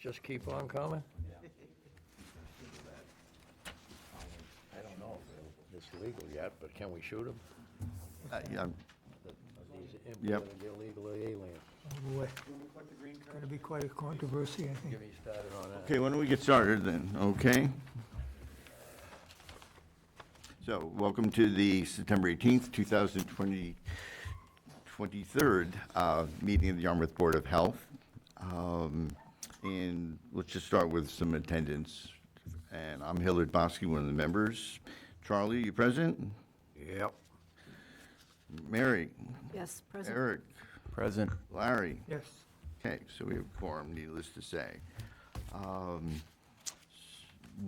just keep on coming? I don't know if it's legal yet, but can we shoot them? Yeah, These Yep. illegal aliens. Oh, boy. Going to be quite a controversy, I think. Get me started on that. okay, why don't we get started then, okay? So, welcome to the September 18th, 2020, 23rd meeting of the Yarmouth Board of Health. And let's just start with some attendance. And I'm Hillard Bosky, one of the members. Charlie, you present? Yep. Mary? Yes, present. Eric? Present. Larry? Yes. Okay, so we have quorum, needless to say.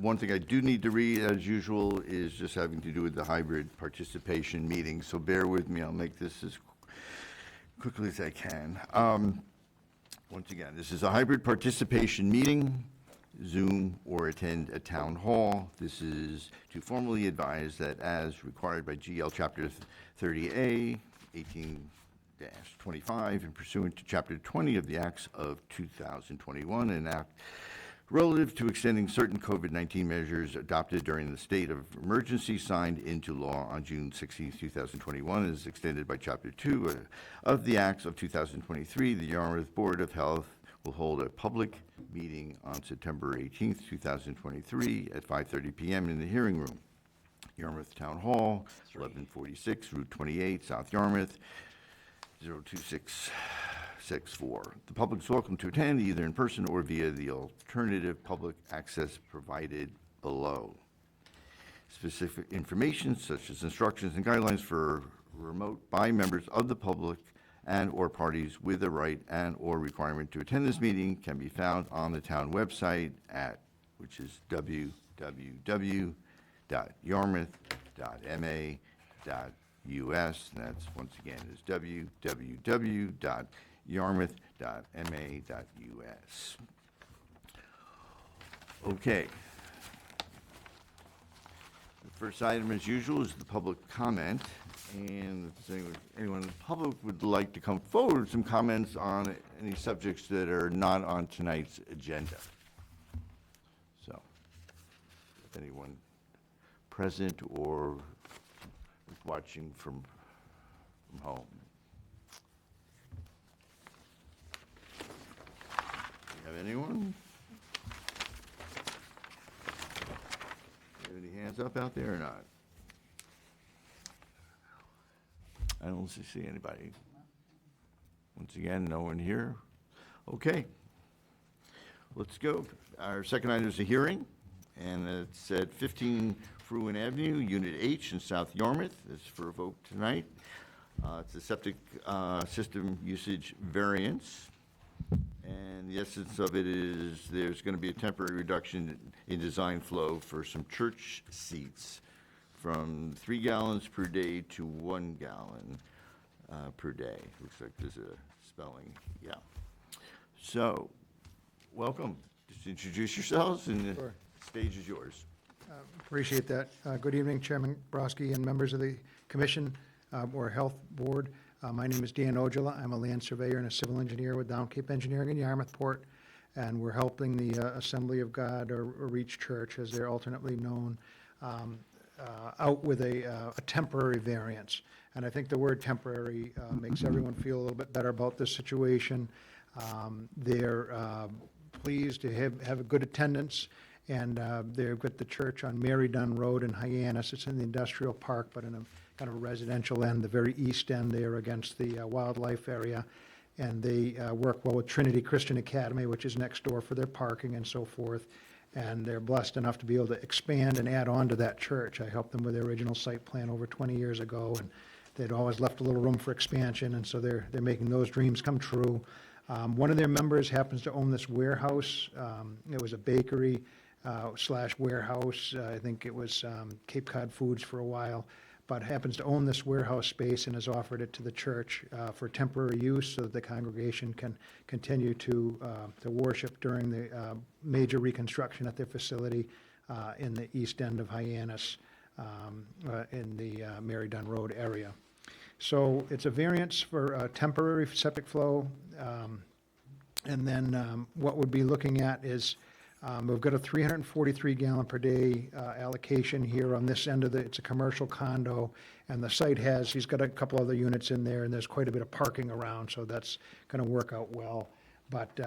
One thing I do need to read, as usual, is just having to do with the hybrid participation meeting, so bear with me, I'll make this as quickly as I can. Once again, this is a hybrid participation meeting, Zoom or attend a town hall. This is to formally advise that as required by GL Chapter 30A, 18-25, and pursuant to Chapter 20 of the Acts of 2021, an act relative to extending certain COVID-19 measures adopted during the state of emergency signed into law on June 16, 2021, is extended by Chapter 2 of the Acts of 2023. The Yarmouth Board of Health will hold a public meeting on September 18, 2023 at 5:30 p.m. in the hearing room, Yarmouth Town Hall, 1146 Route 28, South Yarmouth, 02664. The public is welcome to attend either in person or via the alternative public access provided below. Specific information such as instructions and guidelines for remote by members of the public and or parties with the right and or requirement to attend this meeting can be found on the town website at, which is www.yarmouth.ma.us, and that's, once again, is www.yarmouth.ma.us. Okay. The first item, as usual, is the public comment, and if anyone in the public would like to come forward with some comments on any subjects that are not on tonight's agenda. So, if anyone present or watching from home. Do you have anyone? Do you have any hands up out there or not? I don't see anybody. Once again, no one here. Okay. Let's go. Our second item is a hearing, and it's at 15 Fruin Avenue, Unit H in South Yarmouth. It's for a vote tonight. It's a septic system usage variance, and the essence of it is there's going to be a temporary reduction in design flow for some church seats from 3 gallons per day to 1 gallon per day. Looks like there's a spelling, yeah. So, welcome. Just introduce yourselves, and the stage is yours. Appreciate that. Good evening, Chairman Broski and members of the Commission or Health Board. My name is Dan Ojala. I'm a land surveyor and a civil engineer with Downcape Engineering in Yarmouthport, and we're helping the Assembly of God, or Reach Church, as they're alternately known, out with a temporary variance. And I think the word temporary makes everyone feel a little bit better about this situation. They're pleased to have a good attendance, and they've got the church on Mary Dunn Road in Hyannis. It's in the industrial park, but in a kind of residential end, the very east end there against the wildlife area. And they work well with Trinity Christian Academy, which is next door, for their parking and so forth. And they're blessed enough to be able to expand and add on to that church. I helped them with their original site plan over 20 years ago, and they'd always left a little room for expansion, and so they're making those dreams come true. One of their members happens to own this warehouse. It was a bakery slash warehouse. I think it was Cape Cod Foods for a while, but happens to own this warehouse space and has offered it to the church for temporary use so that the congregation can continue to worship during the major reconstruction at their facility in the east end of Hyannis in the Mary Dunn Road area. So it's a variance for temporary septic flow. And then what we'd be looking at is, we've got a 343 gallon per day allocation here on this end of it's a commercial condo, and the site he's got a couple other units in there, and there's quite a bit of parking around, so that's going to work out well. But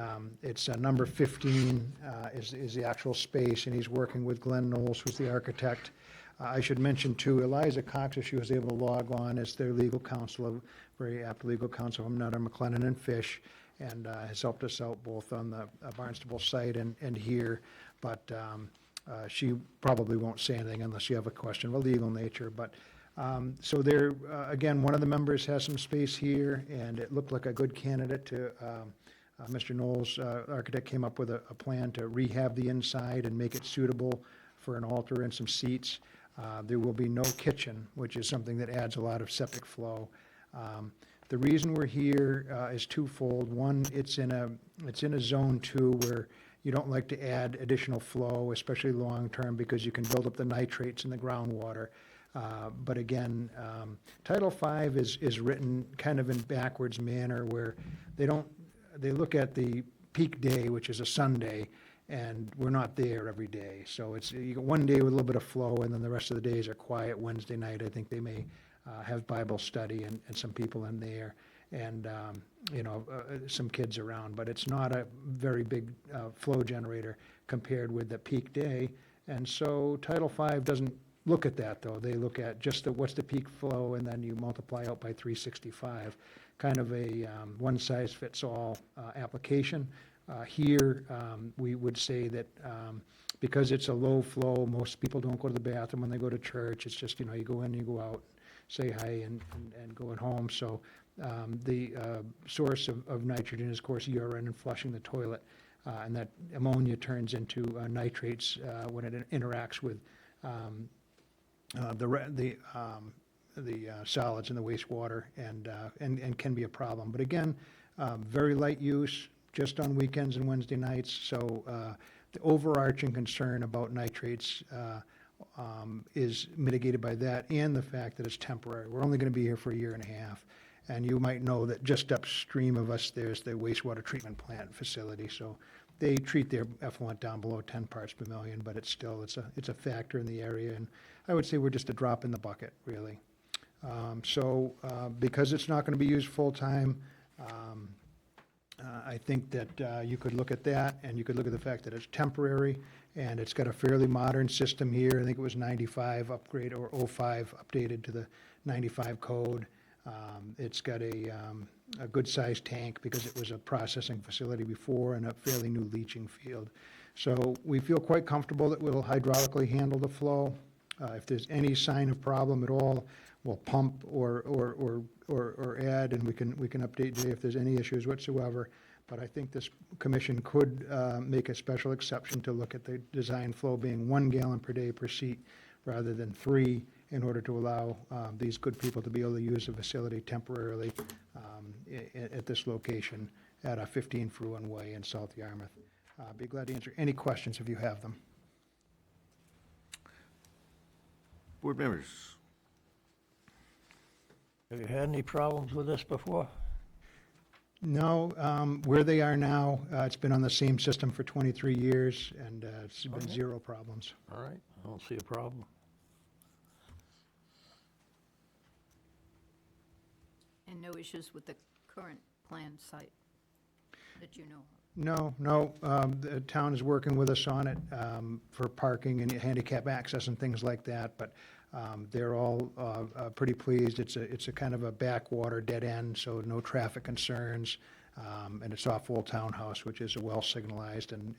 it's number 15 is the actual space, and he's working with Glenn Knowles, who's the architect. I should mention too, Eliza Cox, if she was able to log on, as their legal counsel, very apt legal counsel from Nutter, McLennan and Fish, and has helped us out both on the Barnstable site and here. But she probably won't say anything unless you have a question of a legal nature. But so there, again, one of the members has some space here, and it looked like a good candidate to, Mr. Knowles, architect, came up with a plan to rehab the inside and make it suitable for an altar and some seats. There will be no kitchen, which is something that adds a lot of septic flow. The reason we're here is twofold. One, it's in a zone 2 where you don't like to add additional flow, especially long-term, because you can build up the nitrates in the groundwater. But again, Title V is written kind of in backwards manner, where they look at the peak day, which is a Sunday, and we're not there every day. So you got one day with a little bit of flow, and then the rest of the days are quiet. Wednesday night, I think they may have Bible study and some people in there, and some kids around. But it's not a very big flow generator compared with the peak day. And so Title V doesn't look at that, though. They look at just what's the peak flow, and then you multiply out by 365, kind of a one-size-fits-all application. Here, we would say that because it's a low flow, most people don't go to the bathroom when they go to church. It's just, you go in, you go out, say hi, and going home. So the source of nitrogen is, of course, urine and flushing the toilet. And that ammonia turns into nitrates when it interacts with the solids in the wastewater, and can be a problem. But again, very light use, just on weekends and Wednesday nights. So the overarching concern about nitrates is mitigated by that, and the fact that it's temporary. We're only going to be here for a year and a half. And you might know that just upstream of us, there's the wastewater treatment plant facility. So they treat their effluent down below 10 parts per million, but it's a factor in the area. And I would say we're just a drop in the bucket, really. Because it's not going to be used full-time, I think that you could look at that, and you could look at the fact that it's temporary, and it's got a fairly modern system here. I think it was 95 upgrade, or 05 updated to the 95 code. It's got a good-sized tank because it was a processing facility before, and a fairly new leaching field. So we feel quite comfortable that we'll hydraulically handle the flow. If there's any sign of problem at all, we'll pump or add, and we can update Jay if there's any issues whatsoever. But I think this commission could make a special exception to look at the design flow being 1 gallon per day per seat rather than 3, in order to allow these good people to be able to use the facility temporarily at this location at 15 Fruin Way in South Yarmouth. Be glad to answer any questions if you have them. Board members? Have you had any problems with this before? No, where they are now, it's been on the same system for 23 years, and it's been Okay. 0 problems. All right, I don't see a problem. And no issues with the current planned site that you know of? No, the town is working with us on it for parking and handicap access and things like that, but they're all pretty pleased. It's a kind of a backwater dead end, so no traffic concerns, and it's off Old Townhouse, which is a well-signalized and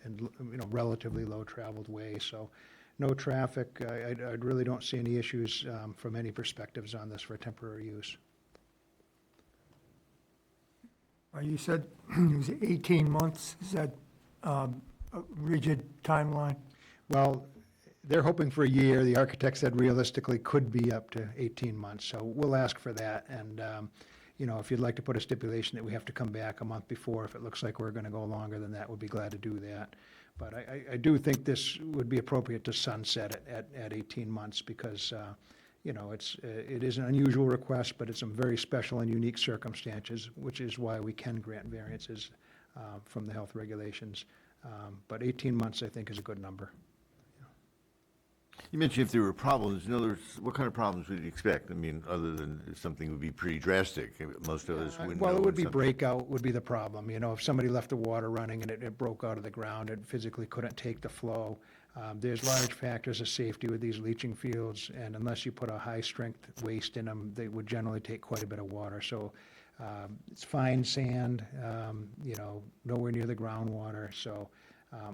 relatively low-traveled way, so no traffic. I really don't see any issues from any perspectives on this for temporary use. You said it was 18 months. Is that a rigid timeline? Well, they're hoping for a year. The architect said realistically could be up to 18 months, so we'll ask for that. And, if you'd like to put a stipulation that we have to come back a month before, if it looks like we're going to go longer than that, we'll be glad to do that. But I do think this would be appropriate to sunset it at 18 months because, it is an unusual request, but it's some very special and unique circumstances, which is why we can grant variances from the health regulations. But 18 months, I think, is a good number. You mentioned if there were problems, in other words, what kind of problems would you expect? I mean, other than if something would be pretty drastic, most of us wouldn't know. Well, it would be something- breakout would be the problem, if somebody left the water running and it broke out of the ground, it physically couldn't take the flow. There's large factors of safety with these leaching fields, and unless you put a high-strength waste in them, they would generally take quite a bit of water. So it's fine sand, nowhere near the groundwater, so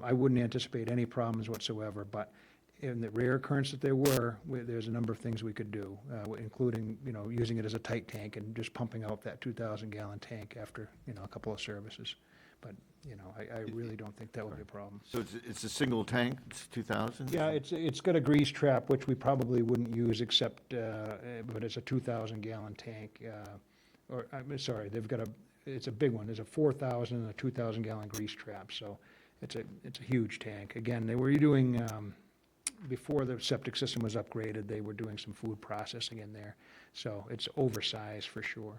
I wouldn't anticipate any problems whatsoever, but in the rare occurrence that there were, there's a number of things we could do, including, using it as a tight tank and just pumping out that 2,000-gallon tank after, a couple of services. But, I really don't think that would be a problem. So it's a single tank, it's 2,000? Yeah, it's got a grease trap, which we probably wouldn't use except, but it's a 2,000-gallon tank. I'm sorry, it's a big one. There's a 4,000 and a 2,000-gallon grease trap, so it's a huge tank. Again, they were doing, before the septic system was upgraded, they were doing some food processing in there, so it's oversized for sure.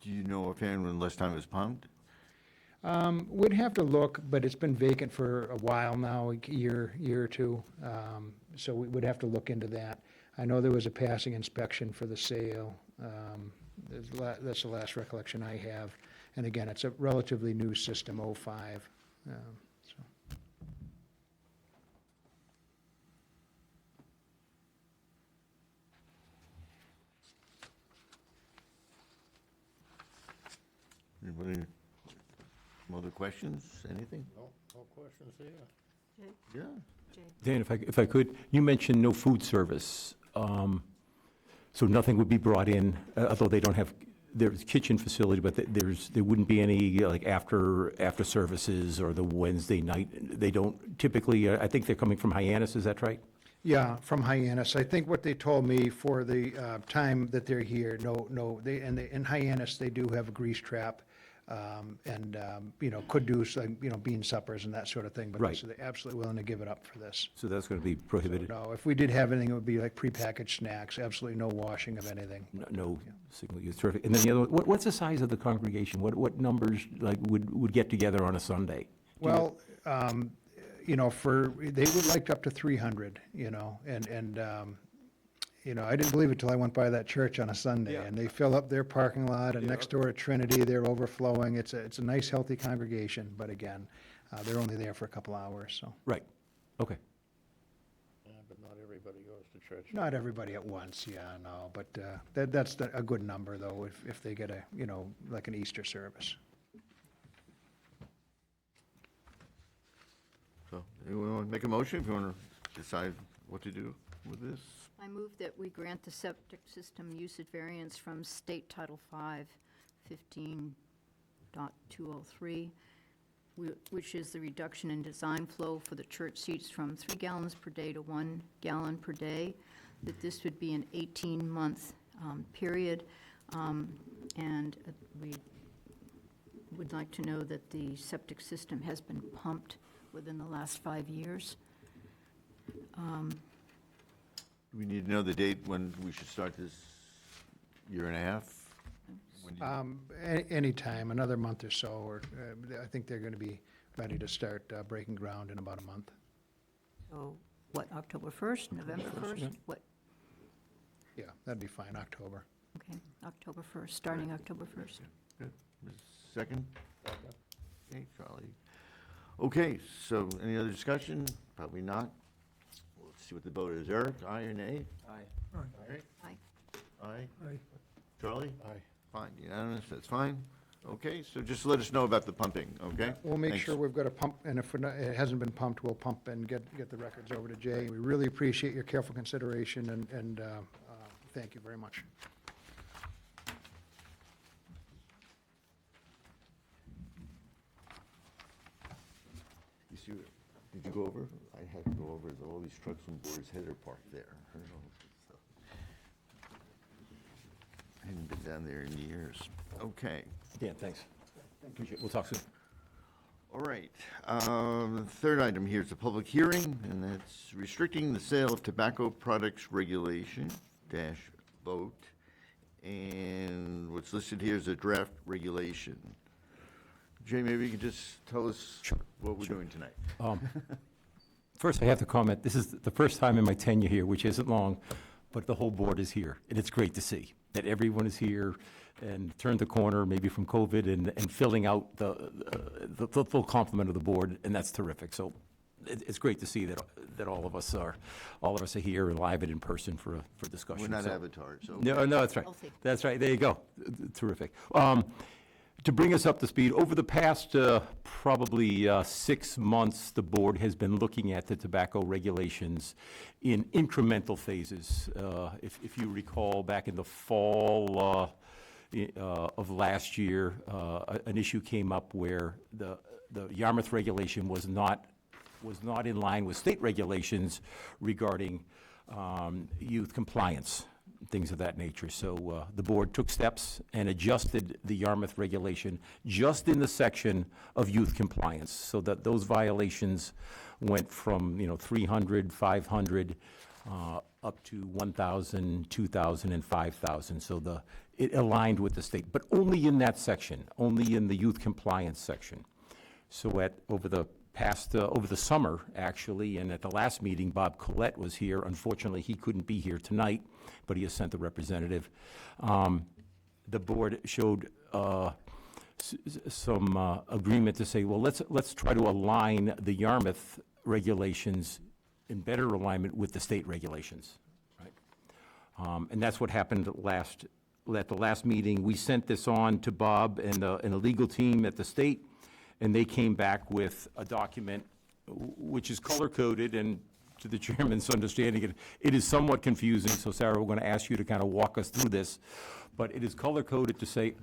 Do you know offhand when the last time it was pumped? We'd have to look, but it's been vacant for a while now, a year or two, so we would have to look into that. I know there was a passing inspection for the sale. That's the last recollection I have. And again, it's a relatively new system, '05. So. Anybody, some other questions, anything? No questions here? Yeah. Dan, if I could, you mentioned no food service. So nothing would be brought in, although they don't have, there's kitchen facility, but there wouldn't be any, like, after services or the Wednesday night. They don't typically, I think they're coming from Hyannis, is that right? Yeah, from Hyannis. I think what they told me for the time that they're here, in Hyannis, they do have a grease trap, and could do, bean suppers and that sort of thing. But Right. so they're absolutely willing to give it up for this. So that's going to be prohibited? No, if we did have anything, it would be like prepackaged snacks, absolutely no washing of anything. No single use, terrific. And then the other, what's the size of the congregation? What numbers, like, would get together on a Sunday? Well, they would like up to 300, I didn't believe it till I went by that church on a Sunday, Yeah. and they fill up their parking lot, and next door at Trinity, they're overflowing. It's a nice, healthy congregation, but again, they're only there for a couple hours, so. Right, okay. Yeah, but not everybody goes to church. Not everybody at once, yeah, no, but that's a good number, though, if they get like an Easter service. So, anyone want to make a motion if you want to decide what to do with this? I move that we grant the septic system usage variance from State Title V, 15.203, which is the reduction in design flow for the church seats from 3 gallons per day to 1 gallon per day, that this would be an 18-month period, and we would like to know that the septic system has been pumped within the last 5 years. Do we need to know the date when we should start this year and a half? When do you- Anytime, another month or so, or I think they're going to be ready to start breaking ground in about a month. So, what, October 1st, November 1st? What, Yeah, that'd be fine, October. okay, October 1st, starting October 1st. Good. Second? Okay, Charlie. Okay, so any other discussion? Probably not. Let's see what the vote is. Eric, aye or nay? Aye. Aye? Aye. Charlie? Aye. Fine, unanimous, that's fine. Okay, so just let us know about the pumping, okay? We'll make Thanks. sure we've got a pump, and if it hasn't been pumped, we'll pump and get the records over to Jay. We really appreciate your careful consideration, and thank you very much. You see, did you go over? I had to go over, all these trucks from Boar's Head are parked there. I hadn't been down there in years. Okay, Dan, thanks. Appreciate it. We'll talk soon. all right. Third item here is a public hearing, and that's restricting the sale of tobacco products regulation dash vote. And what's listed here is a draft regulation. Jay, maybe you could just tell us what we're doing tonight. First, I have to comment, this is the first time in my tenure here, which isn't long, but the whole board is here, and it's great to see that everyone is here and turned the corner, maybe from COVID, and filling out the full complement of the board, and that's terrific. So it's great to see that all of us are here and live and in person for discussion. We're not So- avatars, so. No, that's right. Healthy. That's right. There you go. Terrific. To bring us up to speed, over the past probably 6 months, the board has been looking at the tobacco regulations in incremental phases. If you recall, back in the fall of last year, an issue came up where the Yarmouth regulation was not in line with state regulations regarding youth compliance, things of that nature. So the board took steps and adjusted the Yarmouth regulation just in the section of youth compliance, so that those violations went from, 300, 500, up to 1,000, 2,000, and 5,000. So it aligned with the state, but only in that section, only in the youth compliance section. So over the summer, actually, and at the last meeting, Bob Collette was here. Unfortunately, he couldn't be here tonight, but he has sent a representative. The board showed some agreement to say, well, let's try to align the Yarmouth regulations in better alignment with the state regulations, right? And that's what happened at the last meeting. We sent this on to Bob and a legal team at the state, and they came back with a document which is color-coded, and to the chairman's understanding, it is somewhat confusing. So Sarah, we're going to ask you to kind of walk us through this. But it is color-coded to say,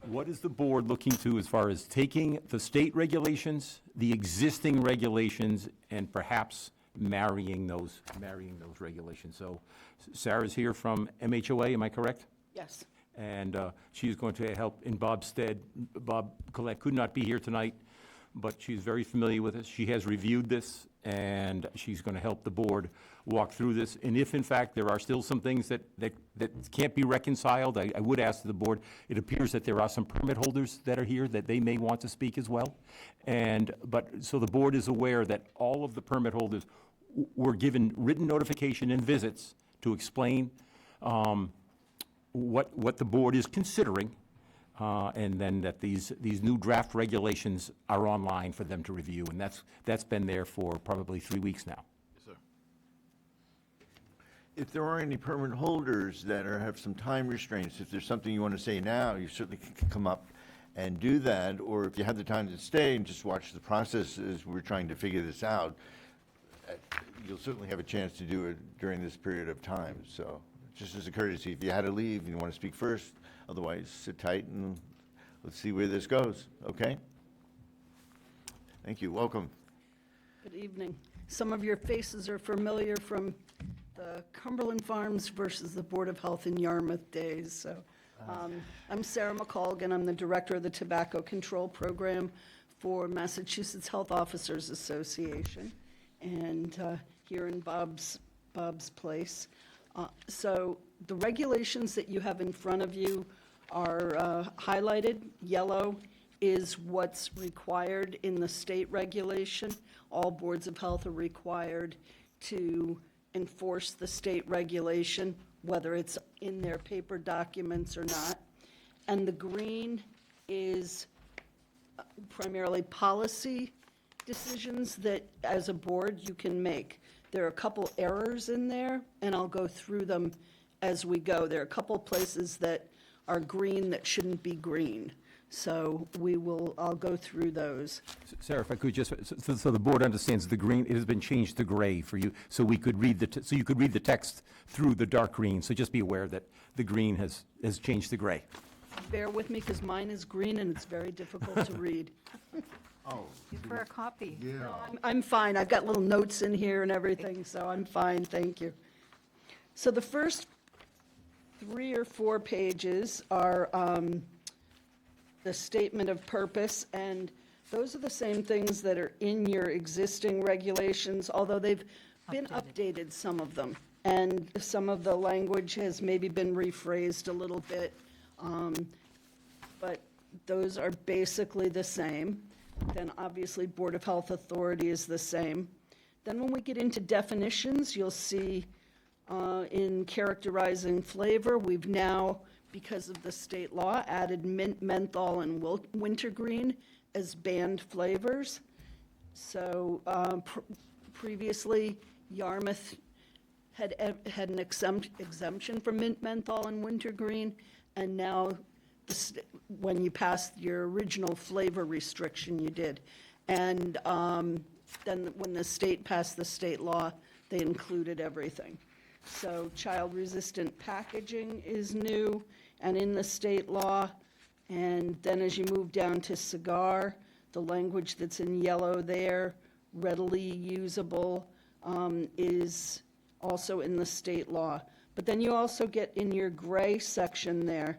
what is the board looking to as far as taking the state regulations, the existing regulations, and perhaps marrying those regulations? So Sarah's here from MHOA, am I correct? Yes. And she's going to help in Bob's stead. Bob Collette could not be here tonight, but she's very familiar with this. She has reviewed this, and she's going to help the board walk through this. And if, in fact, there are still some things that can't be reconciled, I would ask the board, it appears that there are some permit holders that are here that they may want to speak as well. So the board is aware that all of the permit holders were given written notification and visits to explain what the board is considering, and then that these new draft regulations are online for them to review, and that's been there for probably 3 weeks now. If there are any permit holders that have some time restraints, if there's something you want to say now, you certainly can come up and do that, or if you have the time to stay and just watch the process as we're trying to figure this out, you'll certainly have a chance to do it during this period of time. So just as a courtesy, if you had to leave and you want to speak first, otherwise sit tight and let's see where this goes, okay? Thank you, welcome. Good evening. Some of your faces are familiar from the Cumberland Farms versus the Board of Health in Yarmouth days. So I'm Sarah McColgan. I'm the director of the Tobacco Control Program for Massachusetts Health Officers Association, and here in Bob's place. So the regulations that you have in front of you are highlighted. Yellow is what's required in the state regulation. All boards of health are required to enforce the state regulation, whether it's in their paper documents or not. And the green is primarily policy decisions that, as a board, you can make. There are a couple errors in there, and I'll go through them as we go. There are a couple places that are green that shouldn't be green. So I'll go through those. Sarah, if I could just, so the board understands the green, it has been changed to gray for you, so we could read so you could read the text through the dark green. So just be aware that the green has changed to gray. Bear with me, because mine is green and it's very difficult to read. For a copy. I'm fine. I've got little notes in here and everything, so I'm fine, thank you. So the first 3 or 4 pages are the statement of purpose, and those are the same things that are in your existing regulations, although they've been updated, some of them. And some of the language has maybe been rephrased a little bit. But those are basically the same. Then obviously Board of Health Authority is the same. Then when we get into definitions, you'll see in characterizing flavor, we've now, because of the state law, added mint, menthol, and wintergreen as banned flavors. So previously, Yarmouth had an exemption for mint, menthol, and wintergreen, and now when you passed your original flavor restriction, you did. And then when the state passed the state law, they included everything. So child-resistant packaging is new and in the state law. And then as you move down to cigar, the language that's in yellow there, readily usable, is also in the state law. But then you also get in your gray section there,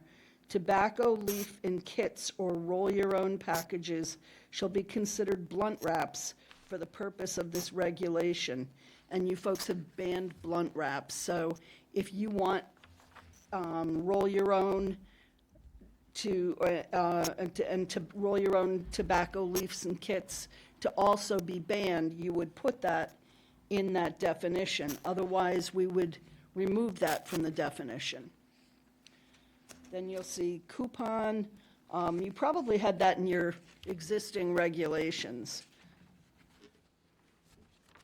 tobacco leaf in kits or roll-your-own packages shall be considered blunt wraps for the purpose of this regulation. And you folks have banned blunt wraps. So if you want roll your own and to roll your own tobacco leaves and kits to also be banned, you would put that in that definition. Otherwise, we would remove that from the definition. Then you'll see coupon. You probably had that in your existing regulations.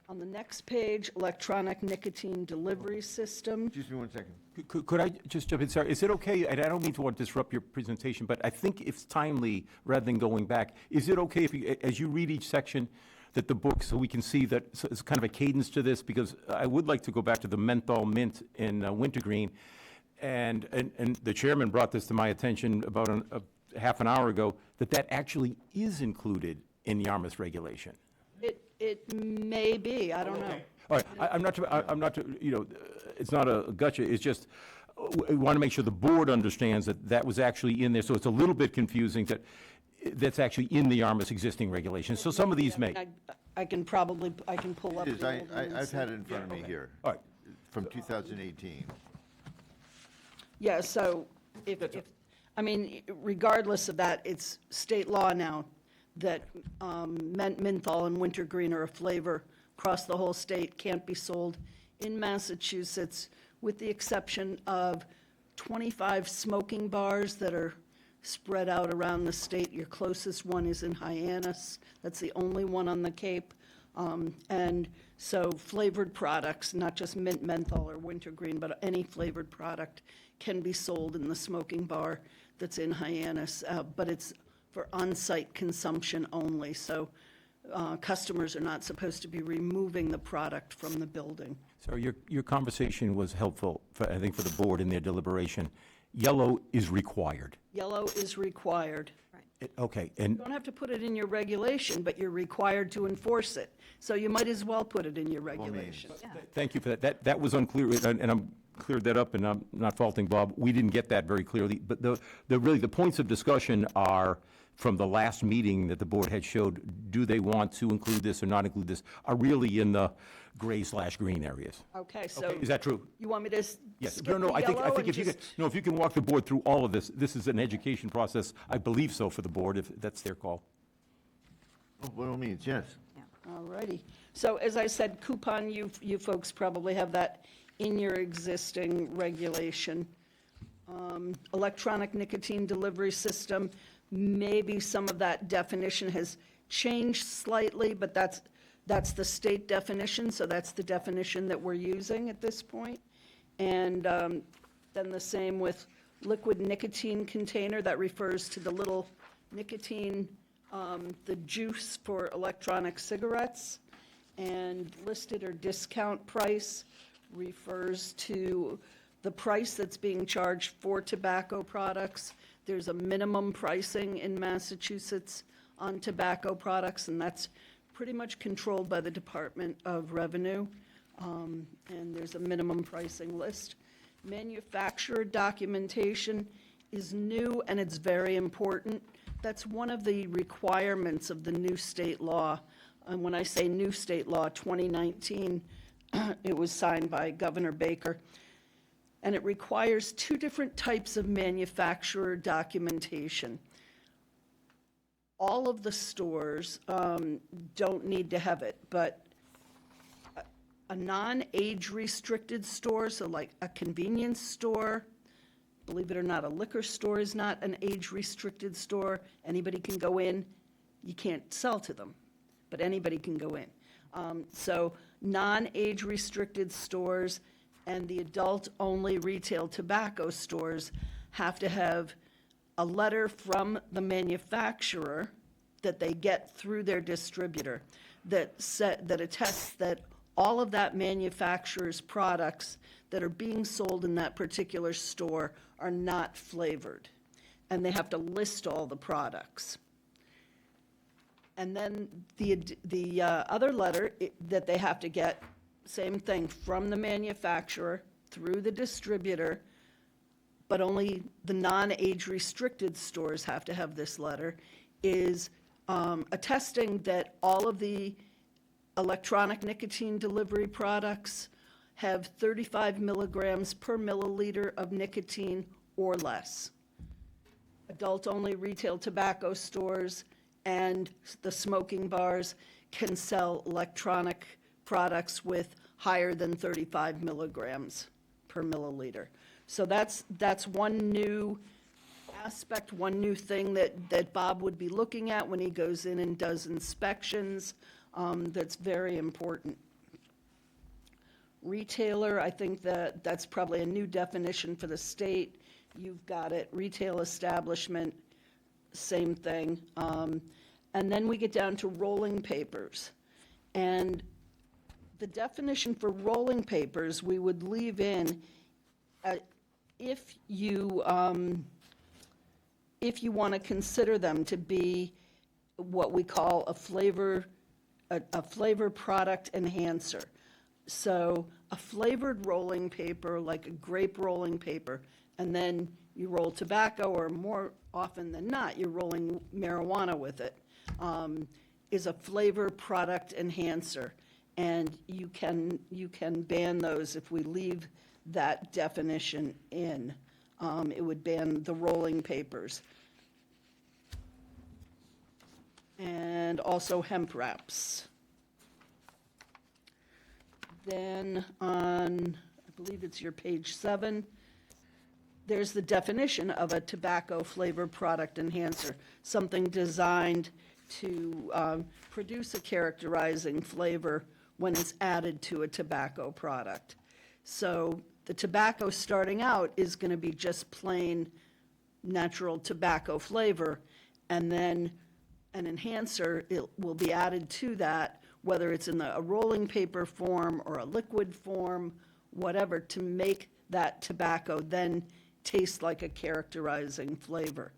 On the next page, electronic nicotine delivery system. Excuse me one second. Could I just jump in? Sorry, is it okay, and I don't mean to want to disrupt your presentation, but I think it's timely, rather than going back, is it okay if, as you read each section, that the book, so we can see that it's kind of a cadence to this, because I would like to go back to the menthol mint in wintergreen, and the chairman brought this to my attention about a half an hour ago, that actually is included in the Yarmouth regulation. It may be, I don't know. All right, I'm not, it's not a gotcha, it's just, we want to make sure the board understands that that was actually in there, so it's a little bit confusing that that's actually in the Yarmouth existing regulations, so some of these may. I can pull up It is, the old one and I've see. had it in front of me here, All right, from 2018. Yeah, so I mean, regardless of that, it's state law now that menthol and wintergreen are a flavor across the whole state, can't be sold in Massachusetts, with the exception of 25 smoking bars that are spread out around the state. Your closest one is in Hyannis. That's the only one on the Cape. And so flavored products, not just mint, menthol, or wintergreen, but any flavored product can be sold in the smoking bar that's in Hyannis, but it's for on-site consumption only. So customers are not supposed to be removing the product from the building. so your conversation was helpful, I think, for the board in their deliberation. Yellow is required. Yellow is required. Okay, and You don't have to put it in your regulation, but you're required to enforce it. So you might as well put it in your regulation. thank you for that. That was unclear, and I'm cleared that up, and I'm not faulting Bob. We didn't get that very clearly, but the points of discussion are from the last meeting that the board had showed, do they want to include this or not include this, are really in the gray/green areas. Okay, so. Okay, is that true? You want me to Yes. skip No, the I think yellow and if you can, just? no, if you can walk the board through all of this, this is an education process, I believe so, for the board, if that's their call. Oh, by all means, yes. All righty. So as I said, coupon, you folks probably have that in your existing regulation. Electronic nicotine delivery system, maybe some of that definition has changed slightly, but that's the state definition, so that's the definition that we're using at this point. And then the same with liquid nicotine container, that refers to the little nicotine, the juice for electronic cigarettes. And listed or discount price refers to the price that's being charged for tobacco products. There's a minimum pricing in Massachusetts on tobacco products, and that's pretty much controlled by the Department of Revenue. And there's a minimum pricing list. Manufacturer documentation is new, and it's very important. That's one of the requirements of the new state law. And when I say new state law, 2019, it was signed by Governor Baker. And it requires two different types of manufacturer documentation. all of the stores don't need to have it, but a non-age restricted store, so like a convenience store, believe it or not, a liquor store is not an age-restricted store. Anybody can go in. You can't sell to them, but anybody can go in. So non-age restricted stores and the adult-only retail tobacco stores have to have a letter from the manufacturer that they get through their distributor that attests that all of that manufacturer's products that are being sold in that particular store are not flavored. And they have to list all the products. And then the other letter that they have to get, same thing, from the manufacturer through the distributor, but only the non-age restricted stores have to have this letter, is attesting that all of the electronic nicotine delivery products have 35 milligrams per milliliter of nicotine or less. Adult-only retail tobacco stores and the smoking bars can sell electronic products with higher than 35 milligrams per milliliter. So that's one new aspect, one new thing that Bob would be looking at when he goes in and does inspections. That's very important. Retailer, I think that's probably a new definition for the state. You've got it. Retail establishment, same thing. And then we get down to rolling papers. And the definition for rolling papers, we would leave in if you want to consider them to be what we call a flavor product enhancer. So a flavored rolling paper, like a grape rolling paper, and then you roll tobacco, or more often than not, you're rolling marijuana with it, is a flavor product enhancer. And you can ban those if we leave that definition in. It would ban the rolling papers. And also hemp wraps. Then on, I believe it's your page 7, there's the definition of a tobacco flavor product enhancer, something designed to produce a characterizing flavor when it's added to a tobacco product. So the tobacco starting out is going to be just plain natural tobacco flavor, and then an enhancer will be added to that, whether it's in a rolling paper form or a liquid form, whatever, to make that tobacco then taste like a characterizing flavor.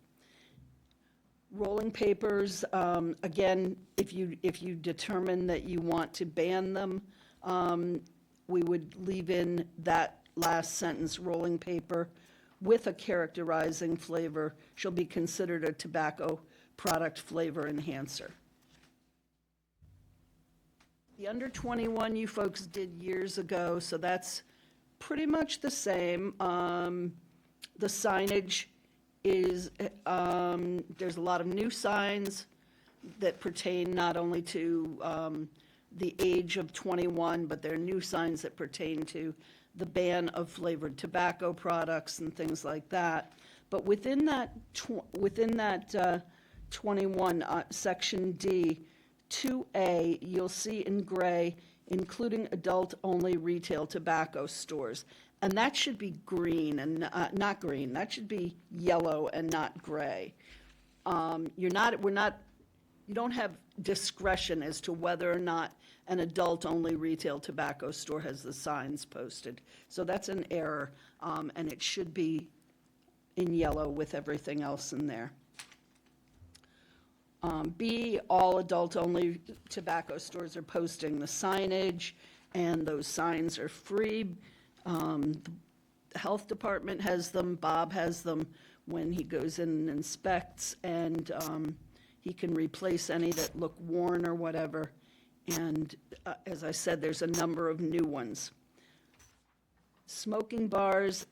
Rolling papers, again, if you determine that you want to ban them, we would leave in that last sentence, rolling paper with a characterizing flavor shall be considered a tobacco product flavor enhancer. The under 21 you folks did years ago, so that's pretty much the same. The signage is, there's a lot of new signs that pertain not only to the age of 21, but there are new signs that pertain to the ban of flavored tobacco products and things like that. But within that 21, section D, 2A, you'll see in gray, including adult-only retail tobacco stores. And that should be green and not green. That should be yellow and not gray. You don't have discretion as to whether or not an adult-only retail tobacco store has the signs posted. So that's an error, and it should be in yellow with everything else in there. B, all adult-only tobacco stores are posting the signage, and those signs are free. The health department has them, Bob has them when he goes in and inspects, and he can replace any that look worn or whatever. And as I said, there's a number of new ones. Smoking bars,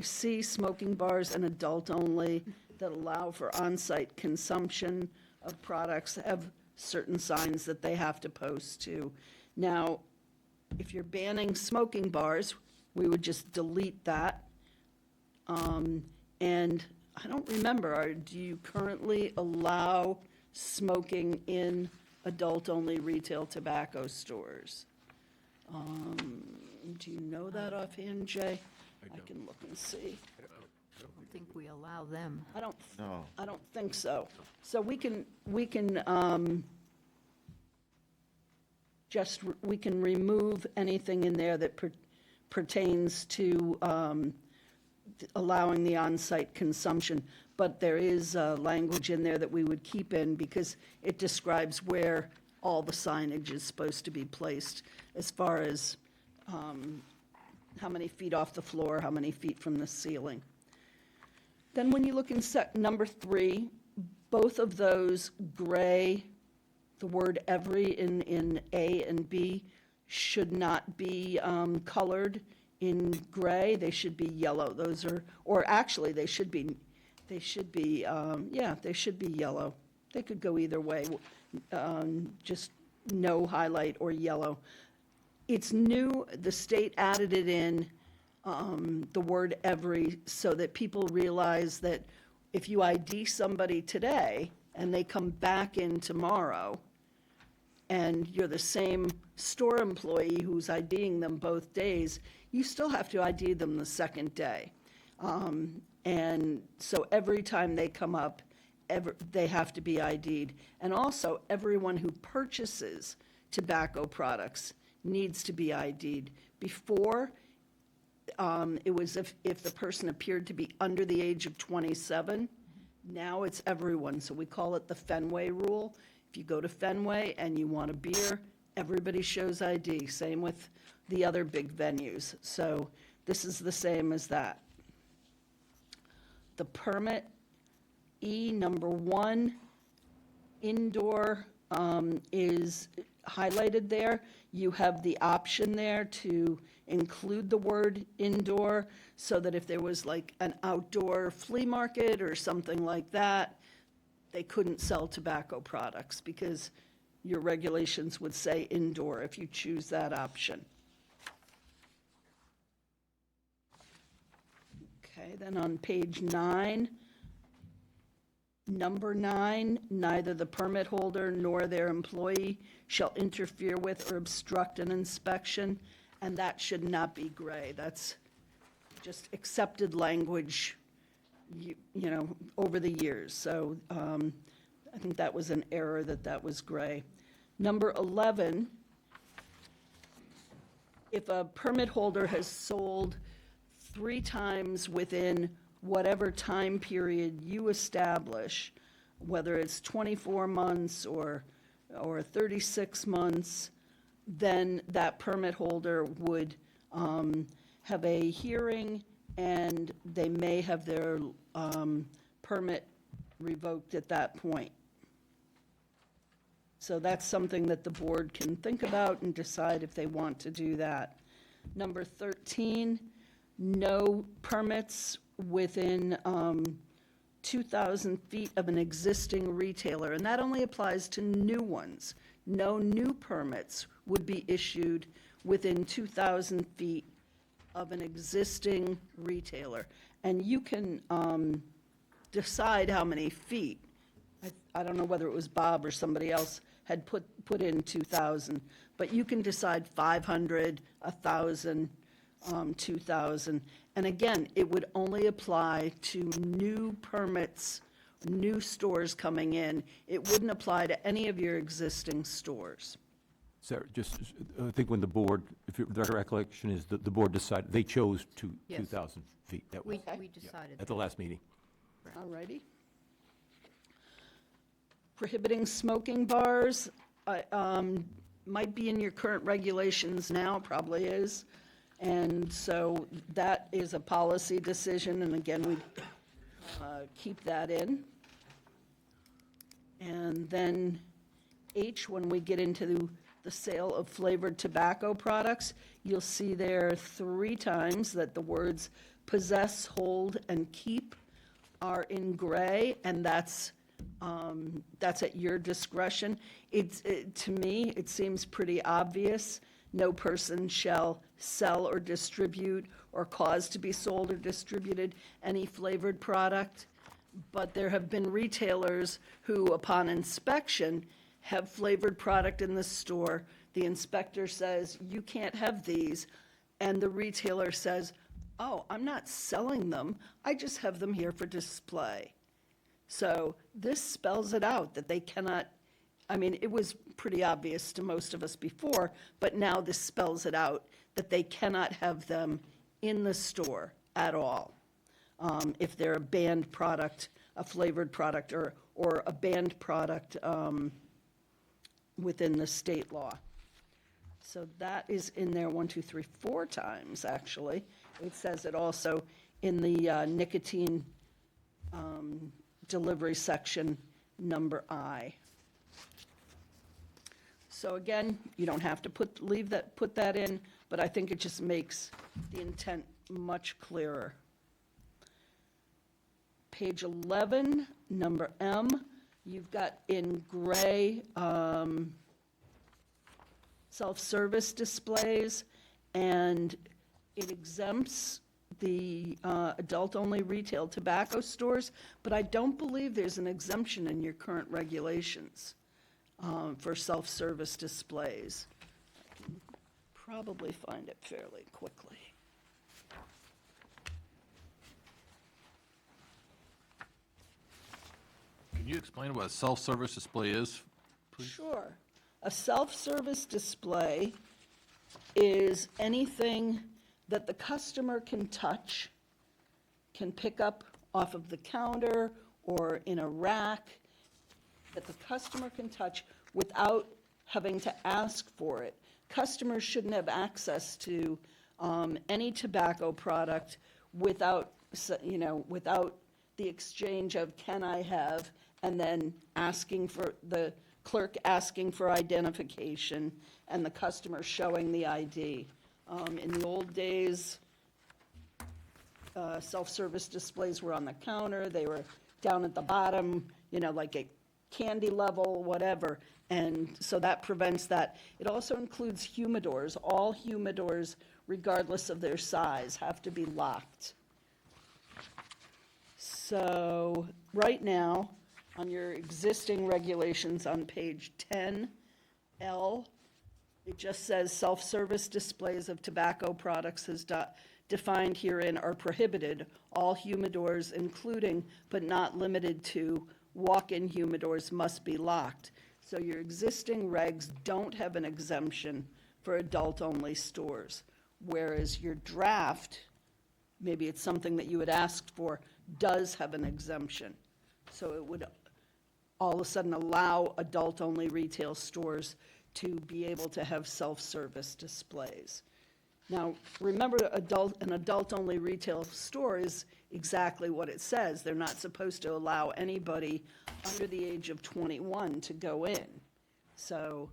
smoking bars and adult only that allow for on-site consumption of products have certain signs that they have to post too. Now, if you're banning smoking bars, we would just delete that. And I don't remember, do you currently allow smoking in adult-only retail tobacco stores? Do you know that offhand, Jay? I can look and see. I think we allow them. No. I don't think so. So we can we can remove anything in there that pertains to allowing the on-site consumption. But there is language in there that we would keep in because it describes where all the signage is supposed to be placed as far as how many feet off the floor, how many feet from the ceiling. Then when you look in number 3, both of those gray, the word every in A and B should not be colored in gray. They should be yellow. Those are, or actually they should be yellow. They could go either way, just no highlight or yellow. It's new, the state added it in, the word every, so that people realize that if you ID somebody today and they come back in tomorrow, and you're the same store employee who's IDing them both days, you still have to ID them the second day. And so every time they come up, they have to be ID'd. And also, everyone who purchases tobacco products needs to be ID'd. Before, it was if the person appeared to be under the age of 27. Now it's everyone, so we call it the Fenway rule. If you go to Fenway and you want a beer, everybody shows ID. Same with the other big venues. So this is the same as that. The permit, E, number 1, indoor is highlighted there. You have the option there to include the word indoor so that if there was like an outdoor flea market or something like that, they couldn't sell tobacco products because your regulations would say indoor if you choose that option. Okay, then on page 9, number 9, neither the permit holder nor their employee shall interfere with or obstruct an inspection, and that should not be gray. That's just accepted language, you know, over the years. So I think that was an error that was gray. Number 11, if a permit holder has sold 3 times within whatever time period you establish, whether it's 24 months or 36 months, then that permit holder would have a hearing and they may have their permit revoked at that point. So that's something that the board can think about and decide if they want to do that. Number 13, no permits within 2,000 feet of an existing retailer, and that only applies to new ones. No new permits would be issued within 2,000 feet of an existing retailer. And you can decide how many feet. I don't know whether it was Bob or somebody else had put in 2,000, but you can decide 500, 1,000, 2,000. And again, it would only apply to new permits, new stores coming in. It wouldn't apply to any of your existing stores. Sarah, just, I think when the board, if the recollection is that the board decided, they chose Yes. 2,000 feet. That was We decided. at the last meeting. All righty. Prohibiting smoking bars, might be in your current regulations now, probably is. And so that is a policy decision, and again, we keep that in. And then H, when we get into the sale of flavored tobacco products, you'll see there 3 times that the words possess, hold, and keep are in gray, and that's That's at your discretion. To me, it seems pretty obvious. No person shall sell or distribute or cause to be sold or distributed any flavored product. But there have been retailers who, upon inspection, have flavored product in the store. The inspector says, you can't have these. And the retailer says, oh, I'm not selling them. I just have them here for display. So this spells it out that they cannot, I mean, it was pretty obvious to most of us before, but now this spells it out that they cannot have them in the store at all. If they're a banned product, a flavored product, or a banned product within the state law. So that is in there 4 times, actually. It says it also in the nicotine delivery section, number I. So again, you don't have to put that in, but I think it just makes the intent much clearer. Page 11, number M, you've got in gray, self-service displays, and it exempts the adult-only retail tobacco stores, but I don't believe there's an exemption in your current regulations for self-service displays. I can probably find it fairly quickly. Can you explain what a self-service display is? Sure. A self-service display is anything that the customer can touch, can pick up off of the counter or in a rack, that the customer can touch without having to ask for it. Customers shouldn't have access to any tobacco product without the exchange of, can I have, and then asking for, the clerk asking for identification, and the customer showing the ID. In the old days, self-service displays were on the counter, they were down at the bottom, like a candy level, whatever, and so that prevents that. It also includes humidors. All humidors, regardless of their size, have to be locked. So, right now, on your existing regulations on page 10L, it just says self-service displays of tobacco products as defined herein are prohibited. All humidors, including but not limited to walk-in humidors, must be locked. So your existing regs don't have an exemption for adult-only stores, whereas your draft, maybe it's something that you had asked for, does have an exemption. So it would all of a sudden allow adult-only retail stores to be able to have self-service displays. Now, remember, an adult-only retail store is exactly what it says. They're not supposed to allow anybody under the age of 21 to go in. So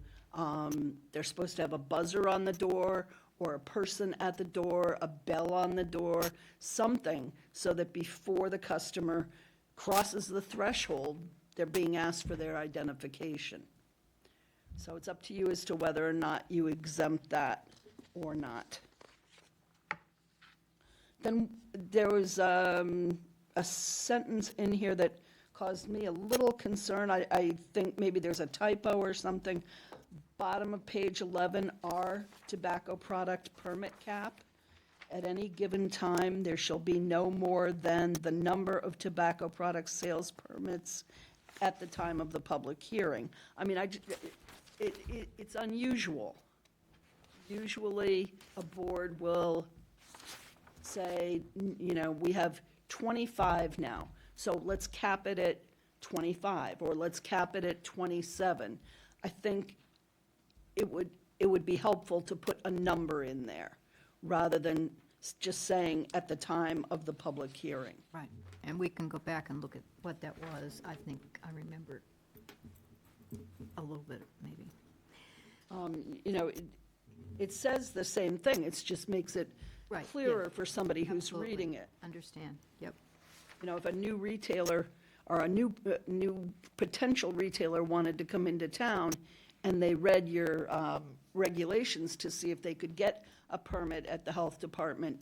they're supposed to have a buzzer on the door, or a person at the door, a bell on the door, something, so that before the customer crosses the threshold, they're being asked for their identification. So it's up to you as to whether or not you exempt that or not. Then there was a sentence in here that caused me a little concern. I think maybe there's a typo or something. Bottom of page 11R, tobacco product permit cap. At any given time, there shall be no more than the number of tobacco product sales permits at the time of the public hearing. I mean, it's unusual. Usually, a board will say, we have 25 now, so let's cap it at 25, or let's cap it at 27. I think it would be helpful to put a number in there, rather than just saying at the time of the public hearing. Right, and we can go back and look at what that was. I think I remember a little bit, maybe. It says the same thing, it just makes it Right, yeah. clearer for somebody who's Absolutely. reading it. Understand, yep. If a new retailer or a new potential retailer wanted to come into town, and they read your regulations to see if they could get a permit at the health department,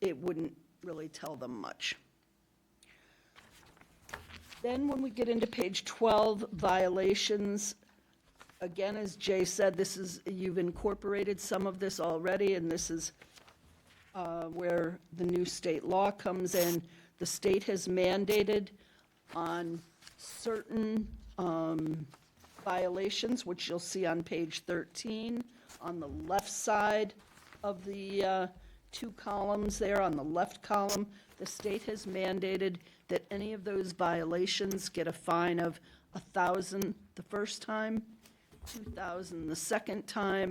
it wouldn't really tell them much. Then when we get into page 12, violations, again, as Jay said, you've incorporated some of this already, and this is where the new state law comes in. The state has mandated on certain violations, which you'll see on page 13, on the left side of the two columns there, on the left column, the state has mandated that any of those violations get a fine of $1,000 the first time, $2,000 the second time,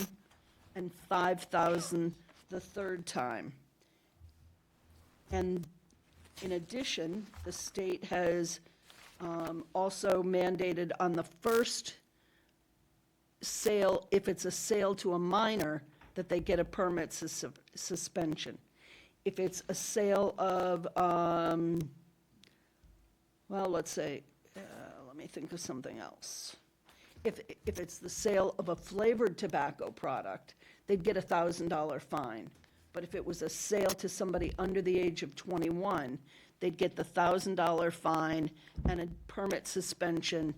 and $5,000 the third time. And in addition, the state has also mandated on the first sale, if it's a sale to a minor, that they get a permit suspension. If it's a sale of, well, let's say, let me think of something else. If it's the sale of a flavored tobacco product, they'd get a $1,000 fine. But if it was a sale to somebody under the age of 21, they'd get the $1,000 fine and a permit suspension,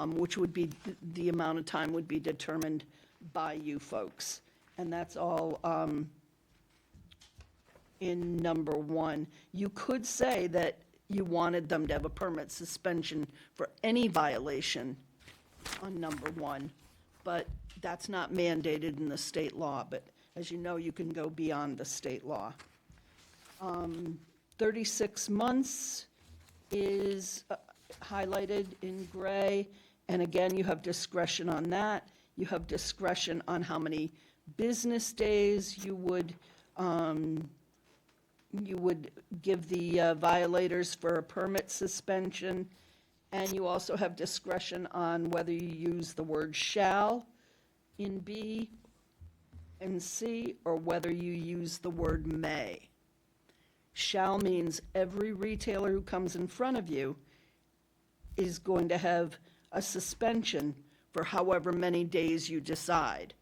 which would be, the amount of time would be determined by you folks. And that's all in number 1. You could say that you wanted them to have a permit suspension for any violation on number 1, but that's not mandated in the state law. But as you know, you can go beyond the state law. 36 months is highlighted in gray, and again, you have discretion on that. You have discretion on how many business days you would give the violators for a permit suspension, and you also have discretion on whether you use the word shall in B and C, or whether you use the word may. Shall means every retailer who comes in front of you is going to have a suspension for however many days you decide.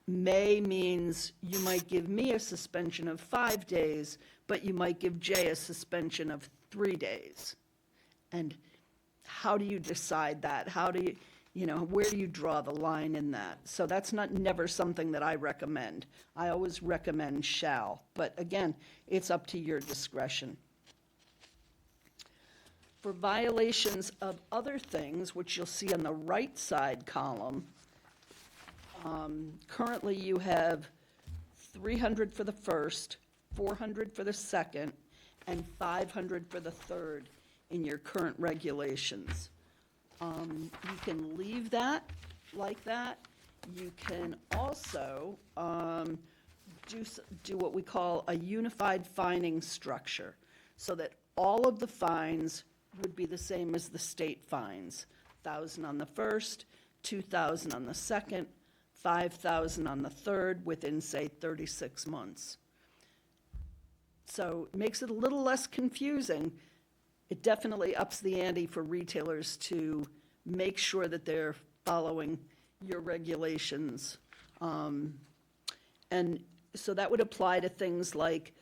May means you might give me a suspension of 5 days, but you might give Jay a suspension of 3 days. And how do you decide that? How do you, where do you draw the line in that? So that's never something that I recommend. I always recommend shall, but again, it's up to your discretion. For violations of other things, which you'll see on the right side column, currently you have 300 for the first, 400 for the second, and 500 for the third in your current regulations. You can leave that like that. You can also do what we call a unified fining structure, so that all of the fines would be the same as the state fines. 1,000 on the first, 2,000 on the second, 5,000 on the third, within, say, 36 months. So it makes it a little less confusing. It definitely ups the ante for retailers to make sure that they're following your regulations. And so that would apply to things like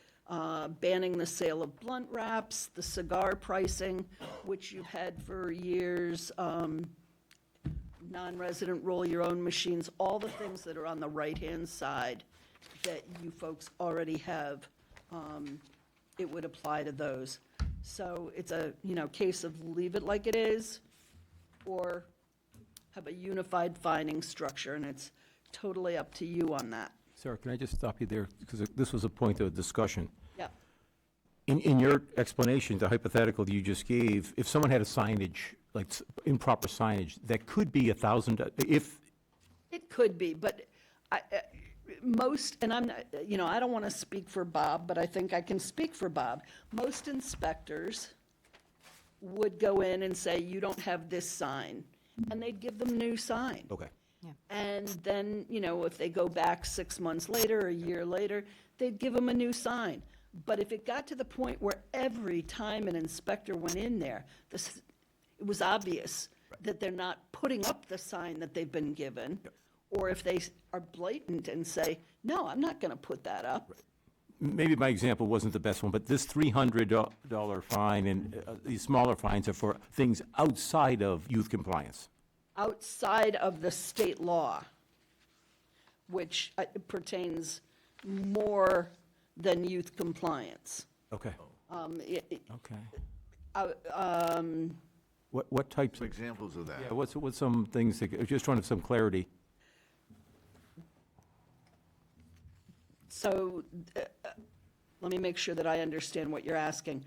banning the sale of blunt wraps, the cigar pricing, which you've had for years, non-resident roll-your-own machines, all the things that are on the right-hand side that you folks already have, it would apply to those. So it's a, case of leave it like it is, or have a unified fining structure, and it's totally up to you on that. Sarah, can I just stop you there? Because this was a point of discussion. Yeah. In your explanation, the hypothetical that you just gave, if someone had a signage, like improper signage, that could be $1,000, if, It could be, but most, and I'm not, I don't want to speak for Bob, but I think I can speak for Bob. Most inspectors would go in and say, you don't have this sign, and they'd give them a new sign. okay. And then, if they go back 6 months later, or a year later, they'd give them a new sign. But if it got to the point where every time an inspector went in there, it was obvious that they're not putting up the sign that they've been given, or if they are blatant and say, no, I'm not going to put that up. Maybe my example wasn't the best one, but this $300 fine and these smaller fines are for things outside of youth compliance. Outside of the state law, which pertains more than youth compliance. Okay, It- okay. What types Some of, examples of that. yeah, what's some things, that just trying to have some clarity? So, let me make sure that I understand what you're asking.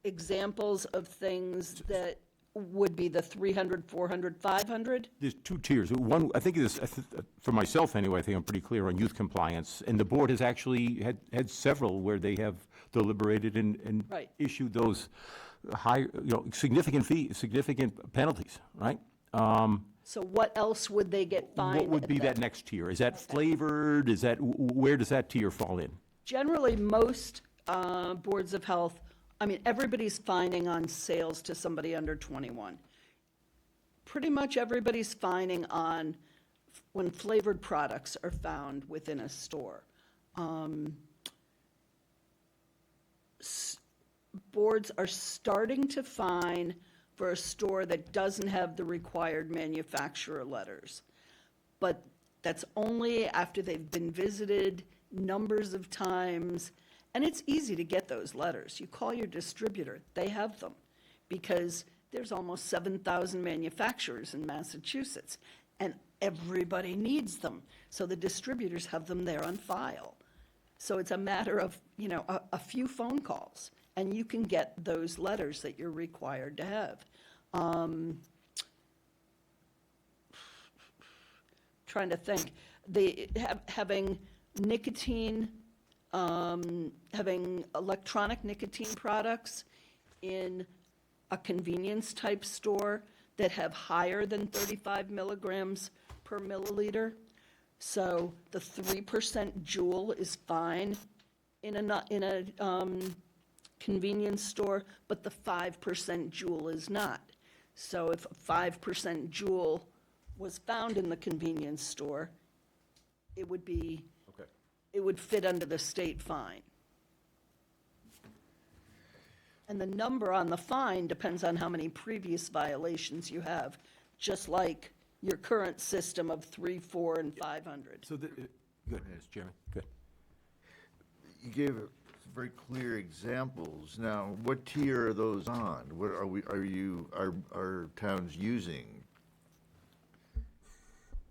Examples of things that would be the 300, 400, 500? There's two tiers. One, I think is, for myself anyway, I think I'm pretty clear on youth compliance. And the board has actually had several where they have deliberated and Right. issued those high, significant penalties, right? So what else would they get fined? What would at be that next tier? Is that flavored? Is that, where does that tier fall in? Generally, most boards of health, I mean, everybody's fining on sales to somebody under 21. Pretty much everybody's fining on when flavored products are found within a store. Boards are starting to fine for a store that doesn't have the required manufacturer letters. But that's only after they've been visited numbers of times, and it's easy to get those letters. You call your distributor, they have them, because there's almost 7,000 manufacturers in Massachusetts, and everybody needs them. So the distributors have them there on file. So it's a matter of, a few phone calls, and you can get those letters that you're required to have. Trying to think, having nicotine, having electronic nicotine products in a convenience-type store that have higher than 35 milligrams per milliliter. So the 3% Juul is fine in a convenience store, but the 5% Juul is not. So if 5% Juul was found in the convenience store, it would be, it would fit under the state fine. And the number on the fine depends on how many previous violations you have, just like your current system of 3, 4, and 500. So, good, Mr. Chairman, good. You gave very clear examples. Now, what tier are those on? What are towns using?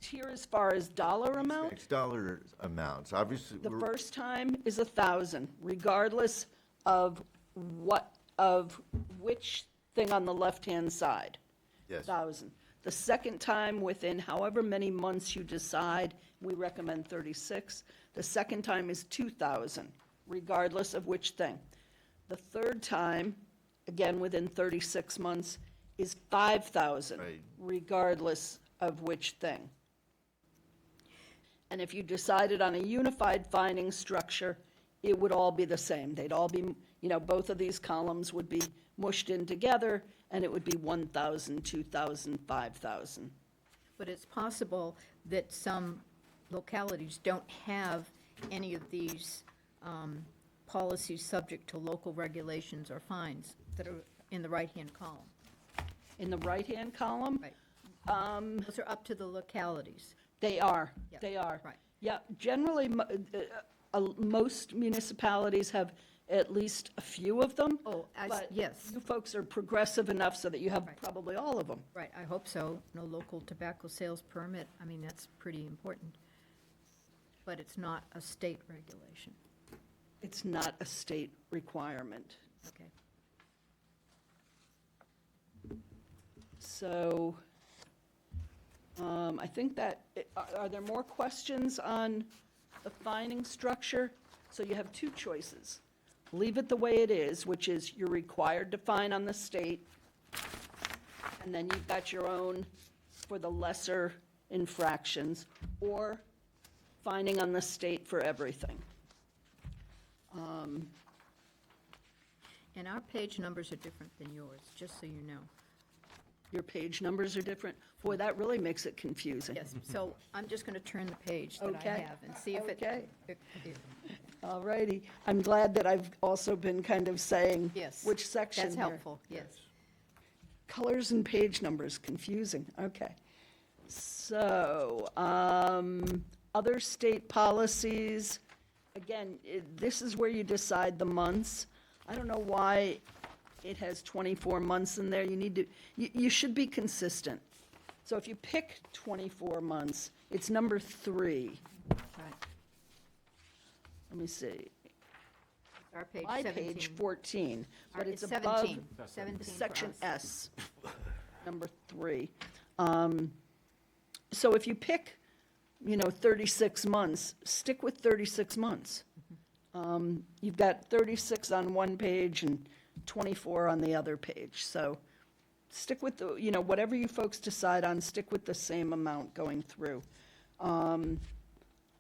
Here, as far as dollar amount, It's dollar amounts, obviously. the first time is 1,000, regardless of which thing on the left-hand side. Yes. 1,000. The second time, within however many months you decide, we recommend 36. The second time is 2,000, regardless of which thing. The third time, again, within 36 months, is 5,000, Right. regardless of which thing. And if you decided on a unified fining structure, it would all be the same. They'd all be, both of these columns would be mushed in together, and it would be 1,000, 2,000, 5,000. But it's possible that some localities don't have any of these policies subject to local regulations or fines that are in the right-hand column. In the right-hand column, Right. Those are up to the localities. they are, Yeah, they are. right. Yeah, generally, most municipalities have at least a few of them. Oh, but yes. you folks are progressive enough so that you have Right. probably all of them. Right, I hope so. No local tobacco sales permit, I mean, that's pretty important. But it's not a state regulation. It's not a state requirement. Okay. So, I think that, are there more questions on the fining structure? So you have two choices. Leave it the way it is, which is you're required to fine on the state, and then you've got your own for the lesser infractions, or fining on the state for everything. And our page numbers are different than yours, just so you know. Your page numbers are different? Boy, that really makes it confusing. Yes, so I'm just going to turn the page that I Okay. have and see if it. Okay. it- All righty. I'm glad that I've also been kind of saying Yes. which section That's here. helpful, yes. Colors and page numbers, confusing, okay. So, other state policies, again, this is where you decide the months. I don't know why it has 24 months in there, you should be consistent. So if you pick 24 months, it's number 3. Right. Let me see, Our page my 17. page 14, but Our- it's above 17 for section us. S, number 3. So if you pick, 36 months, stick with 36 months. You've got 36 on one page and 24 on the other page, so stick with the, whatever you folks decide on, stick with the same amount going through.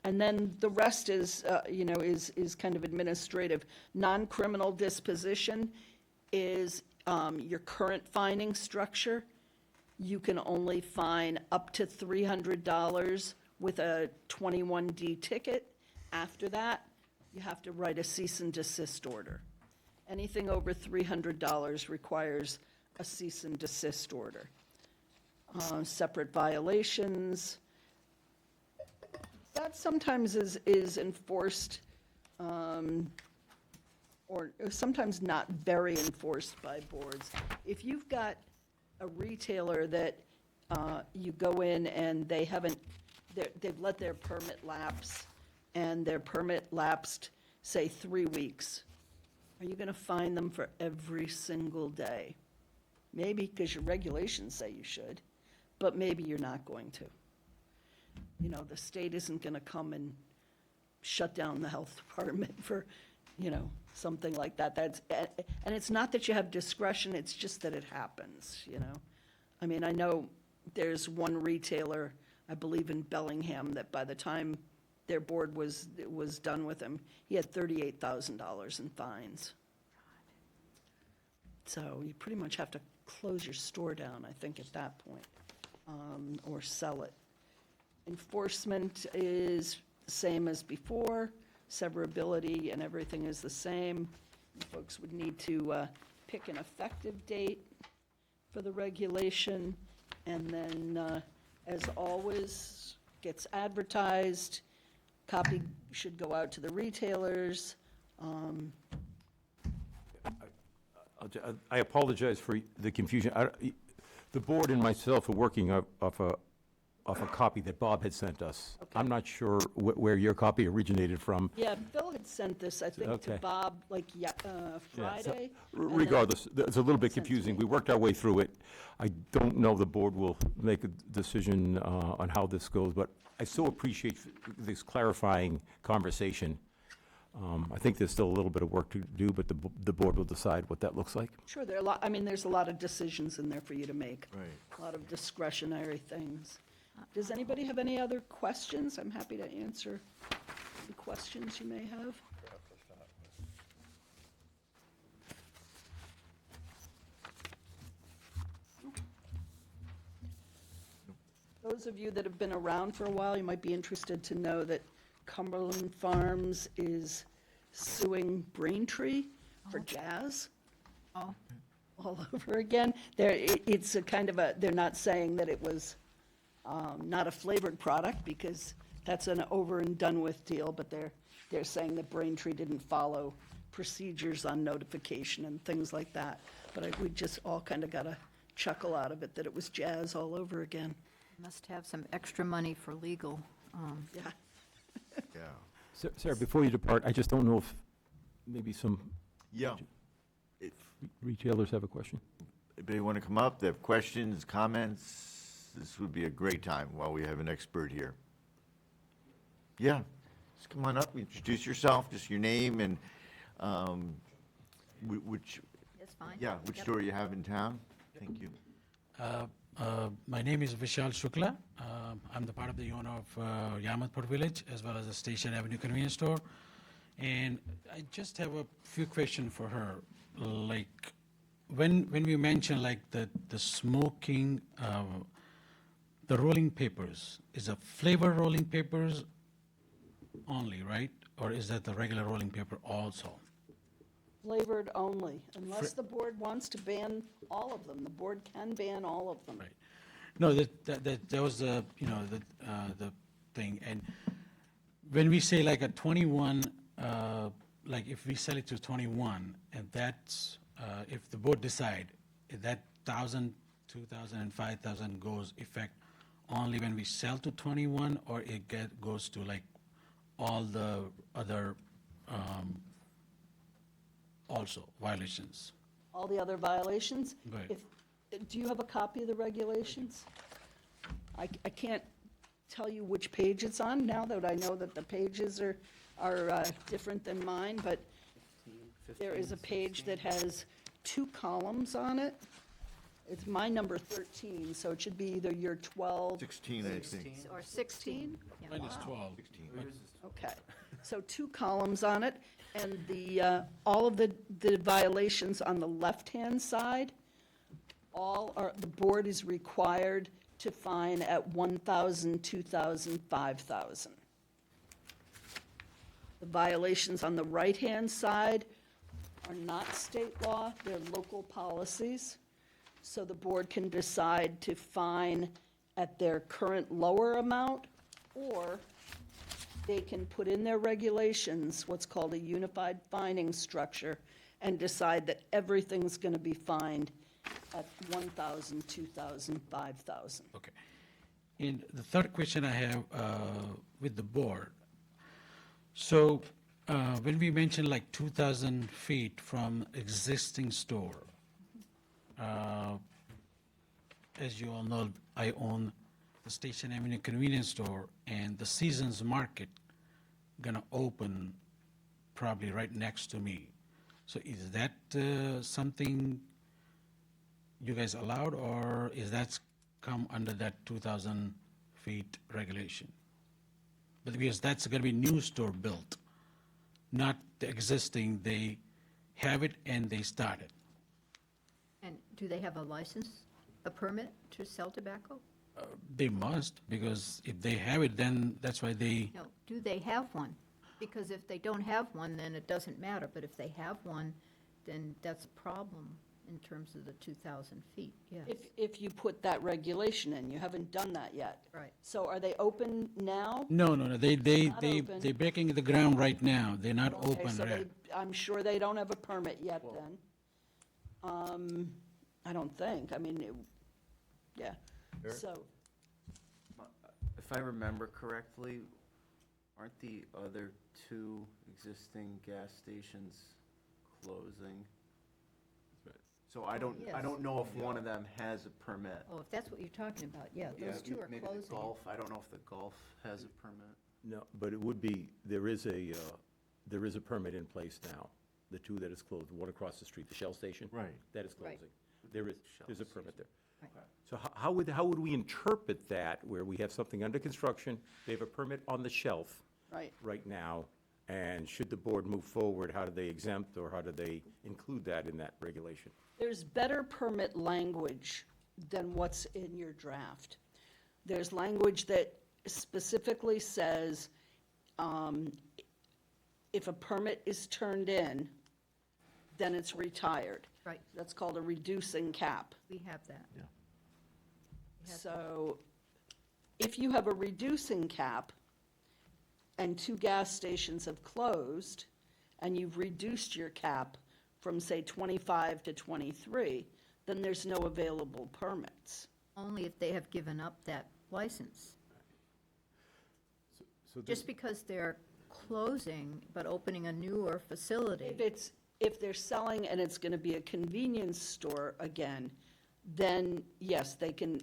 And then the rest is, is kind of administrative. Non-criminal disposition is your current fining structure. You can only fine up to $300 with a 21D ticket. After that, you have to write a cease and desist order. Anything over $300 requires a cease and desist order. Separate violations. That sometimes is enforced, or sometimes not very enforced by boards. If you've got a retailer that you go in and they've let their permit lapse, and their permit lapsed, say, 3 weeks, are you gonna fine them for every single day? Maybe, because your regulations say you should, but maybe you're not going to. The state isn't going to come and shut down the health department for, something like that. And it's not that you have discretion, it's just that it happens, I mean, I know there's one retailer, I believe in Bellingham, that by the time their board was done with him, he had $38,000 in fines. So you pretty much have to close your store down, I think, at that point, or sell it. Enforcement is the same as before, severability and everything is the same. You folks would need to pick an effective date for the regulation, and then, as always, gets advertised. Copy should go out to the retailers. I apologize for the confusion. The board and myself are working off a copy that Bob had sent us. Okay. I'm not sure where your copy originated from. Yeah, Phil had sent this, I think, to Okay. Bob, Yeah, so Friday. and then- Regardless, it's a little bit Sent to confusing. me. We worked our way through it. I don't know the board will make a decision on how this goes, but I so appreciate this clarifying conversation. I think there's still a little bit of work to do, but the board will decide what that looks like. Sure, there's a lot of decisions in there for you to make. Right. A lot of discretionary things. Does anybody have any other questions? I'm happy to answer the questions you may have. Those of you that have been around for a while, you might be interested to know that Cumberland Farms is suing Braintree for jazz Oh, all over again. It's a kind of they're not saying that it was not a flavored product, because that's an over and done with deal, but they're saying that Braintree didn't follow procedures on notification and things like that. But we just all kind of got a chuckle out of it, that it was jazz all over again. must have some extra money for legal. Yeah. Yeah. Sarah, before you depart, I just don't know if maybe some Yeah. If retailers have a question. anybody want to come up, they have questions, comments, this would be a great time while we have an expert here. Yeah, just come on up, introduce yourself, just your name and which, That's fine. yeah, which Yep. store you have in town. Thank you. My name is Vishal Shukla. I'm the part of the owner of Yarmouthport Village, as well as the Station Avenue Convenience Store. And I just have a few questions for her. like, when we mention like the smoking, the rolling papers, is a flavor rolling papers only, right? Or is that the regular rolling paper also? Flavored only, unless the board wants to ban all of them. The board can ban all of them. Right. No, that was the, you know, the thing. And when we say like a 21, like if we sell it to 21, and that's, if the board decide, if that 1,000, 2,000, and 5,000 goes effect only when we sell to 21, or it goes to like all the other, also violations? All the other violations? Right. Do you have a copy of the regulations? I can't tell you which page it's on now that I know that the pages are different than mine, but there is a page that has 2 columns on it. It's my number 13, so it should be either your 12. 16, I think. Or 16? Yeah. Mine is 12. Okay, so 2 columns on it, and all of the violations on the left-hand side, the board is required to fine at 1,000, 2,000, 5,000. The violations on the right-hand side are not state law, they're local policies. So the board can decide to fine at their current lower amount, or they can put in their regulations what's called a unified fining structure and decide that everything's going to be fined at 1,000, 2,000, 5,000. Okay. And the third question I have with the board, so when we mention like 2,000 feet from existing store, as you all know, I own the Station Avenue Convenience Store, and the Seasons Market gonna open probably right next to me. So is that something you guys allowed, or is that come under that 2,000 feet regulation? But because that's gonna be new store built, not the existing, they have it and they start it. And do they have a license, a permit to sell tobacco? They must, because if they have it, then that's why they, No, do they have one? Because if they don't have one, then it doesn't matter, but if they have one, then that's a problem in terms of the 2,000 feet, yes. If you put that regulation in, you haven't done that yet. Right. So are they open now? no, they Not open. they're breaking the ground right now. They're not Okay, open so yet. I'm sure they don't have a permit yet then. I don't think, I mean, yeah, so, If I remember correctly, aren't the other 2 existing gas stations closing? So I don't know if one of them has a permit. Oh, if that's what you're talking about, yeah, those two are Maybe the closing. Gulf, I don't know if the Gulf has a permit. No, but it would be, there is a permit in place now. The 2 that is closed, one across the street, the Shell station. Right. That is Right. closing. There's a permit there. Right. So how would we interpret that, where we have something under construction, they have a permit on the shelf right. now, and should the board move forward, how do they exempt, or how do they include that in that regulation? There's better permit language than what's in your draft. There's language that specifically says, if a permit is turned in, then it's retired. Right, That's called a reducing cap. we have that. Yeah. So if you have a reducing cap and 2 gas stations have closed, and you've reduced your cap from, say, 25 to 23, then there's no available permits. Only if they have given up that license. So Just because they're closing but opening a newer facility. If they're selling and it's gonna be a convenience store again, then yes, they can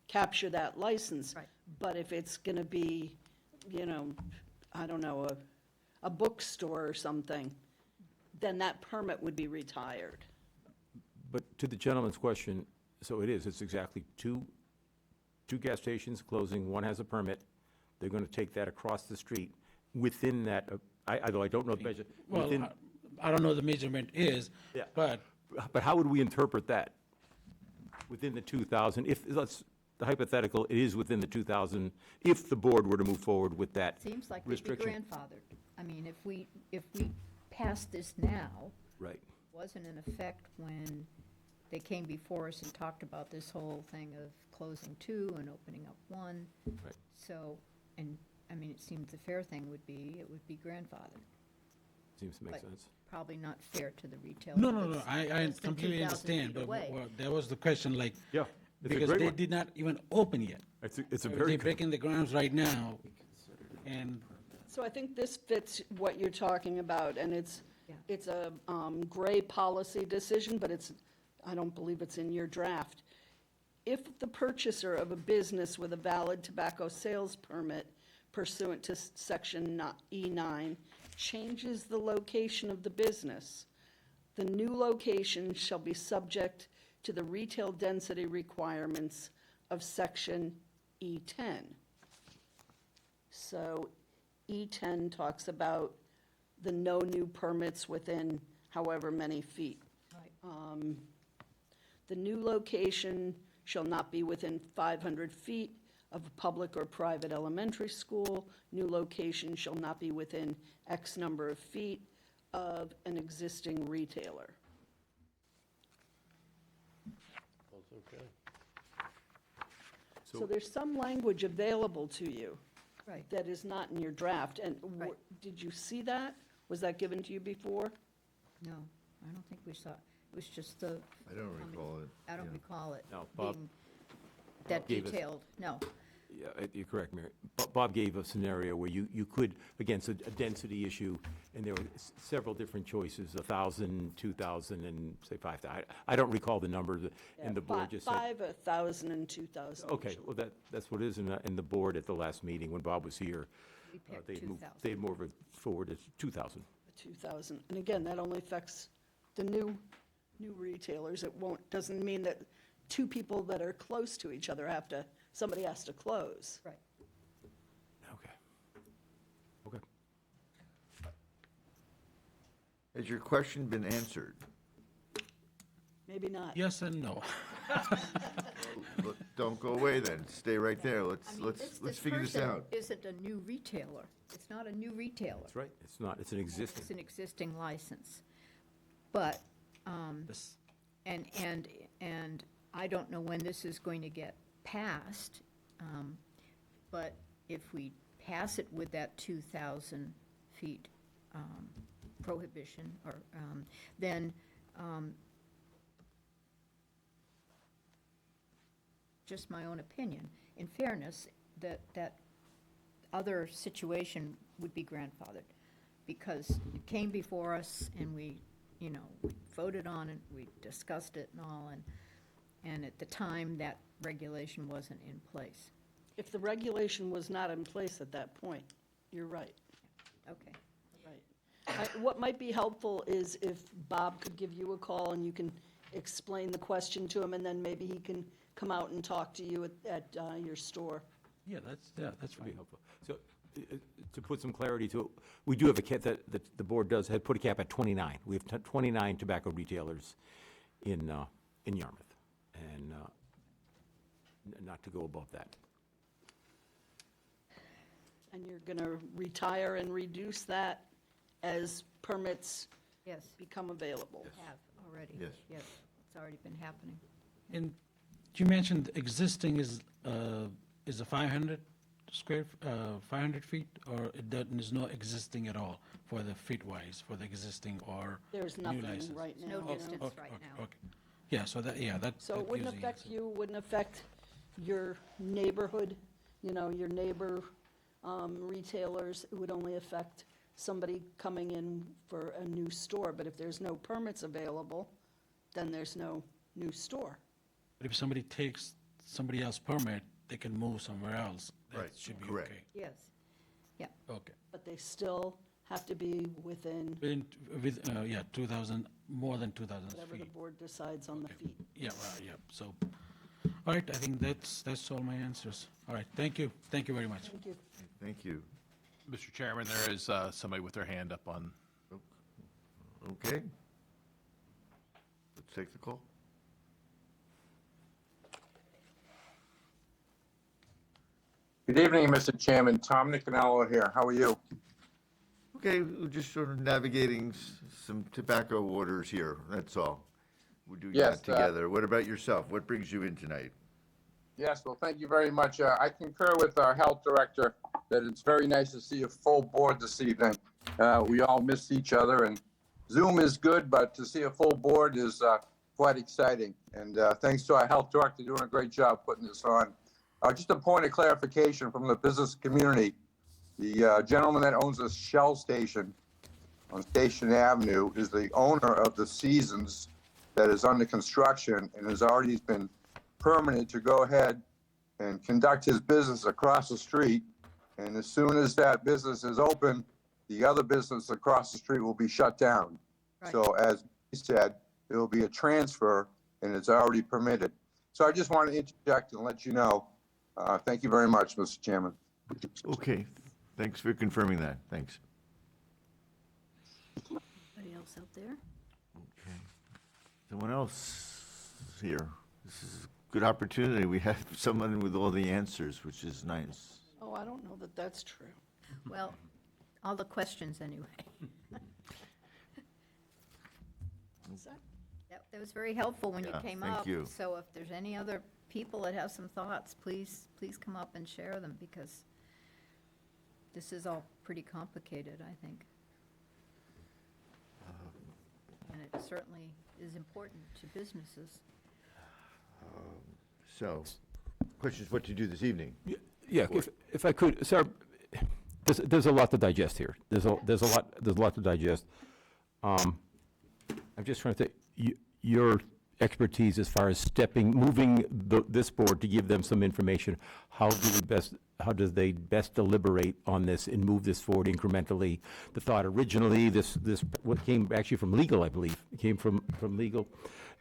capture that license. Right. But if it's gonna be, I don't know, a bookstore or something, then that permit would be retired. But to the gentleman's question, so it's exactly two gas stations closing, one has a permit, they're going to take that across the street within that, although I don't know the measure, Well, within, I don't know the measurement is, Yeah. but But how would we interpret that? Within the 2,000, if, the hypothetical, it is within the 2,000, if the board were to move forward with that Seems like they'd be restriction? grandfathered. I mean, if we pass this now, Right. wasn't in effect when they came before us and talked about this whole thing of closing two and opening up one. Right. So, and, I mean, it seems the fair thing would be, it would be grandfathered. Seems to make But sense. probably not fair to the retailer. no, no, no, that's I less than completely 2,000 understand, feet but away. that was the question, like, Yeah, it's a because great they one. did not even open yet. It's a They're very good. breaking the grounds right now, and So I think this fits what you're talking about, and it's Yeah. a gray policy decision, but I don't believe it's in your draft. If the purchaser of a business with a valid tobacco sales permit pursuant to section E9 changes the location of the business, the new location shall be subject to the retail density requirements of section E10. So E10 talks about the no new permits within however many feet. Right. The new location shall not be within 500 feet of a public or private elementary school. New location shall not be within X number of feet of an existing retailer. That's okay. So there's some language available to you Right. that is not in your draft. And Right. did you see that? Was that given to you before? No, I don't think we saw, it was just the. I don't recall it. I don't yeah. recall it No, Bob- being that gave us- detailed, no. Yeah, you're correct, Mary. Bob gave a scenario where you could, again, it's a density issue, and there were several different choices, 1,000, 2,000, and say 5,000. I don't recall the number, and the board just said. 5, 1,000, and 2,000. Okay, well, that's what it is in the board at the last meeting, when Bob was here. We picked They 2,000. moved it forward as 2,000. 2,000. And again, that only affects the new retailers. It doesn't mean that two people that are close to each other somebody has to close. Right. Okay. Okay. Has your question been answered? Maybe not. yes and no. Look, don't go away then, stay right there, I let's, mean, let's figure this person out. isn't a new retailer. It's not a new retailer. That's right. It's not, it's an It's existing. an existing license. But, This- and I don't know when this is going to get passed, but if we pass it with that 2,000 feet prohibition, or, then, just my own opinion, in fairness, that other situation would be grandfathered, because it came before us, and we voted on it, we discussed it and all, and at the time, that regulation wasn't in place. If the regulation was not in place at that point, you're right. Okay. Right. What might be helpful is if Bob could give you a call and you can explain the question to him, and then maybe he can come out and talk to you at your store. Yeah, that's Would be fine. helpful. So, to put some clarity to it, we do have a cap, that the board does, had put a cap at 29. We have 29 tobacco retailers in Yarmouth, and not to go above that. And you're going to retire and reduce that as permits Yes, become available. have already. Yes. Yes, it's already been happening. And you mentioned existing is a 500 500 feet, or there's no existing at all for the feet-wise, for the existing or There's new nothing license? right now. No you know. distance Okay, right okay, now. okay. Yeah, so that. So that it wouldn't gives the affect answer. you, wouldn't affect your neighborhood, your neighbor retailers. It would only affect somebody coming in for a new store. But if there's no permits available, then there's no new store. But if somebody takes somebody else's permit, they can move somewhere else. That Right, should be correct. okay. Yes, yeah, Okay. But they still have to be within With, 2,000, more than 2,000 whatever the feet. board decides on the Okay. feet. Yeah, yeah, so, all right, I think that's all my answers. All right, thank you very much. Thank you. Thank you. Mr. Chairman, there is somebody with their hand up on, Okay. Let's take the call. Good evening, Mr. Chairman. Tom Nicanello here. How are you? Okay, we're just sort of navigating some tobacco waters here, that's all. We're doing Yes, that together. What about yourself? What brings you in tonight? Yes, well, thank you very much. I concur with our health director that it's very nice to see a full board this evening. We all miss each other, and Zoom is good, but to see a full board is quite exciting. And thanks to our health director doing a great job putting this on. Just a point of clarification from the business community. The gentleman that owns a Shell station on Station Avenue is the owner of the Seasons that is under construction and has already been permitted to go ahead and conduct his business across the street. And as soon as that business is open, the other business across the street will be shut down. Right. So as he said, it will be a transfer and it's already permitted. So I just want to interject and let you know. Thank you very much, Mr. Chairman. Okay, thanks for confirming that. Thanks. Anybody else out there? Someone else here? This is a good opportunity. We have someone with all the answers, which is nice. Oh, I don't know that that's true. Well, all the questions anyway. That was very helpful when you Yeah, came thank up. you. So if there's any other people that have some thoughts, please come up and share them, because this is all pretty complicated, I think. And it certainly is important to businesses. So, questions what to do this evening? Yeah, if I could, Sarah, there's a lot to digest here. There's a lot to digest. I'm just trying to think, your expertise as far as moving this board to give them some information, how does they best deliberate on this and move this forward incrementally? The thought originally, what came actually from legal, I believe, it came from legal,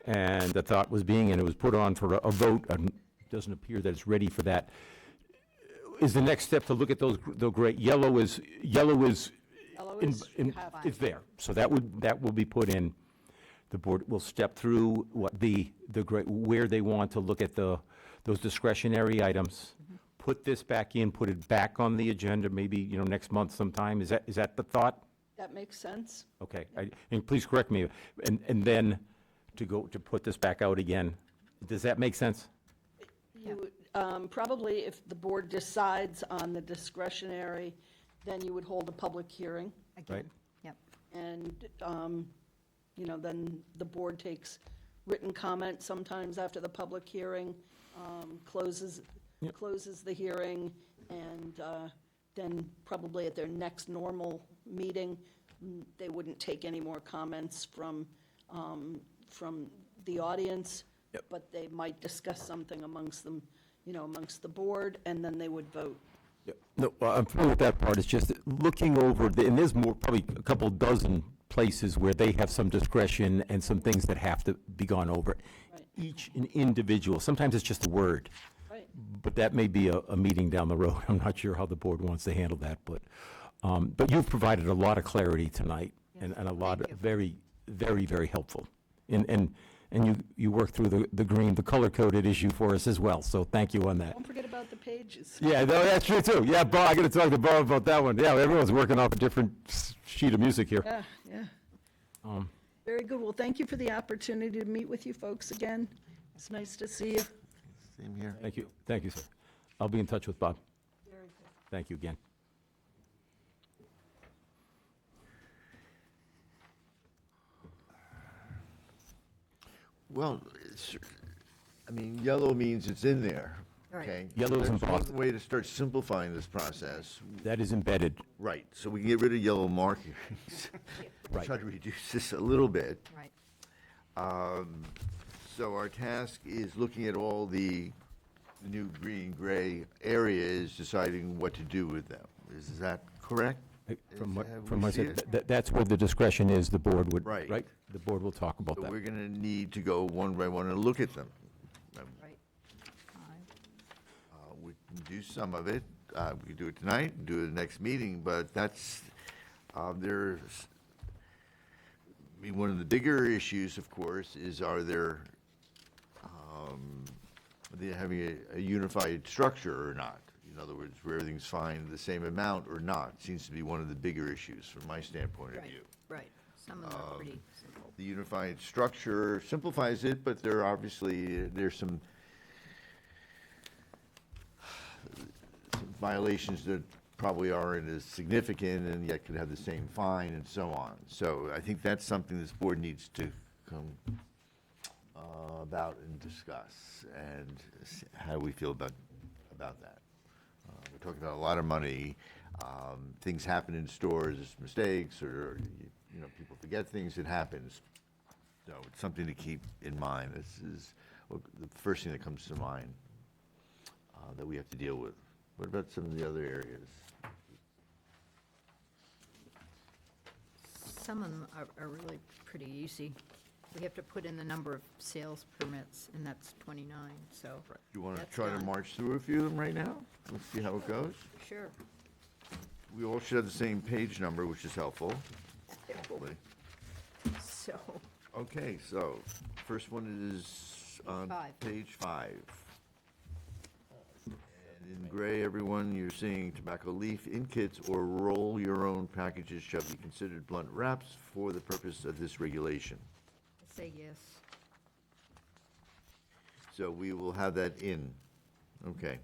and the thought was and it was put on for a vote, and it doesn't appear that it's ready for that. Is the next step to look at the gray, yellow is Yellow is, you have to. it's there, so that will be put in. The board will step through what the where they want to look at those discretionary items, put this back in, put it back on the agenda, maybe, next month sometime. Is that the thought? That makes sense. Okay, and please correct me, and then to put this back out again. Does that make sense? You would, probably if the board decides on the discretionary, then you would hold a public hearing. Again, yep. And, then the board takes written comment sometimes after the public hearing, closes the hearing, and then probably at their next normal meeting, they wouldn't take any more comments from the audience, but they might discuss something amongst them, amongst the board, and then they would vote. No, I'm familiar with that part. It's just looking over, and there's probably a couple dozen places where they have some discretion and some things that have to be gone over. Right. Each an individual, sometimes it's just a word, Right. but that may be a meeting down the road. I'm not sure how the board wants to handle that, but you've provided a lot of clarity tonight, and a lot of very, very, very helpful. And you worked through the color-coded issue for us as well, so thank you on that. Don't forget about the pages. Yeah, no, that's true too. Yeah, Bob, I got to talk to Bob about that one. Yeah, everyone's working off a different sheet of music here. Yeah, yeah. Very good. Well, thank you for the opportunity to meet with you folks again. It's nice to see you. Same here. Thank you, sir. I'll be in touch with Bob. Very good. Thank you again. Well, yellow means it's in there, Right. okay? Yellow is There's embossed. one way to start simplifying this process. That is embedded. Right, so we can get rid of yellow markings. Right. Try to reduce this a little bit. Right. So our task is looking at all the new green, gray areas, deciding what to do with them. Is that correct? From what we I see said, it? that's where the discretion is, the board would, Right. right? The board will talk about So that. we're gonna need to go one by one and look at them. Right. We can do some of it, we can do it tonight, do it the next meeting, but that's, there's mean, one of the bigger issues, of course, is are they having a unified structure or not? In other words, where everything's fine, the same amount or not, seems to be one of the bigger issues from my standpoint of Right, view. right. Some of them are pretty simple. The unified structure simplifies it, but there are obviously, there's some violations that probably aren't as significant and yet could have the same fine and so on. So I think that's something this board needs to come about and discuss, and how we feel about that. We're talking about a lot of money. Things happen in stores, mistakes, or, you know, people forget things, it happens. So it's something to keep in mind. This is the first thing that comes to mind that we have to deal with. What about some of the other areas? Some of them are really pretty easy. We have to put in the number of sales permits, and that's 29, so. You want to that's try to done. march through a few of them right now? Let's see how it goes. Sure. We all should have the same page number, which is helpful. Hopefully. So, Okay, so first one is on Five. page 5. And in gray, everyone, you're seeing tobacco leaf in kits or roll your own packages shall be considered blunt wraps for the purpose of this regulation. I say yes. So we will have that in. Okay.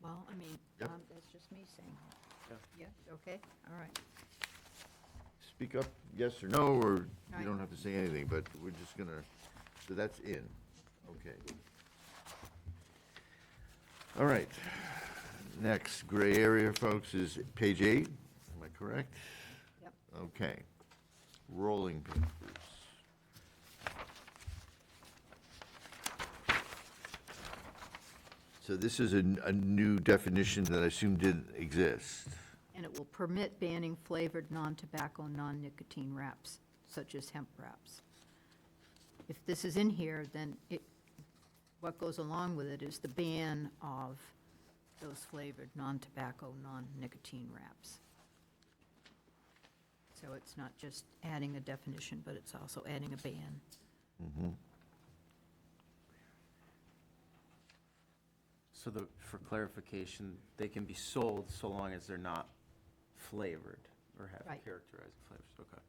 Well, I mean, Yep. that's just me saying. Yeah, okay, all right. Speak up, yes or no, or you Right. don't have to say anything, but we're just gonna, so that's in. Okay. All right. Next gray area, folks, is page 8. Am I correct? Yep. Okay. Rolling papers. So this is a new definition that I assume didn't exist. And it will permit banning flavored, non-tobacco, non-nicotine wraps, such as hemp wraps. If this is in here, then what goes along with it is the ban of those flavored, non-tobacco, non-nicotine wraps. So it's not just adding a definition, but it's also adding a ban. So for clarification, they can be sold so long as they're not flavored or have Right. characterizing flavors, okay.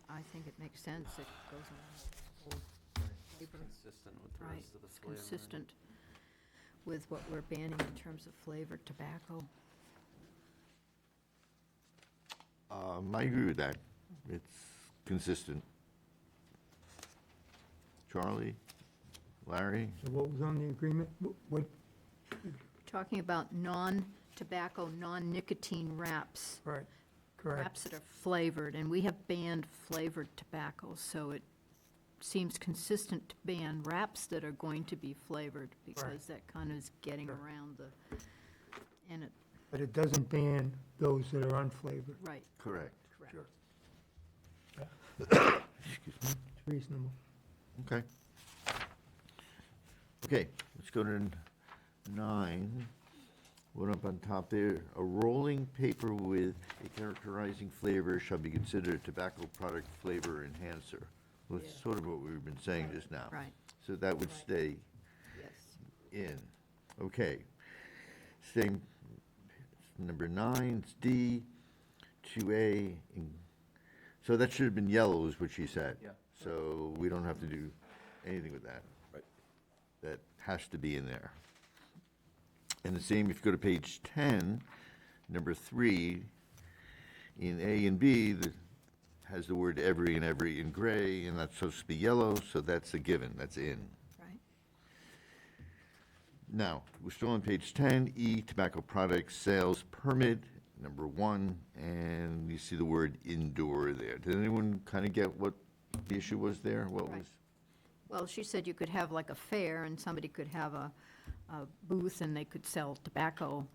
I think it makes sense. It goes along with the whole flavor. Consistent with the Right, rest of the it's flavor. consistent with what we're banning in terms of flavored tobacco. I agree with that. It's consistent. Charlie? Larry? So what was on the agreement? What, Talking about non-tobacco, non-nicotine wraps, right, correct. wraps that are flavored, and we have banned flavored tobacco, so it seems consistent to ban wraps that are going to be flavored, because that kind of is getting Sure. around and it, But it doesn't ban those that are unflavored. right, Correct. correct. It's reasonable. Okay. Okay, let's go to 9. One up on top there, a rolling paper with a characterizing flavor shall be considered a tobacco product flavor enhancer. Well, it's sort of what we've been saying just now. Right. So that would stay Yes. in. Okay. Same, number 9, it's D, 2A. So that should have been yellow is what she said. Yeah. So we don't have to do anything with that. Right. That has to be in there. And the same, if you go to page 10, number 3, in A and B, that has the word every and every in gray, and that's supposed to be yellow, so that's a given, that's in. Right. Now, we're still on page 10, E, tobacco products sales permit, number 1, and you see the word indoor there. Did anyone kind of get what the issue was there? What Right. was? Well, she said you could have like a fair, and somebody could have a booth, and they could sell tobacco.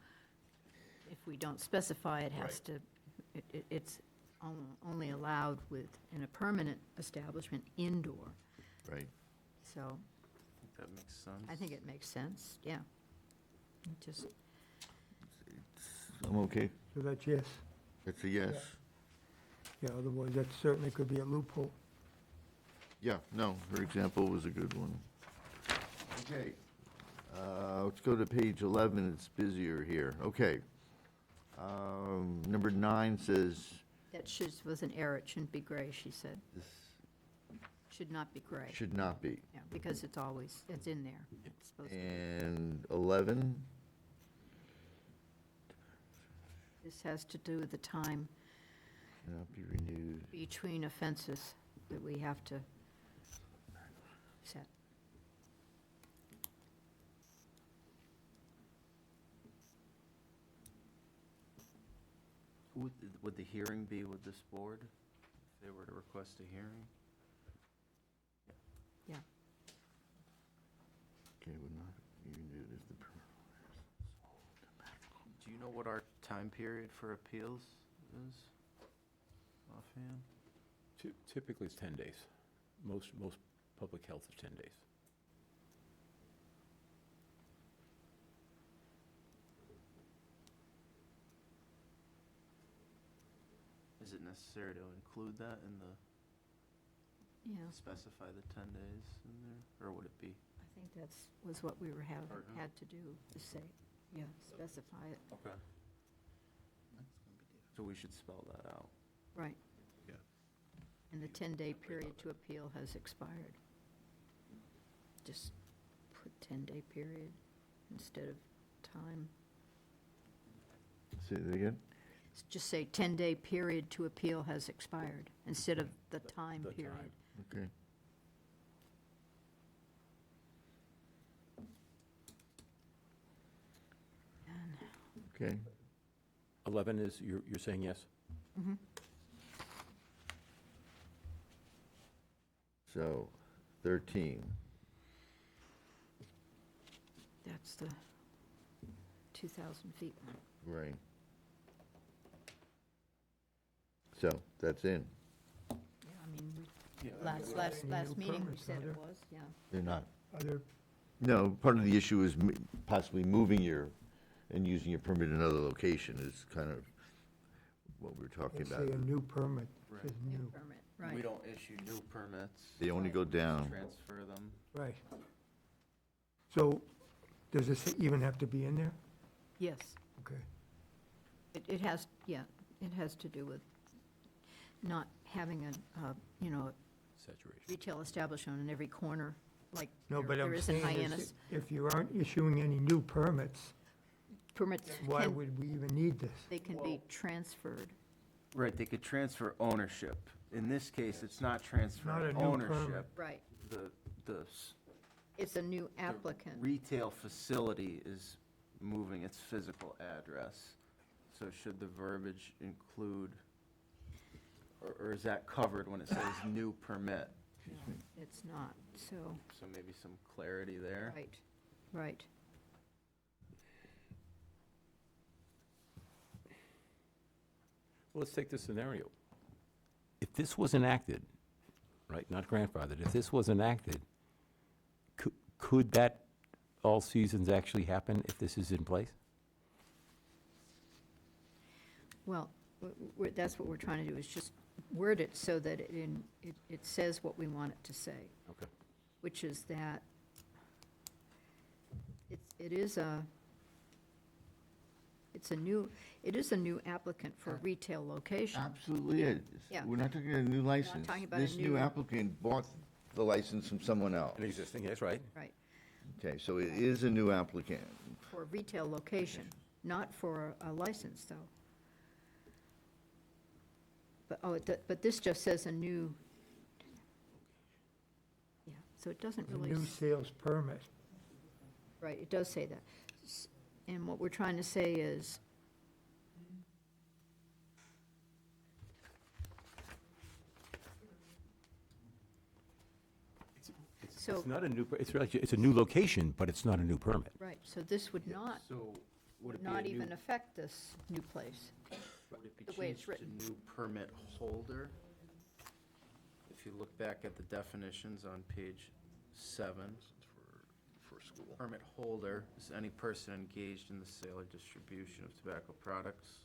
If we don't specify, it has to, it's only allowed in a permanent establishment indoor. Right. So I think that makes sense. I think it makes sense, yeah. It just, I'm okay. So that's yes. That's a yes. Yeah, otherwise that certainly could be a loophole. Yeah, no, her example was a good one. Okay, let's go to page 11, it's busier here. Okay. Number 9 says, That was an error, it shouldn't be gray, she said. this Should not be gray. should not be. Yeah, because it's in there. It's supposed to be. And 11, This has to do with the time cannot be renewed. between offenses that we have to set. Would the hearing be with this board, if they were to request a hearing? Yeah. Okay, would not be renewed if the permit. Do you know what our time period for appeals is offhand? Typically, it's 10 days. Most public health is 10 days. Is it necessary to include that in the, Yeah, specify the 10 days in there, or would it be? I think was what we had to do, to say, yeah, specify it, Okay. So we should spell that out. right. Yeah. And the 10-day period to appeal has expired. Just put 10-day period instead of time. Say that again? Just say 10-day period to appeal has expired instead of the time the period. time. Okay. Okay, 11 is, you're saying yes? so 13. That's the 2,000 feet one. Right. So, that's in. Yeah, I mean, last new meeting we permits, said are it there? was, yeah. They're not. Other, No, part of the issue is possibly moving and using your permit in another location is kind of what we're talking let's about. say a new permit, Right. says New new, permit, We right. don't issue new permits, They only go down. transfer them. right. So, does this even have to be in there? Yes, Okay. it has, yeah, it has to do with not having a Saturation. retail establishment in every corner, like No, but there I'm is in saying Hyannis. is, if you aren't issuing any new permits, Permits, why would we even need this? they can be transferred. Right, they could transfer ownership. In this case, it's not Not a transferring new ownership. permit. Right. The It's a new the applicant. retail facility is moving its physical address. So should the verbiage include, or is that covered when it says new permit? It's not, so, So maybe some clarity there. right, right. Well, let's take this scenario. If this was enacted, right, not grandfathered, if this was enacted, could that all seasons actually happen if this is in place? Well, that's what we're trying to do, is just word it so that it says what we want it to say, Okay. which is that it is a new applicant for a retail location. Absolutely is. Yeah. We're not talking about a new license. talking about a This new new- applicant bought the license from someone else. An existing, yes, right? Right, Okay, so it is a new applicant. for a retail location, not for a license, though. But this just says a new, yeah, so it doesn't A really. new sales permit. Right, it does say that. And what we're trying to say is, so, It's not a new, it's a new location, but it's not a new permit. right, so this would not, So would it be not a new, even affect this new place. would it be the way it's changed to written. new permit holder? If you look back at the definitions on page 7. permit holder is any person engaged in the sale or distribution of tobacco products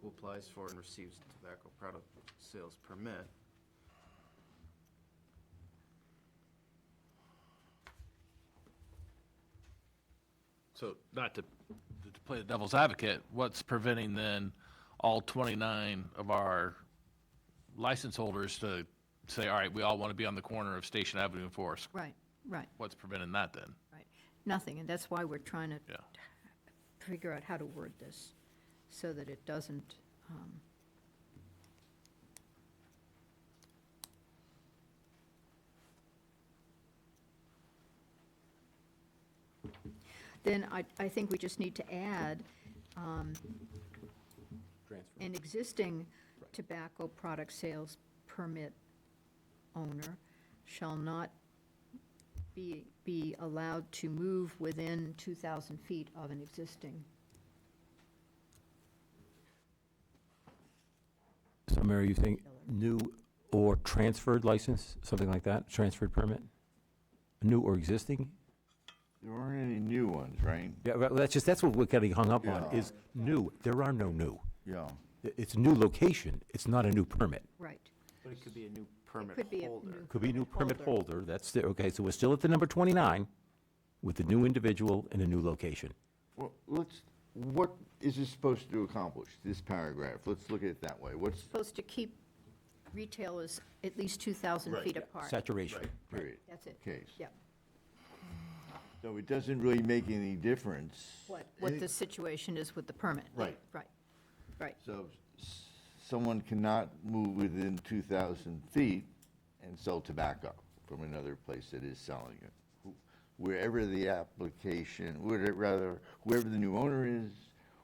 who applies for and receives a tobacco product sales permit. So not to play the devil's advocate, what's preventing then all 29 of our license holders to say, all right, we all want to be on the corner of Station Avenue and Forest? Right, right, What's preventing that then? right. Nothing, and that's why we're trying to Yeah. figure out how to word this so that it doesn't, then I think we just need to add an existing tobacco product sales permit owner shall not be allowed to move within 2,000 feet of an existing. So Mary, you think new or transferred license, something like that, transferred permit? New or existing? There aren't any new ones, right? Yeah, well, that's what we're getting hung up on, Yeah. is new. There are no new. Yeah. It's a new location, it's not a new permit. Right. But it could be a new permit could be a holder. new- Could be a new permit Holder. holder, that's, okay, so we're still at the number 29 with the new individual in a new location. Well, what is this supposed to accomplish, this paragraph? Let's look at it that way. What's, Supposed to keep retailers at least 2,000 feet apart. Saturation. period? That's it. Okay. Yeah. So it doesn't really make any difference. What the situation is with the permit. Right. Right, right. So someone cannot move within 2,000 feet and sell tobacco from another place that is selling it. Wherever the application, whoever the new owner is,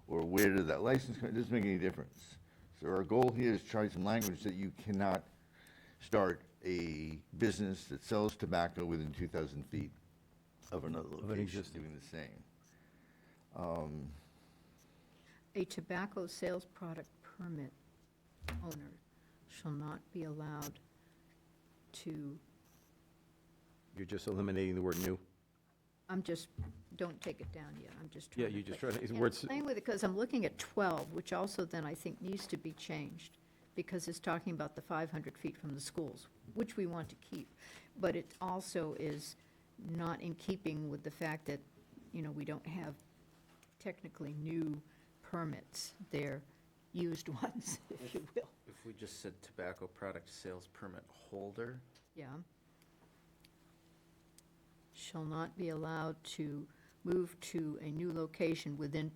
or where did that license come, it doesn't make any difference. So our goal here is to try some language that you cannot start a business that sells tobacco within 2,000 feet of another location existing. doing the same. A tobacco sales product permit owner shall not be allowed to, You're just eliminating the word new? don't take it down yet, I'm just Yeah, trying to. you just play- trying to, and I'm words, playing with it because I'm looking at 12, which also then I think needs to be changed, because it's talking about the 500 feet from the schools, which we want to keep. But it also is not in keeping with the fact that, we don't have technically new permits. They're used ones, if you will. If we just said tobacco product sales permit holder, Yeah. Shall not be allowed to move to a new location within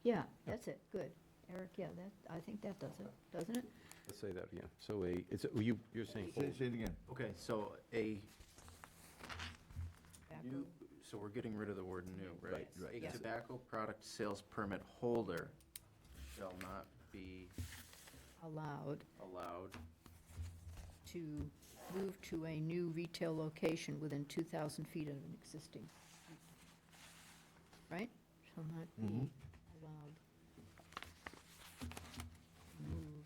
yeah, that's it, good. Eric, yeah, I think that does it, doesn't it? let's say that again. So you're saying, Say it again. okay, so a Tobacco. new, so we're getting rid of the word new, right? Right, A yes. tobacco product sales permit holder shall not be Allowed allowed to move to a new retail location within 2,000 feet of an existing. Right? Shall not be allowed to move.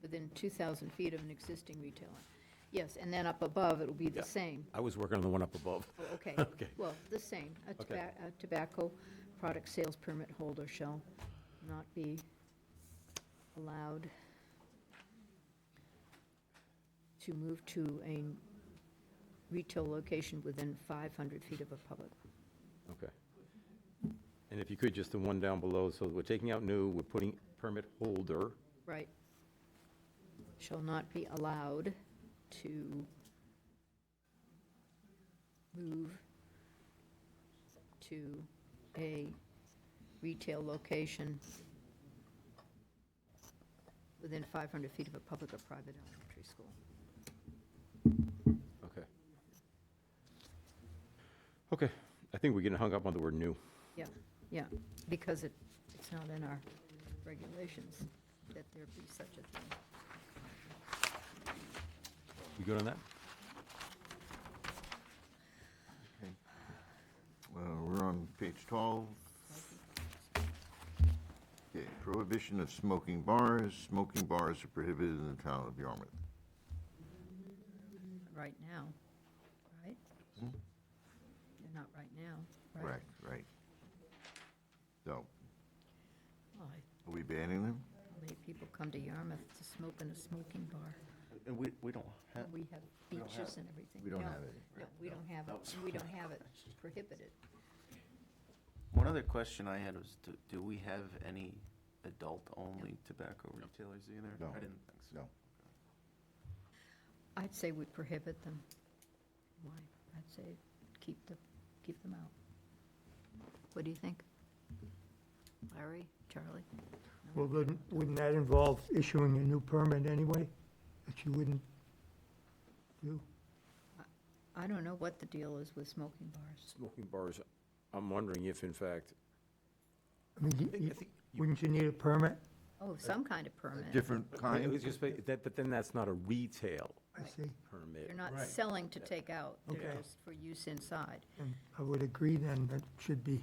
Within 2,000 feet of an existing retailer. Yes, and then up above, it'll be the Yeah. same. I was working on the one up above. Oh, okay. Okay. Well, the same. Okay. A tobacco product sales permit holder shall not be allowed to move to a retail location within 500 feet of a public. Okay. And if you could, just the one down below, so we're taking out new, we're putting permit holder, Right. Shall not be allowed to move to a retail location within 500 feet of a public or private elementary school. okay. Okay, I think we're getting hung up on the word new. Yeah, yeah, because it's not in our regulations that there be such a thing. You good on that? We're on page 12. Okay, prohibition of smoking bars. Smoking bars are prohibited in the town of Yarmouth. Right now, right? Hmm? They're not right now, right? Correct, right. So, Well, are we banning them? how many people come to Yarmouth to smoke in a smoking bar? And we don't have, We have we don't have beaches and everything. We don't No, have it. No, we don't have it, we don't have it prohibited. one other question I had was, do we have any adult-only tobacco retailers either? No. I didn't think so. No. I'd say we prohibit them. Why? I'd say keep them out. What do you think? Larry, Charlie? Well, wouldn't that involve issuing a new permit anyway, that you wouldn't do? I don't know what the deal is with smoking bars. Smoking bars, I'm wondering if in fact, I mean, wouldn't you need a permit? Oh, some kind of permit. Different I kind? was just, but then that's not a retail I see. permit. They're not Right. selling to take out, they're Okay. just for use inside. And I would agree then that should be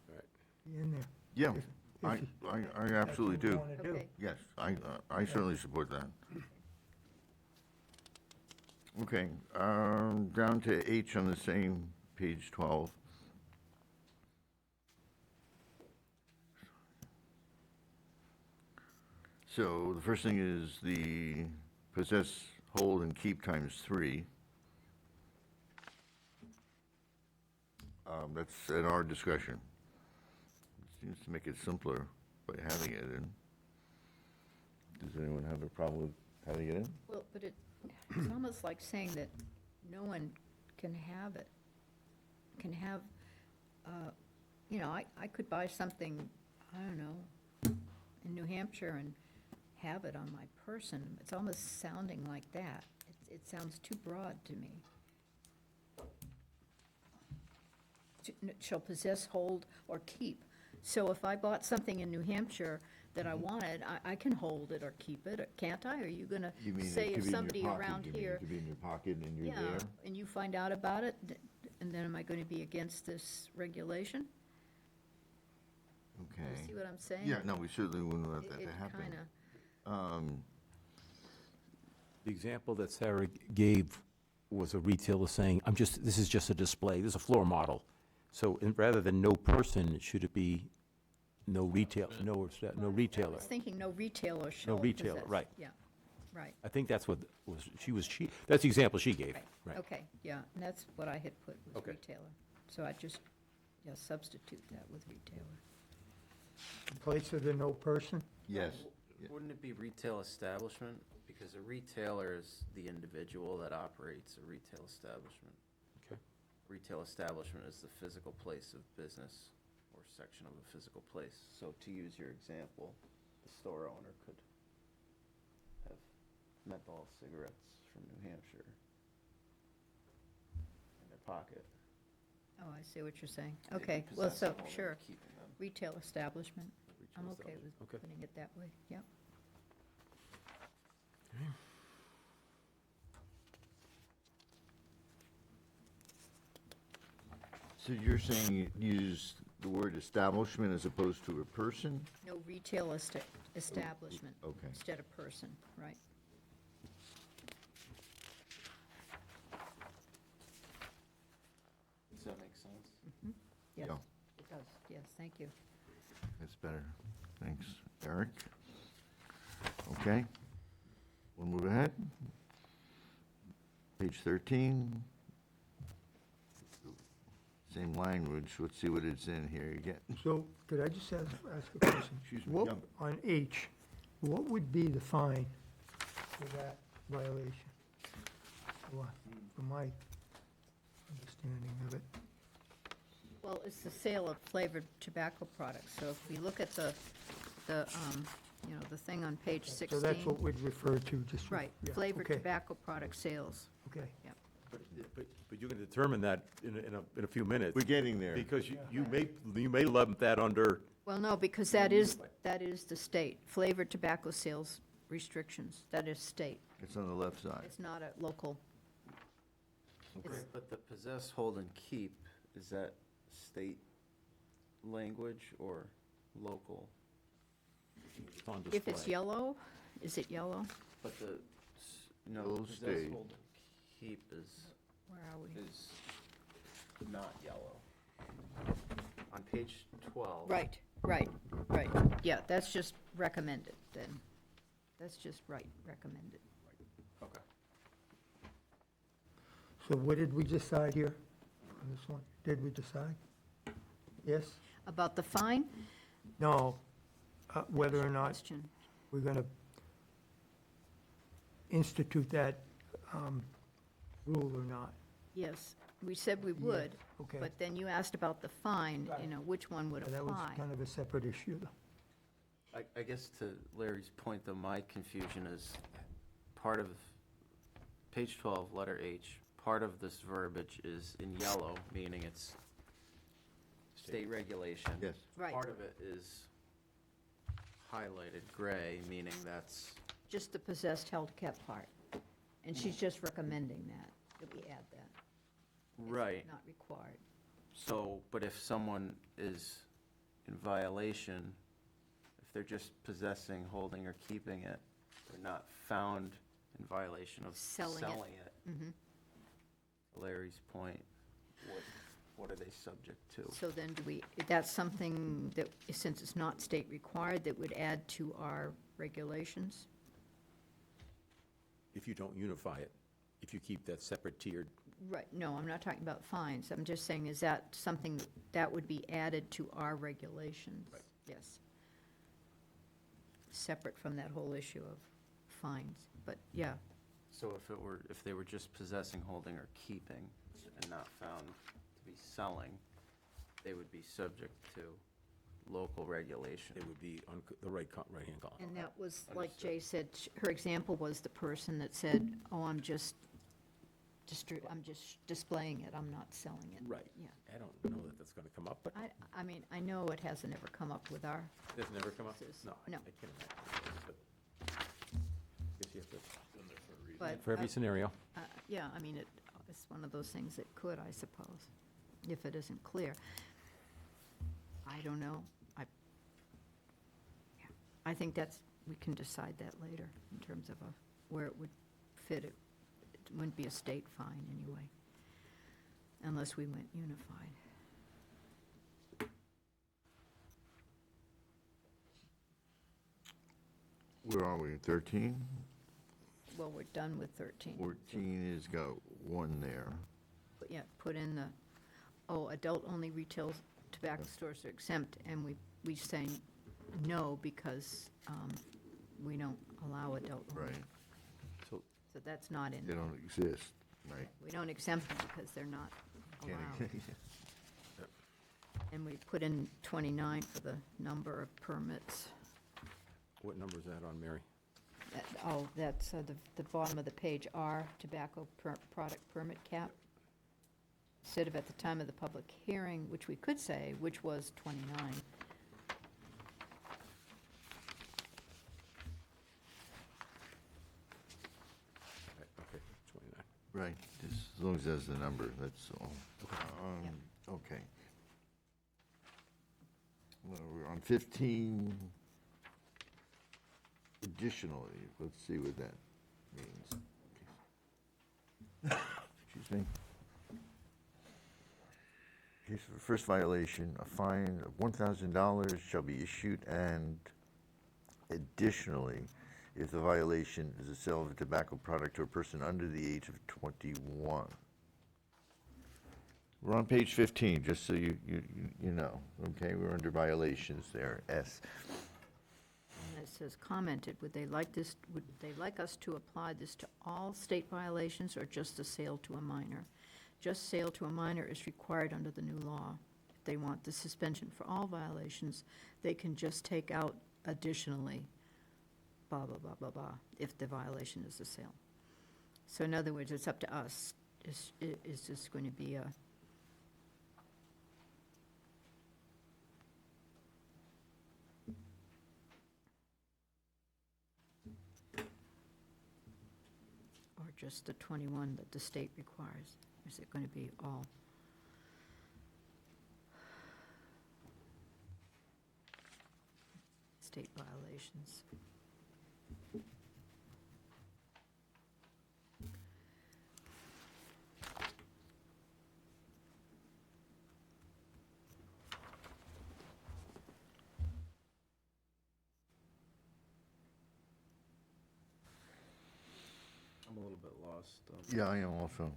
Right. in there. Yeah, If I you- absolutely that's what you do. wanna do. Okay, Yes, I certainly support that. Okay, down to H on the same page 12. So the first thing is the possess, hold, and keep times 3. That's at our discretion. Seems to make it simpler by having it in. Does anyone have a problem with having it in? well, but it's almost like saying that no one can have it, can have, I could buy something, I don't know, in New Hampshire and have it on my person. It's almost sounding like that. It sounds too broad to me. Shall possess, hold, or keep. So if I bought something in New Hampshire that I wanted, I can hold it or keep it, can't I? Are you gonna You mean it say could if be in your somebody pocket, around you mean here? It could be in your pocket and you're Yeah, there? and you find out about it, and then am I going to be against this regulation? Okay. You see what I'm saying? Yeah, no, we certainly wouldn't let that It happen. kinda, The example that Sarah gave was a retailer saying, this is just a display, this is a floor model. So rather than no person, should it be no retail, no I retailer? was thinking no retailer shall retailer, possess. right. Yeah, right, I think that's what that's the example she gave. right, okay, yeah, and that's what I had put was Okay. retailer. So I just, substitute that with retailer. In place of the no person? Yes. Wouldn't it be retail establishment? Because a retailer is the individual that operates a retail establishment. Okay. Retail establishment is the physical place of business or section of a physical place. So to use your example, the store owner could have menthol cigarettes from New Hampshire in their pocket. Oh, I see what you're saying. They Okay, could well, possess so, them while they're sure, keeping them. retail establishment. I'm Retail okay with establishment, okay. putting it that way, yep. So you're saying use the word establishment as opposed to a person? No retail establishment. okay. Instead of person, right. Does that make sense? Yes, Yeah. it does, yes, thank you. That's better. Thanks, Eric. Okay. We'll move ahead. Page 13. Same language. Let's see what it's in here again. So, could I just ask a question? Excuse me, What- yeah. On H, what would be the fine for that violation? For my understanding of it. Well, it's the sale of flavored tobacco products, so if we look at the thing on page 16. So that's what we'd refer to, just. Right, yeah, flavored okay, tobacco product sales, Okay. yep. But you're going to determine that in a few minutes. We're getting there. Because you may lump that under, Well, no, because that is the state, flavored tobacco sales restrictions, that is state. It's on the left side. It's not a local. It's- But the possess, hold, and keep, is that state language or local? It's on If it's display. yellow, is it yellow? But no, It'll possess, stay. hold, and keep Where are we? is not yellow. On page 12. Right. Yeah, that's just recommended then. That's just recommended. Okay. So what did we decide here on this one? Did we decide? Yes? About the fine? No, whether or not Question. we're going to institute that rule or not. Yes, we said we would, Okay. but then you asked about the fine, which one would That was apply? kind of a separate issue, though. I guess to Larry's point, though, my confusion is part of page 12, letter H, part of this verbiage is in yellow, meaning it's state regulation. Yes. Right. Part of it is highlighted gray, meaning that's, Just the possessed, held, kept part. And she's just recommending that we add that. It's right. Not required. So, but if someone is in violation, if they're just possessing, holding, or keeping it, they're not found in violation of Selling it. it. Larry's point, what are they subject to? So then that's something that, since it's not state required, that would add to our regulations? If you don't unify it, if you keep that separate tiered, Right, no, I'm not talking about fines. I'm just saying, is that something that would be added to our regulations? Right. Yes. Separate from that whole issue of fines, but yeah, So if they were just possessing, holding, or keeping, and not found to be selling, they would be subject to local regulation. it would be on the right-hand column. and that was, like Jay said, her example was the person that said, oh, I'm just displaying it, I'm not selling it. Right. Yeah. I don't know that that's going to come up, but I mean, I know it hasn't ever come up with our, it's never come up? This is- No, no. I can't imagine. But guess you have to, but. for every scenario. Yeah, I mean, it's one of those things that could, I suppose, if it isn't clear. I don't know. I think we can decide that later in terms of where it would fit. It wouldn't be a state fine anyway, unless we went unified. Where are we, 13? Well, we're done with 13. 14 has got one there. But yeah, put in adult-only retail tobacco stores are exempt, and we say no because we don't allow adult only. Right. So So that's not in They there. don't exist, right? We don't exempt them because they're not Can't allowed. And we put in 29 for the number of permits. what number is that on, Mary? That's the bottom of the page, R, tobacco product permit cap. Instead of at the time of the public hearing, which we could say, which was 29. Okay, 29. Right, just as long as that's the number, that's all. Okay. Well, we're on 15 additionally, let's see what that means. Excuse me. Case of the first violation, a fine of $1,000 shall be issued, and additionally, if the violation is the sale of a tobacco product to a person under the age of 21. We're on page 15, just so you know, okay? We're under violations there, S. And it says, commented, would they like us to apply this to all state violations or just the sale to a minor? Just sale to a minor is required under the new law. If they want the suspension for all violations, they can just take out additionally, blah, blah, blah, blah, blah, if the violation is a sale. So in other words, it's up to us. Is this going to be a or just the 21 that the state requires? Is it going to be all? state violations. I'm a little bit lost. Yeah, I am also.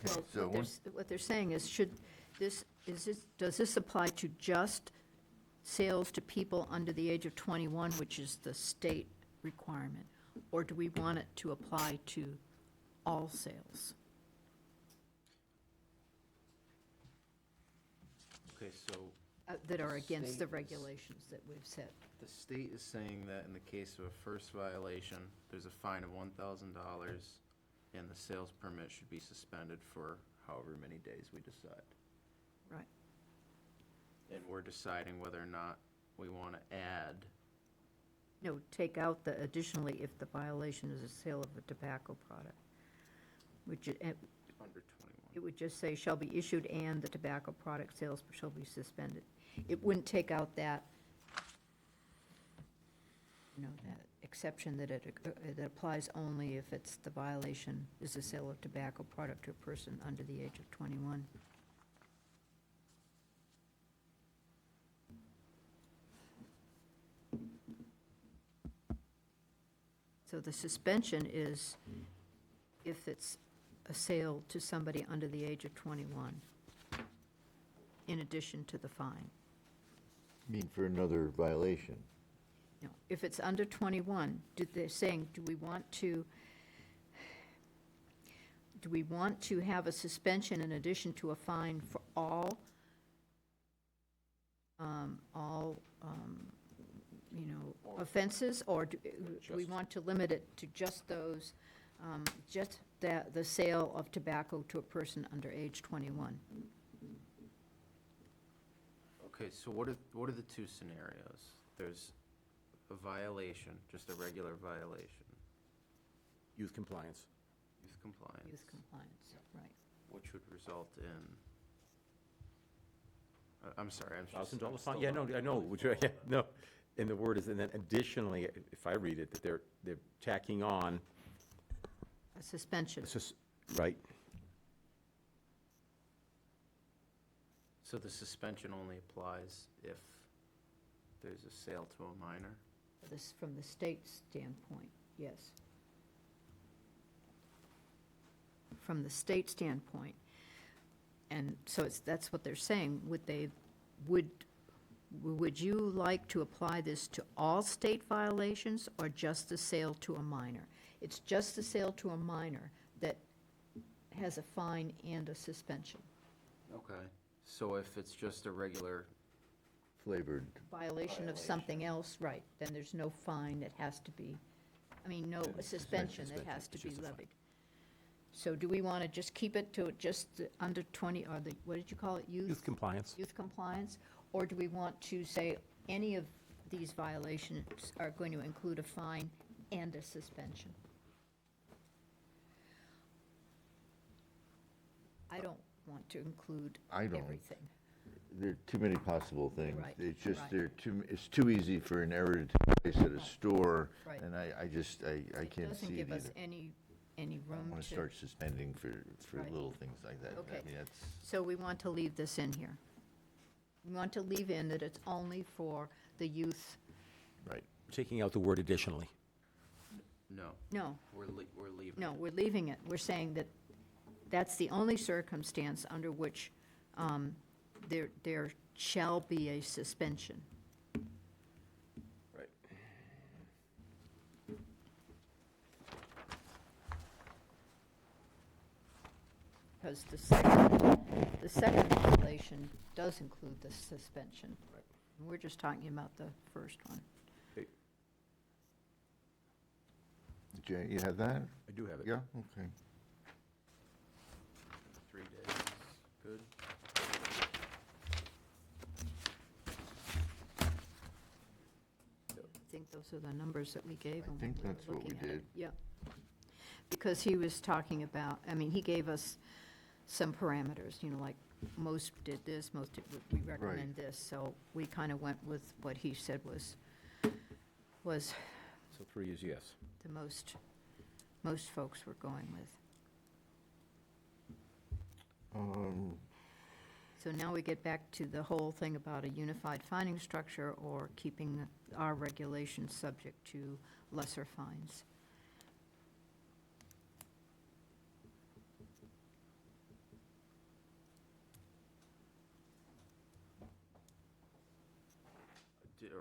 Well, So what they're saying is, does this apply to just sales to people under the age of 21, which is the state requirement? Or do we want it to apply to all sales? Okay, so That are against the States. regulations that we've set? the state is saying that in the case of a first violation, there's a fine of $1,000, and the sales permit should be suspended for however many days we decide. Right. And we're deciding whether or not we want to add, No, take out the additionally if the violation is a sale of a tobacco product, which under 21. it would just say shall be issued and the tobacco product sales shall be suspended. It wouldn't take out that, that exception that that applies only if it's the violation is a sale of tobacco product to a person under the age of 21. So the suspension is if it's a sale to somebody under the age of 21, in addition to the fine. Mean for another violation. No, if it's under 21, they're saying, do we want to have a suspension in addition to a fine for all, offenses? Or do we want to limit it to just those, just the sale of tobacco to a person under age 21? Okay, so what are the two scenarios? There's a violation, just a regular violation, Youth compliance. youth compliance. Youth compliance, right. Which would result in, I'm sorry, I'm just. $1,000 I'm fine, still yeah, no, not- I know, which, yeah, no. And the word is, and then additionally, if I read it, that they're tacking on, A suspension. right? So the suspension only applies if there's a sale to a minor? This, from the state standpoint, yes. From the state standpoint. And so that's what they're saying. Would you like to apply this to all state violations or just the sale to a minor? It's just the sale to a minor that has a fine and a suspension. Okay, so if it's just a regular, Flavored. Violation of something else, right, then there's no fine that has to be, no suspension that has to be levied. So do we want to just keep it to just the under 20, or the, what did you call it, Youth compliance. youth compliance? Or do we want to say any of these violations are going to include a fine and a suspension? I don't want to include I don't. everything. There are too many possible things. Right, It's just, right. it's too easy for an error to take place at a store. Right. And I can't see Doesn't it give us either. any I room don't want to. to start suspending for Right. little things like that. Okay. I mean, that's, So we want to leave this in here. We want to leave in that it's only for the youth. right. Taking out the word additionally. no, No, we're leaving. no, it. we're leaving it. We're saying that that's the only circumstance under which there shall be a suspension. Right. Because the second violation does include the suspension. Right. And we're just talking about the first one. Jay, you have that? I do have it. Yeah, okay. 3 days, good? I think those are the numbers that we gave him. think when we were that's what we looking at it. did. Yeah. Because he was talking about, he gave us some parameters, like most did this, most did, we recommend this. So we kind of went with what he said was was So 3 is yes. the most folks were going with. So now we get back to the whole thing about a unified fining structure or keeping our regulations subject to lesser fines.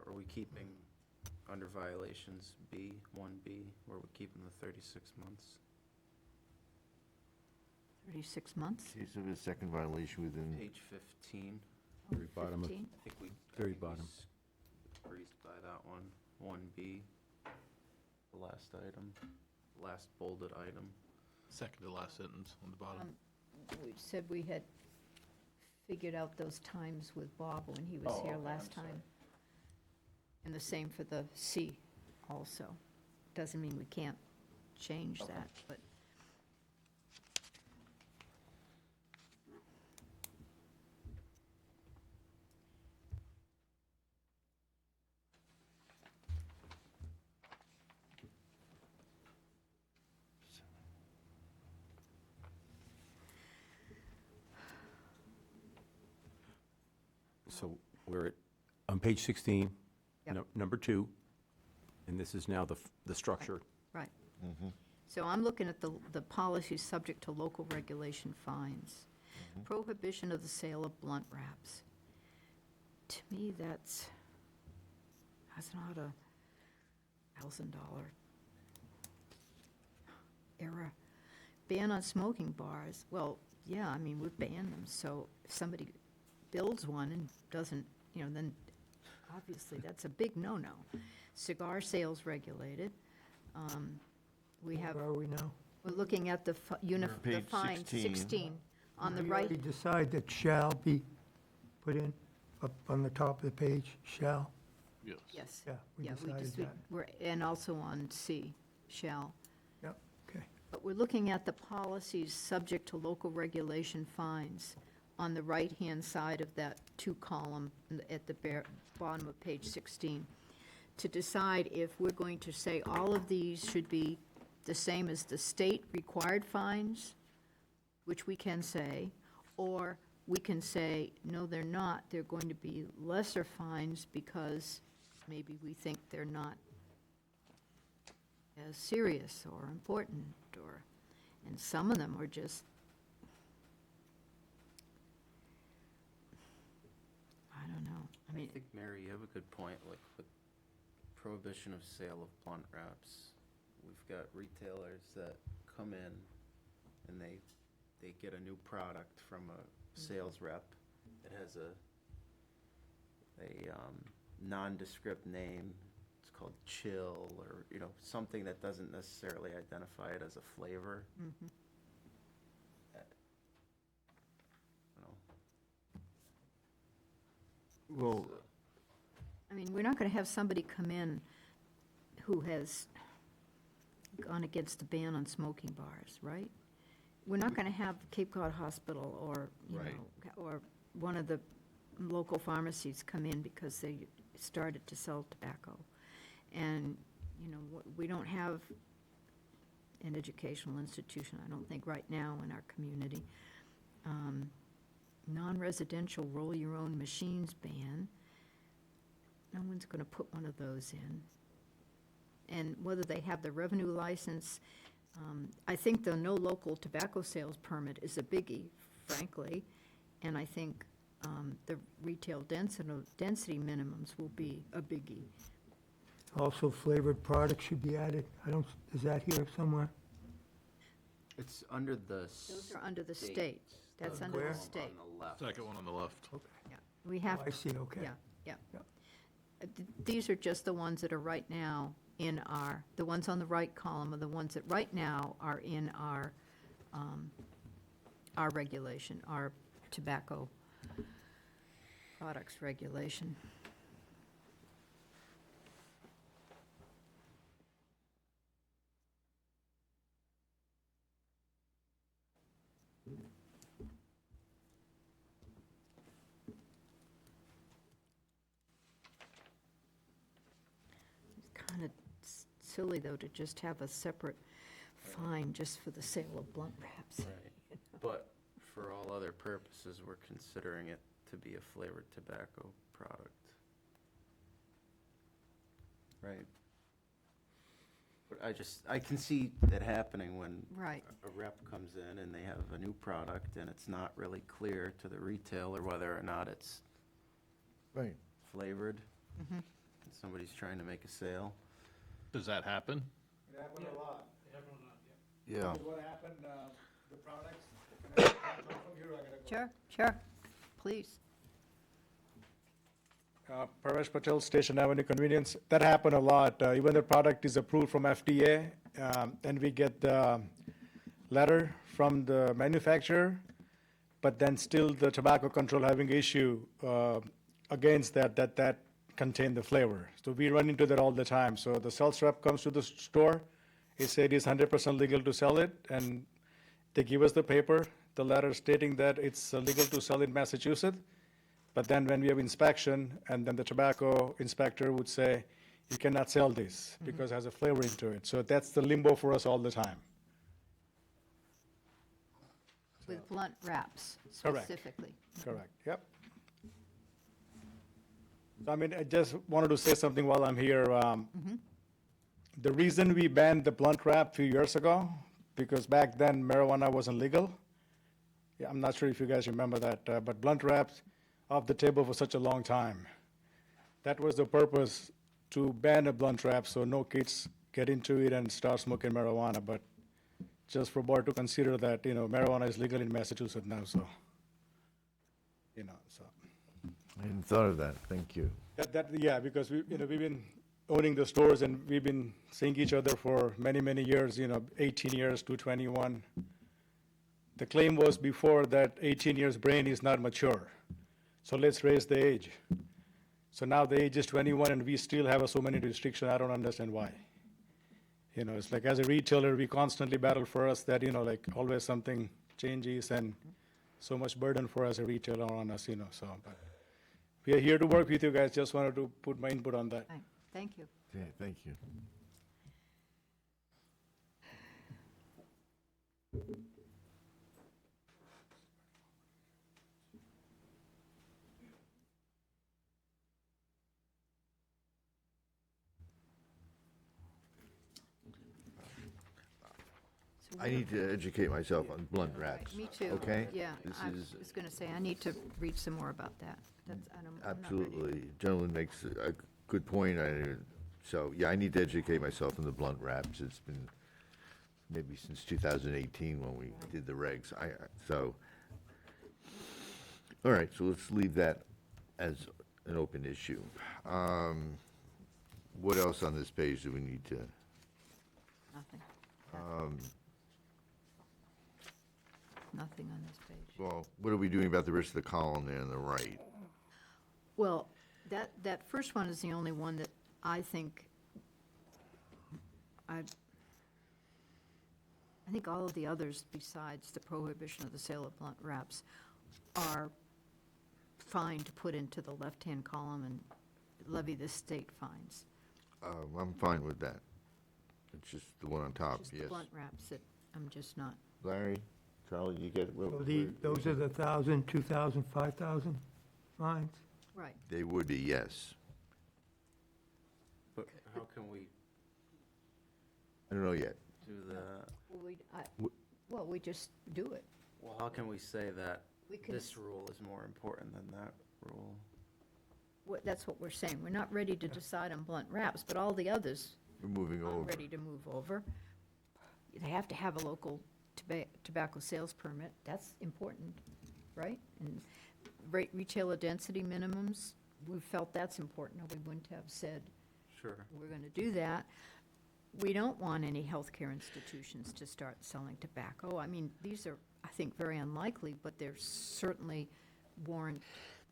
Are we keeping under violations B, 1B, where we're keeping the 36 months? 36 months? Case of a second violation within, Page 15. Very bottom of- 15? I think we. Very I think we bottom. Breezed by that one. 1B, the last item, last bolded item. Second to last sentence on the bottom. We said we had figured out those times with Bob when he was Oh, here okay, last I'm sorry. time. And the same for the C also. Doesn't mean we can't change Okay. that, but. So we're at, on page 16, Yep. number 2, and this is now the structure. Right. So I'm looking at the policies subject to local regulation fines. Prohibition of the sale of blunt wraps. To me, that's not a $1,000 error. Ban on smoking bars. Well, yeah, I mean, we've banned them, so if somebody builds one and doesn't, then obviously that's a big no-no. Cigar sales regulated. We have, Where are we now? we're looking at the We're page fine, 16. 16, on the We right. already decide that shall be put in, up on the top of the page, shall? Yes. Yes. Yeah, we Yeah, decided that. and also on C, shall. Yep, okay. But we're looking at the policies subject to local regulation fines on the right-hand side of that 2-column at the bottom of page 16, to decide if we're going to say all of these should be the same as the state required fines, which we can say, or we can say, no, they're not, they're going to be lesser fines because maybe we think they're not as serious or important, and some of them are just, I don't know. I I mean, think, Mary, you have a good point, like with prohibition of sale of blunt wraps. We've got retailers that come in and they get a new product from a sales rep. It has a nondescript name. It's called chill, or, something that doesn't necessarily identify it as a flavor. mhm. You know, well, I mean, we're not going to have somebody come in who has gone against the ban on smoking bars, right? We're not going to have Cape Cod Hospital or, Right. or one of the local pharmacies come in because they started to sell tobacco. And, we don't have an educational institution, I don't think, right now in our community. Non-residential roll-your-own machines ban. No one's going to put one of those in. And whether they have the revenue license, I think the no local tobacco sales permit is a biggie, frankly. And I think the retail density minimums will be a biggie. Also flavored products should be added. Is that here somewhere? it's under the. Those are under the state. That's under the Where? state. On the left. Second one on the left. Yeah, we have. Oh, I see, okay. Yeah, yeah. Yep. These are just the ones that are right now in the ones on the right column are the ones that right now are in our regulation, our tobacco products regulation. It's kind of silly, though, to just have a separate fine just for the sale of blunt wraps. Right. But for all other purposes, we're considering it to be a flavored tobacco product. Right? But I can see that happening when Right. a rep comes in and they have a new product and it's not really clear to the retailer whether or not it's Right. flavored. And somebody's trying to make a sale. Does that happen? It happened a lot. Yeah. What happened, the products, can I come from here, or I gotta go? Sure, please. Paresh Patel, Station Avenue Convenience. That happened a lot. Even the product is approved from FDA, and we get the letter from the manufacturer, but then still the tobacco control having issue against that contain the flavor. So we run into that all the time. So the sales rep comes to the store, he said it's 100% legal to sell it, and they give us the paper, the letter stating that it's legal to sell in Massachusetts. But then when we have inspection, and then the tobacco inspector would say, you cannot sell this because it has a flavor into it. So that's the limbo for us all the time. With blunt wraps Correct. specifically. Correct, yep. So I mean, I just wanted to say something while I'm here. The reason we banned the blunt wrap a few years ago, because back then marijuana wasn't legal. Yeah, I'm not sure if you guys remember that, but blunt wraps off the table for such a long time. That was the purpose, to ban a blunt wrap so no kids get into it and start smoking marijuana. But just for board to consider that, marijuana is legal in Massachusetts now, so, so. I hadn't thought of that, thank you. Yeah, because we've been owning the stores and we've been seeing each other for many, many years, 18 years to 21. The claim was before that 18 years brain is not mature. So let's raise the age. So now the age is 21 and we still have so many restrictions. I don't understand why. It's like as a retailer, we constantly battle for us that, like always something changes and so much burden for us as a retailer on us, so. But we are here to work with you guys. Just wanted to put my input on that. Fine. Thank you. Yeah, thank you. So I need to educate myself on blunt Right, wraps. me too. Okay? Yeah, This I is was going to say, I need to read some more about that. I'm not ready. absolutely, gentleman makes a good point. So, yeah, I need to educate myself on the blunt wraps. It's been maybe since 2018 when we did the regs. So, all right, so let's leave that as an open issue. What else on this page do we need to? Nothing. Nothing on this page. Well, what are we doing about the rest of the column there on the right? Well, that first one is the only one that I think, I think all of the others besides the prohibition of the sale of blunt wraps are fine to put into the left-hand column and levy the state fines. I'm fine with that. It's just the one on top, Just the yes. blunt wraps that I'm just not. Larry, Charlie, you get, So those are the 1,000, 2,000, 5,000 fines? Right. they would be, yes. But how can we I don't know yet. do the, Well, we just do it. well, how can we say that We can, this rule is more important than that rule? that's what we're saying. We're not ready to decide on blunt wraps, but all the others We're moving are over. ready to move over. They have to have a local tobacco sales permit. That's important, right? And retailer density minimums, we felt that's important, or we wouldn't have said Sure. we're going to do that. We don't want any healthcare institutions to start selling tobacco. I mean, these are, I think, very unlikely, but they're certainly warrant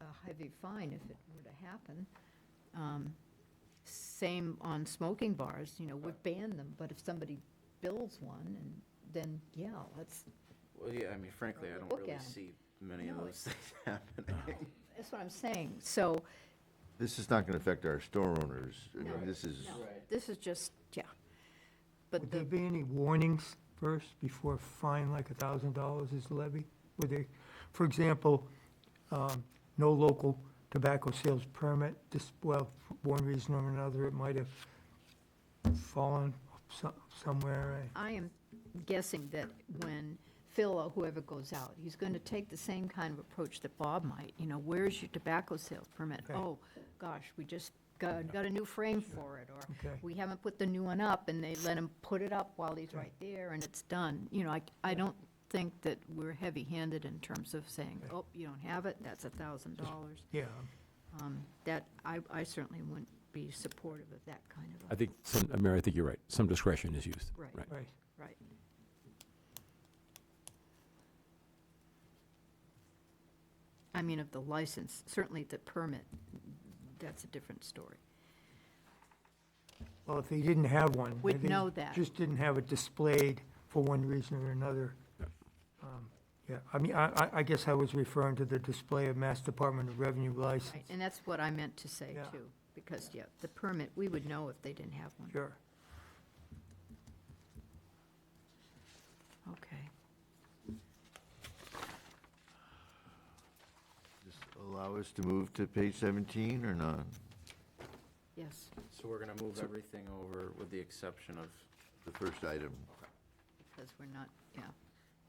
a heavy fine if it were to happen. Same on smoking bars, we've banned them, but if somebody builds one, and then, yeah, let's, Well, yeah, I mean, frankly, I don't Look really at 'em. see many of No, those things happening. that's what I'm saying. So, This is not going to affect our store owners. I mean, No. this is, no, this is just, yeah. But Would there the, be any warnings first before a fine like $1,000 is levied? Would they, for example, no local tobacco sales permit, well, for one reason or another, it might have fallen somewhere. I am guessing that when Phil or whoever goes out, he's going to take the same kind of approach that Bob might. You know, where's your tobacco sales permit? Okay. Oh, gosh, we just got a new frame for it, or Okay. we haven't put the new one up, and they let him put it up while he's right there, and it's done. You know, I don't think that we're heavy-handed in terms of saying, oh, you don't have it, that's $1,000. Yeah, That, I certainly wouldn't be supportive of that kind of, I think, Mayor, I think you're right. Some discretion is used. Right. right. right. I mean, of the license, certainly the permit, that's a different story. Well, if they didn't have one. We'd they know that. Just didn't have it displayed for one reason or another. Yeah, I mean, I guess I was referring to the display of Mass Department of Revenue license. Right, and that's what I meant to say, Yeah. too, because, yeah, the permit, we would know if they didn't have one. Sure. Okay. Just allow us to move to page 17 or not? Yes, So we're gonna move everything over with the exception of, The first item. because we're not, yeah.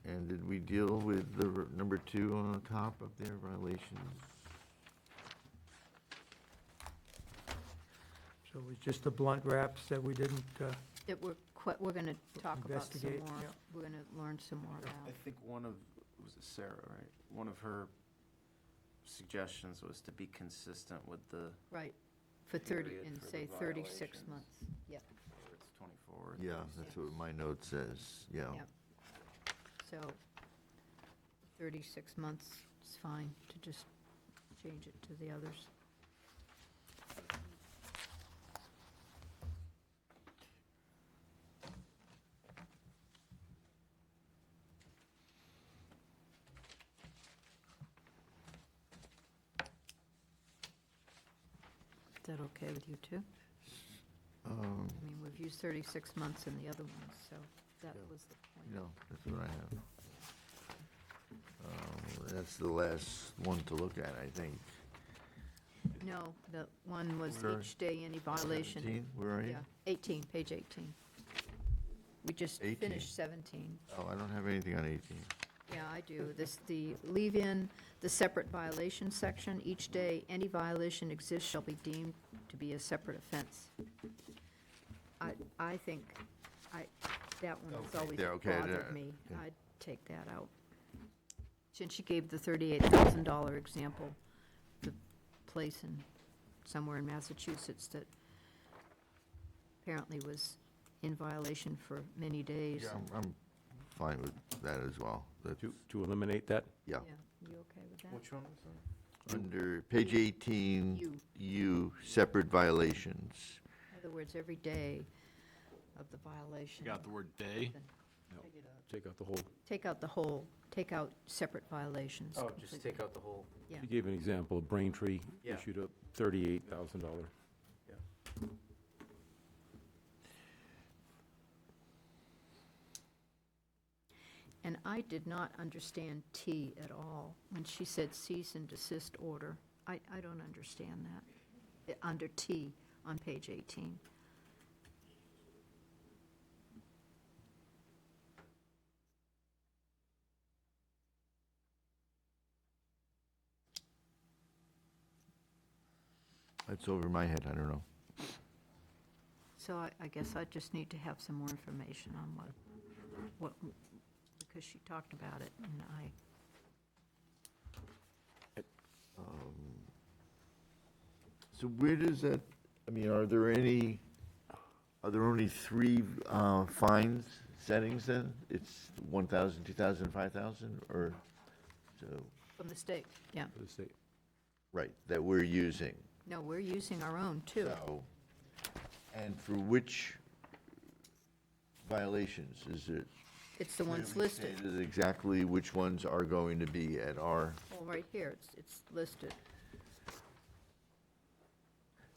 And did we deal with the number 2 on the top of their violations? So it was just the blunt wraps that we didn't, That we're going to talk about some Investigate, more. yeah. We're going to learn some more I about. think one of, was it Sarah, right? One of her suggestions was to be consistent with the, Right, for 30, Period and for the say 36 violations. months. Yep, whether it's 24 or Yeah, 36. that's what my note says, yeah. yep. So 36 months is fine to just change it to the others. Is that okay with you, too? I mean, we've used 36 months in the other ones, so that was the point. No, that's what I have. That's the last one to look at, I think. No, the one was Where- each day any violation. 17, where are you? Yeah, 18, page 18. We just 18. finished 17. Oh, I don't have anything on 18. Yeah, I do. Leave in the separate violation section. Each day, any violation exists shall be deemed to be a separate offense. I think, that one has Okay, always there, okay, bothered there, me. yeah. I'd take that out. Since you gave the $38,000 example, the place somewhere in Massachusetts that apparently was in violation for many days. Yeah, I'm fine with that as well. That's- To eliminate that? Yeah. Yeah, you okay with that? Which one was that? Under page 18, U. U, separate violations. In other words, every day of the violation. Got the word day? Take out the whole, Take out the whole, take out separate violations. Oh, just completely. take out the whole, Yeah. you gave an example, Braintree Yeah. issued a $38,000. yeah. And I did not understand T at all when she said cease and desist order. I don't understand that. Under T on page 18. That's over my head, I don't know. So I guess I just need to have some more information on what, because she talked about it, and So where does that, I mean, are there only 3 fines settings then? It's 1,000, 2,000, 5,000, or, so, from the state, yeah. For the state. right, that we're using? No, we're using our own, too. So, and for which violations? Is it? It's the ones clearly listed. stated exactly which ones are going to be at our, Well, right here, it's listed.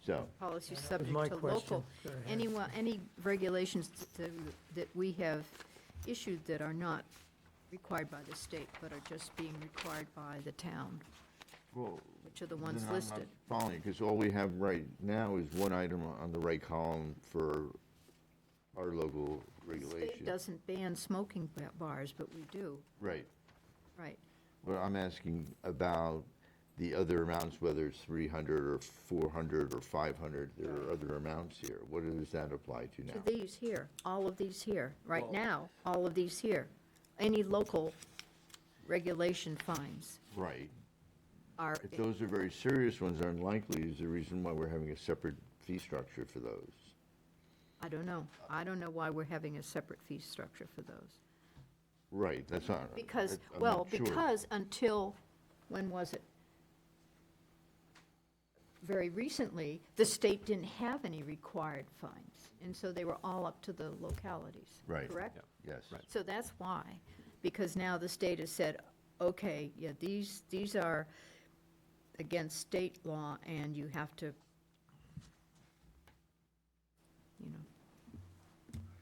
So, Policy my subject to question. local. Go ahead. Any regulations that we have issued that are not required by the state, but are just being required by the town, well, which are the ones then I'm not listed. following, because all we have right now is one item on the right column for our local The regulation. state doesn't ban smoking bars, but we do, Right. right. But I'm asking about the other amounts, whether it's 300 or 400 or 500, there are other amounts here. What does that apply to now? To these here, all of these here, right now, all of these here. Any local regulation fines Right. are, If those are very serious ones, are unlikely, is the reason why we're having a separate fee structure for those. I don't know. I don't know why we're having a separate fee structure for those. Right, that's not. Because, I'm well, not sure. because until, when was it? Very recently, the state didn't have any required fines, and so they were all up to the localities. Right. Correct? Yes. So that's why, because now the state has said, okay, yeah, these are against state law, and you have to,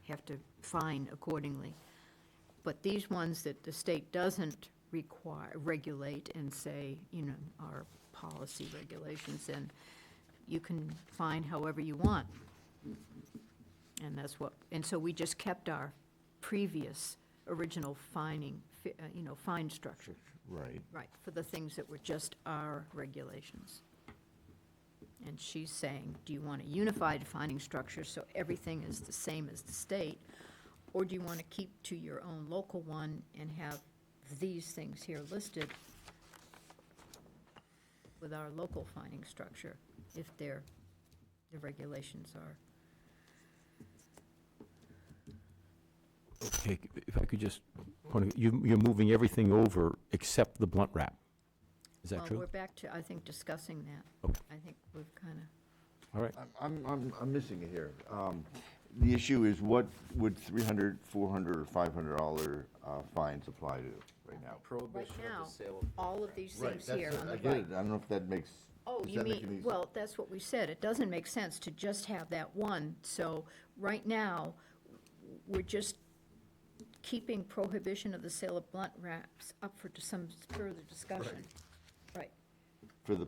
have to fine accordingly. But these ones that the state doesn't regulate and say, are policy regulations, and you can fine however you want. And that's what, and so we just kept our previous original fine structure. Right. Right, for the things that were just our regulations. And she's saying, do you want a unified fining structure so everything is the same as the state? Or do you want to keep to your own local one and have these things here listed with our local fining structure, if the regulations are? Okay, if I could just, you're moving everything over except the blunt wrap. Is that Well, true? we're back to, I think, discussing that. Okay. I think we've kind of, All right. I'm missing it here. The issue is, what would $300, $400, or $500 fines apply to right now? right Prohibition now, of the sale of. all of these Right, things that's here it. on the I right. get it. I don't know if that makes. Oh, does you that make mean, any- well, that's what we said. It doesn't make sense to just have that one. So right now, we're just keeping prohibition of the sale of blunt wraps up for some further discussion. Right. For the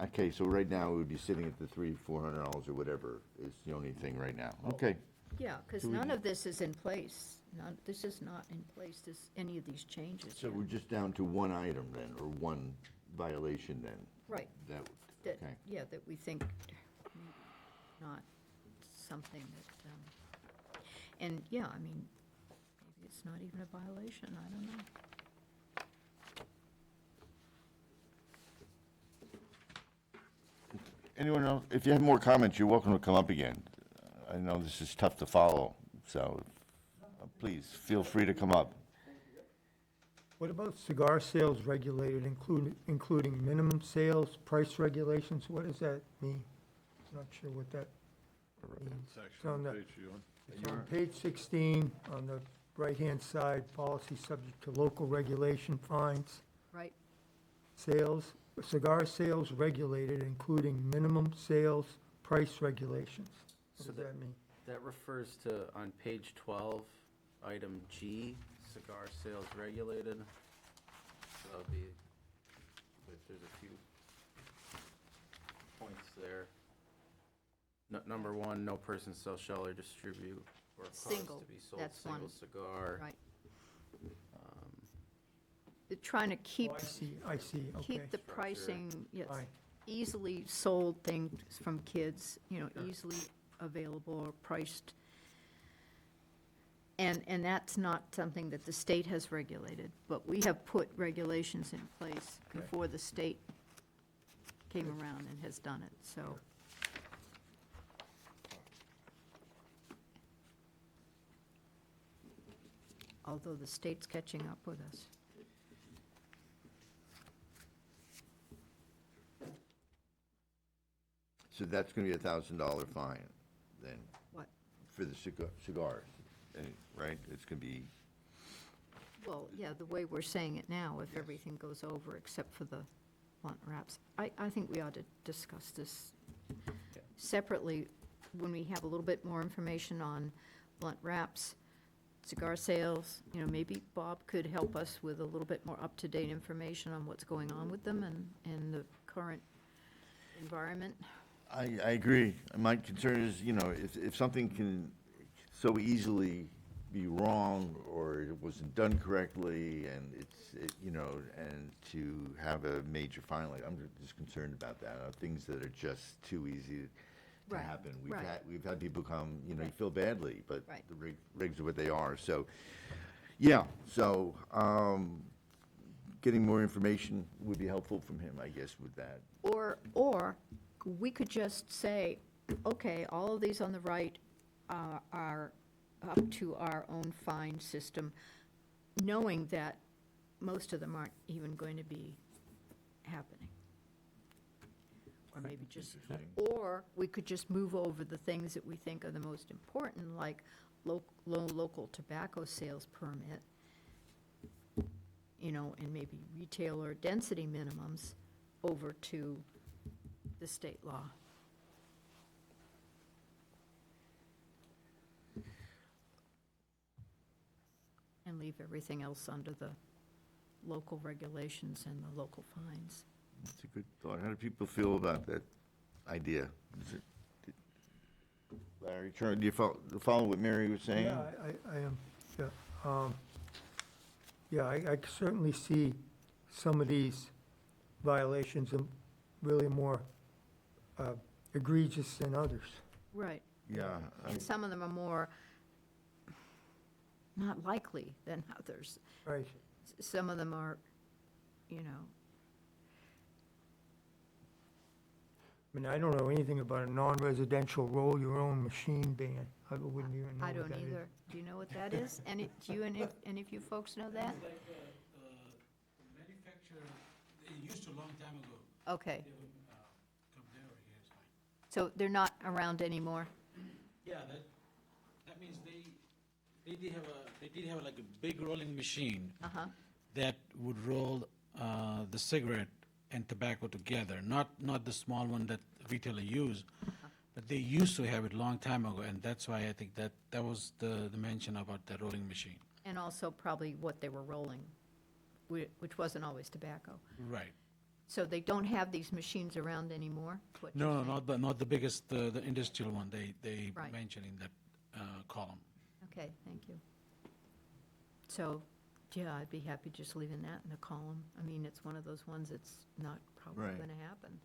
okay, so right now, it would be sitting at the $300, $400 or whatever is the only thing right now. Okay. Yeah, because none of this is in place. This is not in place, any of these changes. So yet. we're just down to one item then, or one violation then? Right. That, That, okay. yeah, that we think not something that, and yeah, I mean, maybe it's not even a violation, I don't know. Anyone else? If you have more comments, you're welcome to come up again. I know this is tough to follow, so please, feel free to come up. What about cigar sales regulated, including minimum sales, price regulations? What does that mean? Not sure what that means. It's on the- It's on page 16, on the right-hand side, policy subject to local regulation fines. Right, Sales, cigar sales regulated, including minimum sales price regulations. What So does that mean? That refers to, on page 12, item G, cigar sales regulated. So that'll be, there's a few points there. Number one, no person shall or distribute or cause Single, to be sold that's single one. cigar. right. They're trying to keep, Oh, I see, okay. keep the pricing, yes, Fine. easily sold things from kids, easily available or priced. And that's not something that the state has regulated, but we have put regulations in place before the state came around and has done it, so. Although the state's catching up with us. So that's going to be $1,000 fine then, What? for the cigars, right? It's going to be, Well, yeah, the way we're saying it now, if everything goes over except for the blunt wraps. I think we ought to discuss this separately, when we have a little bit more information on blunt wraps, cigar sales, maybe Bob could help us with a little bit more up-to-date information on what's going on with them and the current environment. I agree. My concern is, if something can so easily be wrong, or it wasn't done correctly, and and to have a major fine, like, I'm just concerned about that, things that are just too easy to Right, happen. right. We've had people come, you feel badly, but Right. the regs are what they are, so, yeah, so, getting more information would be helpful from him, I guess, with that. Or we could just say, okay, all of these on the right are up to our own fine system, knowing that most of them aren't even going to be happening. Or maybe just, or we could just move over the things that we think are the most important, like low local tobacco sales permit, and maybe retailer density minimums over to the state law. And leave everything else under the local regulations and the local fines. That's a good thought. How do people feel about that idea? Larry, do you follow what Mary was saying? Yeah, I am, yeah. Yeah, I certainly see some of these violations are really more egregious than others. Right. Yeah. And some of them are more not likely than others. Right. Some of them are, I mean, I don't know anything about a non-residential roll-your-own machine ban. I wouldn't even know I what don't that is. either. Do you know what that is? Any, do you, any of you folks know that? Like the manufacturer, they used to a long time ago. Okay, They would come there or here, it's fine. so they're not around anymore? Yeah, that means they did have like a big rolling machine Uh-huh, that would roll the cigarette and tobacco together, not the small one that retailer use, but they used to have it long time ago, and that's why I think that was the mention about the rolling machine. and also probably what they were rolling, which wasn't always tobacco. Right. So they don't have these machines around anymore? is what you're No, saying? not the biggest, the industrial one, they Right. mentioned in that column. Okay, thank you. So, yeah, I'd be happy just leaving that in the column. I mean, it's one of those ones that's not probably Right. going to happen.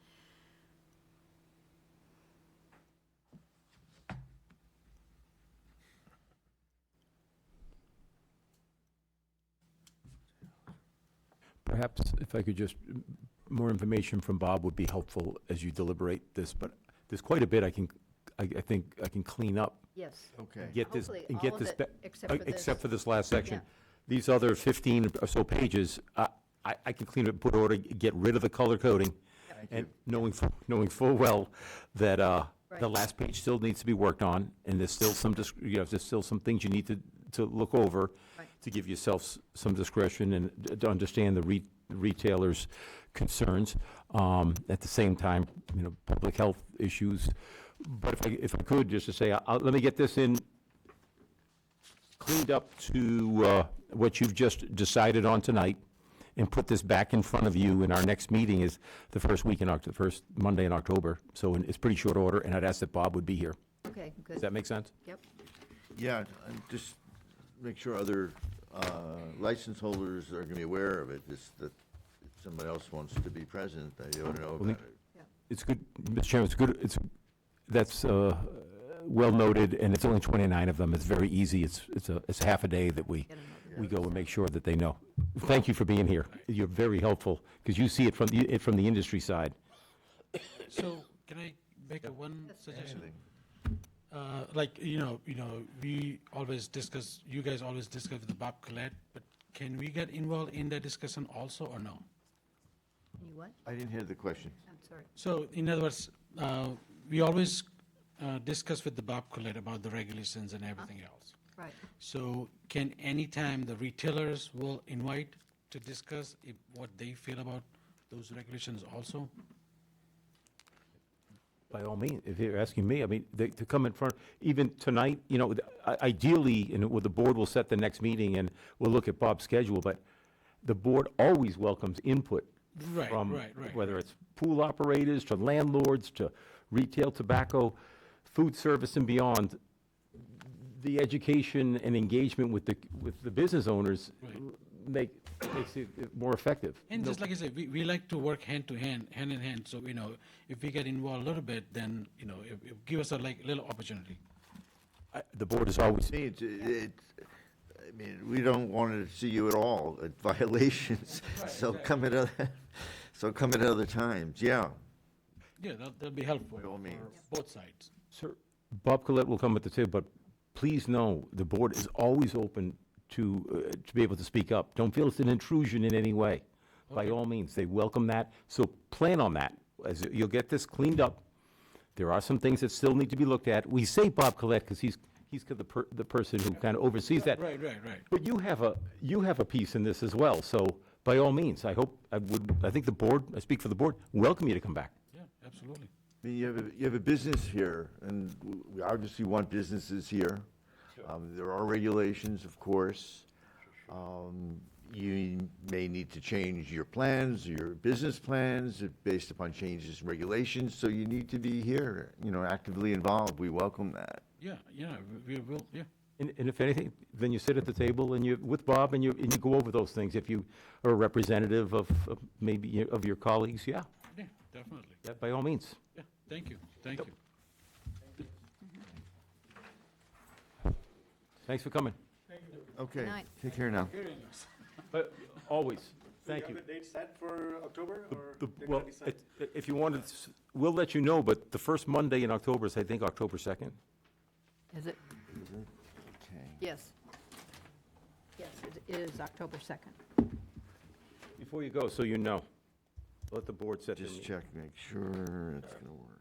Perhaps if I could just, more information from Bob would be helpful as you deliberate this, but there's quite a bit I think I can clean up. Yes. Okay. Get this, Hopefully, and all get of this, it, ba- except for this. except for this last section. Yeah. These other 15 or so pages, I can clean up, put order, get rid of the color coding, and knowing full well that the Right. last page still needs to be worked on, and there's still some, there's still some things you need to look over Right. to give yourself some discretion and to understand the retailer's concerns. At the same time, public health issues. But if I could, just to say, let me get this in cleaned up to what you've just decided on tonight, and put this back in front of you, and our next meeting is the first week in October, first Monday in October, so it's pretty short order, and I'd ask that Bob would be here. Okay, Does good. that make sense? Yep. Yeah, and just make sure other license holders are going to be aware of it, that if somebody else wants to be present, they ought to know about it. It's good, Mr. Chairman, that's well noted, and it's only 29 of them. It's very easy. It's half a day that we go and make sure that they know. Thank you for being here. You're very helpful, because you see it from the industry side. So can I make a one suggestion? Anything. Like, we always discuss, you guys always discuss with the Bob Collette, but can we get involved in that discussion also or no? You what? I didn't hear the question. I'm sorry. So in other words, we always discuss with the Bob Collette about the regulations and everything else. Right. So can anytime the retailers will invite to discuss what they feel about those regulations also? By all means, if you're asking me, I mean, to come in front, even tonight, you know, ideally, and the board will set the next meeting, and we'll look at Bob's schedule, but the board always welcomes input Right, from, right. whether it's pool operators, to landlords, to retail tobacco, food service and beyond. The education and engagement with the business owners makes it more effective. And just like I said, we like to work hand in hand, so, you know, if we get involved a little bit, then, you know, it give us a little opportunity. The board is always, To me, I mean, we don't want to see you at all at violations, so come at other times, yeah. Yeah, that'll be helpful By all for means. both sides. sir, Bob Collette will come at the table, but please know, the board is always open to be able to speak up. Don't feel it's an intrusion in any way. By all means, they welcome that, so plan on that. As you'll get this cleaned up. There are some things that still need to be looked at. We say Bob Collette because he's the person who kind of oversees that. Right. But you have a piece in this as well, so by all means, I think the board, I speak for the board, welcome you to come back. Yeah, absolutely. I mean, you have a business here, and we obviously want businesses here. There are regulations, of course. You may need to change your plans, your business plans, based upon changes in regulations, so you need to be here, you know, actively involved. We welcome that. Yeah, we will, yeah. And if anything, then you sit at the table and with Bob and you go over those things. If you are a representative of maybe of your colleagues, yeah, Definitely. by all means. Yeah, thank you. Thanks for coming. Okay, night. take care now. But always, thank you. Do you have a date set for October, or they're Well, gonna decide? if you wanted, we'll let you know, but the first Monday in October is, I think, October 2nd. Is it? Okay. Yes. Yes, it is October 2nd. Before you go, so you know, let the board set the Just meeting. check, make sure it's gonna work.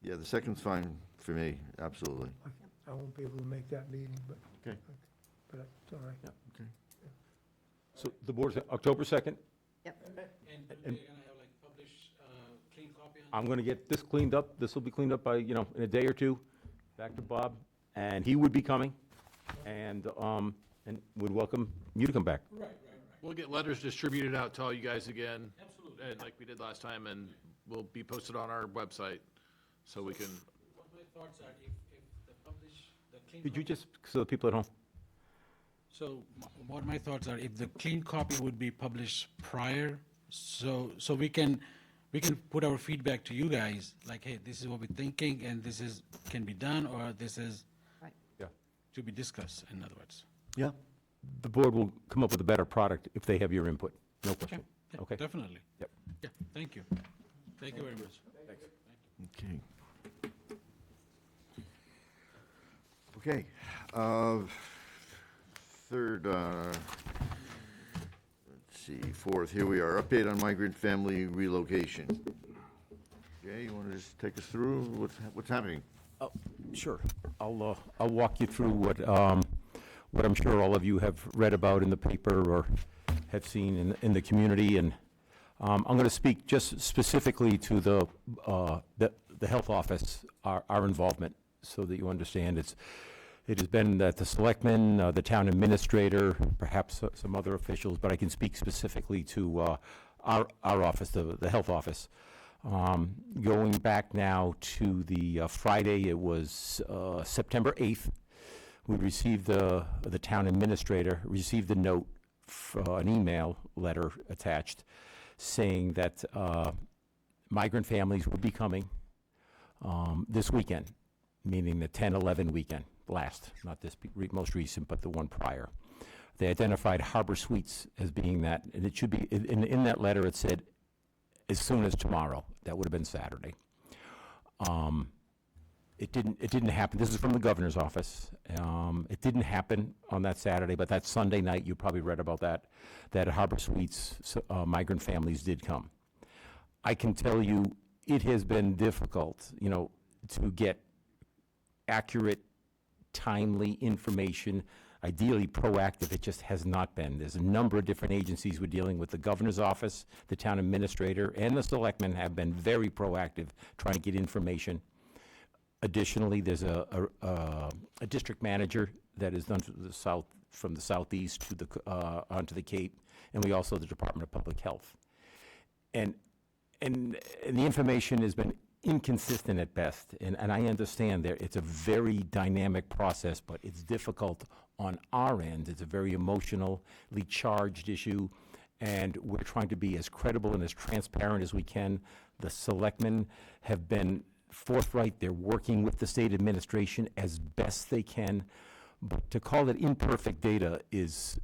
Yeah, the second's fine for me, absolutely. I won't be able to make that meeting, but Okay. it's all right. So the board's October 2nd. Yep. And we're gonna have publish clean copy I'm going to get this cleaned up. This will be cleaned up by, in a day or two, back to Bob, and he would be coming, and would welcome you to come back. We'll get letters distributed out to all you guys again. Absolutely. And like we did last time, and will be posted on our website, so we can, What my thoughts are, if the publish, the clean. Could you just, so the people at home? So what my thoughts are, if the clean copy would be published prior, so we can put our feedback to you guys, like, hey, this is what we're thinking, and this is, can be done, or this is Right. Yeah. to be discussed, in other words. Yeah. The board will come up with a better product if they have your input, no question. Yeah, Okay. definitely. Yep. Yeah, thank you. Thank you very much. Okay. Okay, third, let's see, fourth, here we are, update on migrant family relocation. Jay, you want to just take us through what's happening? Sure. I'll walk you through what I'm sure all of you have read about in the paper or have seen in the community, and I'm going to speak just specifically to the health office, our involvement, so that you understand. It has been that the selectmen, the town administrator, perhaps some other officials, but I can speak specifically to our office, the health office. Going back now to the Friday, it was September 8th, we received, the town administrator received a note, an email letter attached, saying that migrant families would be coming this weekend, meaning the 10/11 weekend, last, not this most recent, but the one prior. They identified Harbor Suites as being that, and it should be, in that letter, it said, as soon as tomorrow. That would have been Saturday. It didn't happen. This is from the governor's office. It didn't happen on that Saturday, but that Sunday night, you probably read about that Harbor Suites migrant families did come. I can tell you, it has been difficult, to get accurate, timely information ideally proactive. It just has not been. There's a number of different agencies we're dealing with. The governor's office, the town administrator, and the selectmen have been very proactive trying to get information. Additionally, there's a district manager that is done from the southeast to onto the Cape, and we also have the Department of Public Health. And the information has been inconsistent at best, and I understand it's a very dynamic process, but it's difficult on our end. It's a very emotionally charged issue, and we're trying to be as credible and as transparent as we can. The selectmen have been forthright. They're working with the state administration as best they can, but to call it imperfect data is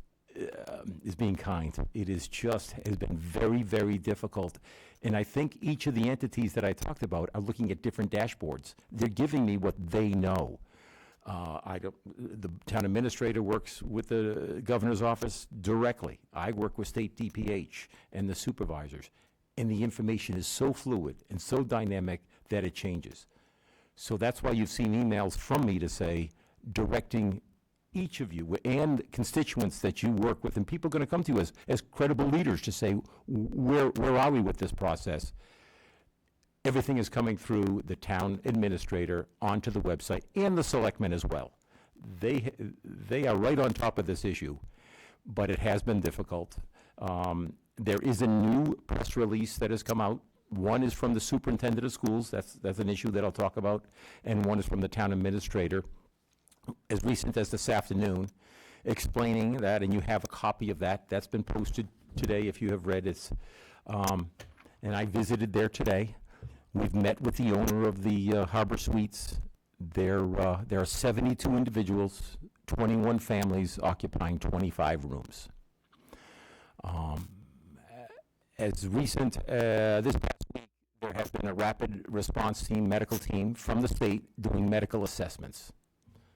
being kind. It has been very, very difficult. And I think each of the entities that I talked about are looking at different dashboards. They're giving me what they know. The town administrator works with the governor's office directly. I work with state DPH and the supervisors. And the information is so fluid and so dynamic that it changes. So that's why you've seen emails from me to say, directing each of you and constituents that you work with, and people are going to come to you as credible leaders to say, where are we with this process? Everything is coming through the town administrator onto the website, and the selectmen as well. They are right on top of this issue, but it has been difficult. There is a new press release that has come out. One is from the superintendent of schools, that's an issue that I'll talk about, and one is from the town administrator, as recent as this afternoon, explaining that, and you have a copy of that. That's been posted today, if you have read it. And I visited there today. We've met with the owner of the Harbor Suites. There are 72 individuals, 21 families occupying 25 rooms. As recent, this past week, there has been a rapid response team, medical team from the state doing medical assessments.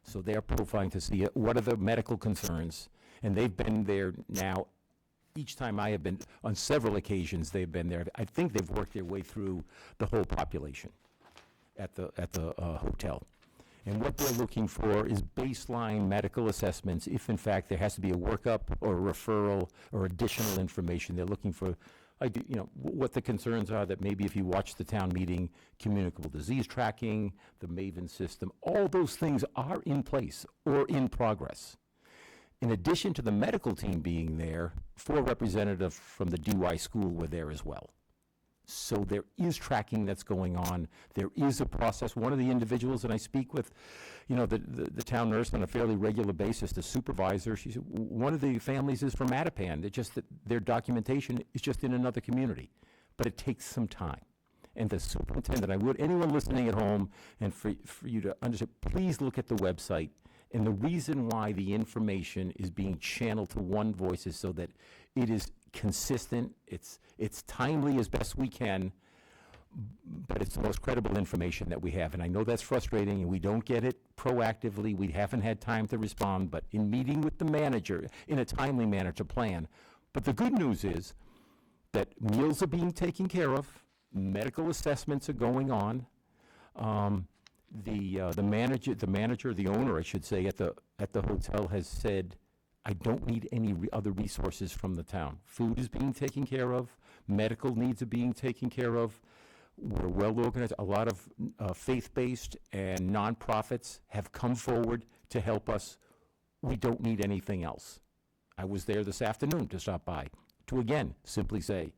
So they're profiling to see what are the medical concerns, and they've been there now. Each time I have been, on several occasions, they've been there. I think they've worked their way through the whole population at the hotel. And what they're looking for is baseline medical assessments. If in fact there has to be a workup or a referral or additional information, they're looking for, what the concerns are. That maybe if you watch the town meeting, communicable disease tracking, the MAVEN system, all those things are in place or in progress. In addition to the medical team being there, 4 representatives from the DY school were there as well. So there is tracking that's going on. There is a process. One of the individuals that I speak with, the town nurse on a fairly regular basis, the supervisor, she said, one of the families is from Mattapan. It's just that their documentation is just in another community. But it takes some time. And the superintendent, anyone listening at home, and for you to understand, please look at the website. And the reason why the information is being channeled to one voice is so that it is consistent, it's timely as best we can, but it's the most credible information that we have. And I know that's frustrating, and we don't get it proactively. We haven't had time to respond, but in meeting with the manager in a timely manner to plan. But the good news is that meals are being taken care of, medical assessments are going on. The manager, the owner, I should say, at the hotel has said, I don't need any other resources from the town. Food is being taken care of, medical needs are being taken care of. We're well organized. A lot of faith-based and nonprofits have come forward to help us. We don't need anything else. I was there this afternoon to stop by to again simply say,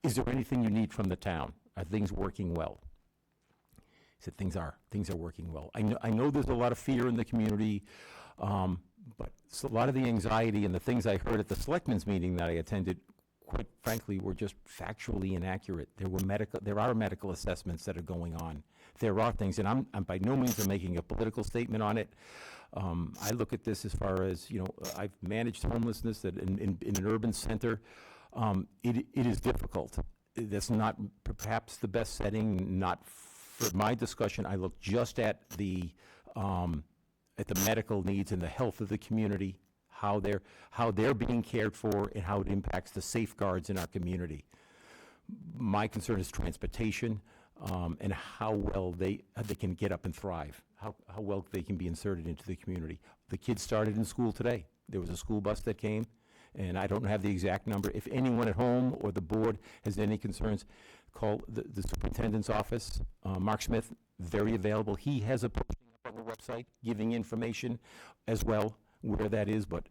is there anything you need from the town? Are things working well? He said things are working well. I know there's a lot of fear in the community, but a lot of the anxiety and the things I heard at the selectmen's meeting that I attended, quite frankly, were just factually inaccurate. There are medical assessments that are going on. There are things, and I'm by no means making a political statement on it. I look at this as far as, I've managed homelessness in an urban center. It is difficult. That's not perhaps the best setting, not for my discussion. I look just at the medical needs and the health of the community, how they're being cared for, and how it impacts the safeguards in our community. My concern is transportation. and how well they can get up and thrive, how well they can be inserted into the community. The kids started in school today. There was a school bus that came, and I don't have the exact number. If anyone at home or the board has any concerns, call the superintendent's office. Mark Smith, very available. He has a posting up on the website giving information as well where that is, but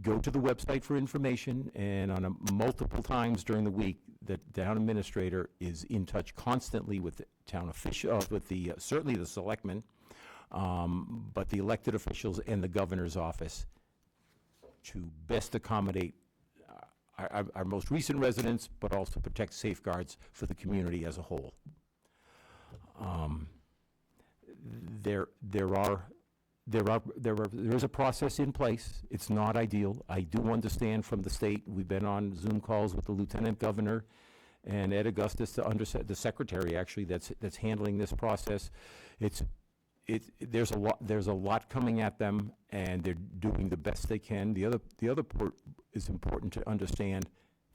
go to the website for information, and on multiple times during the week, the town administrator is in touch constantly with the town official, with the, certainly the selectmen, but the elected officials and the governor's office to best accommodate our most recent residents, but also protect safeguards for the community as a whole. There is a process in place. It's not ideal. I do understand from the state, we've been on Zoom calls with the lieutenant governor and Ed Augustus, the secretary actually, that's handling this process. There's a lot coming at them, and they're doing the best they can. The other part is important to understand.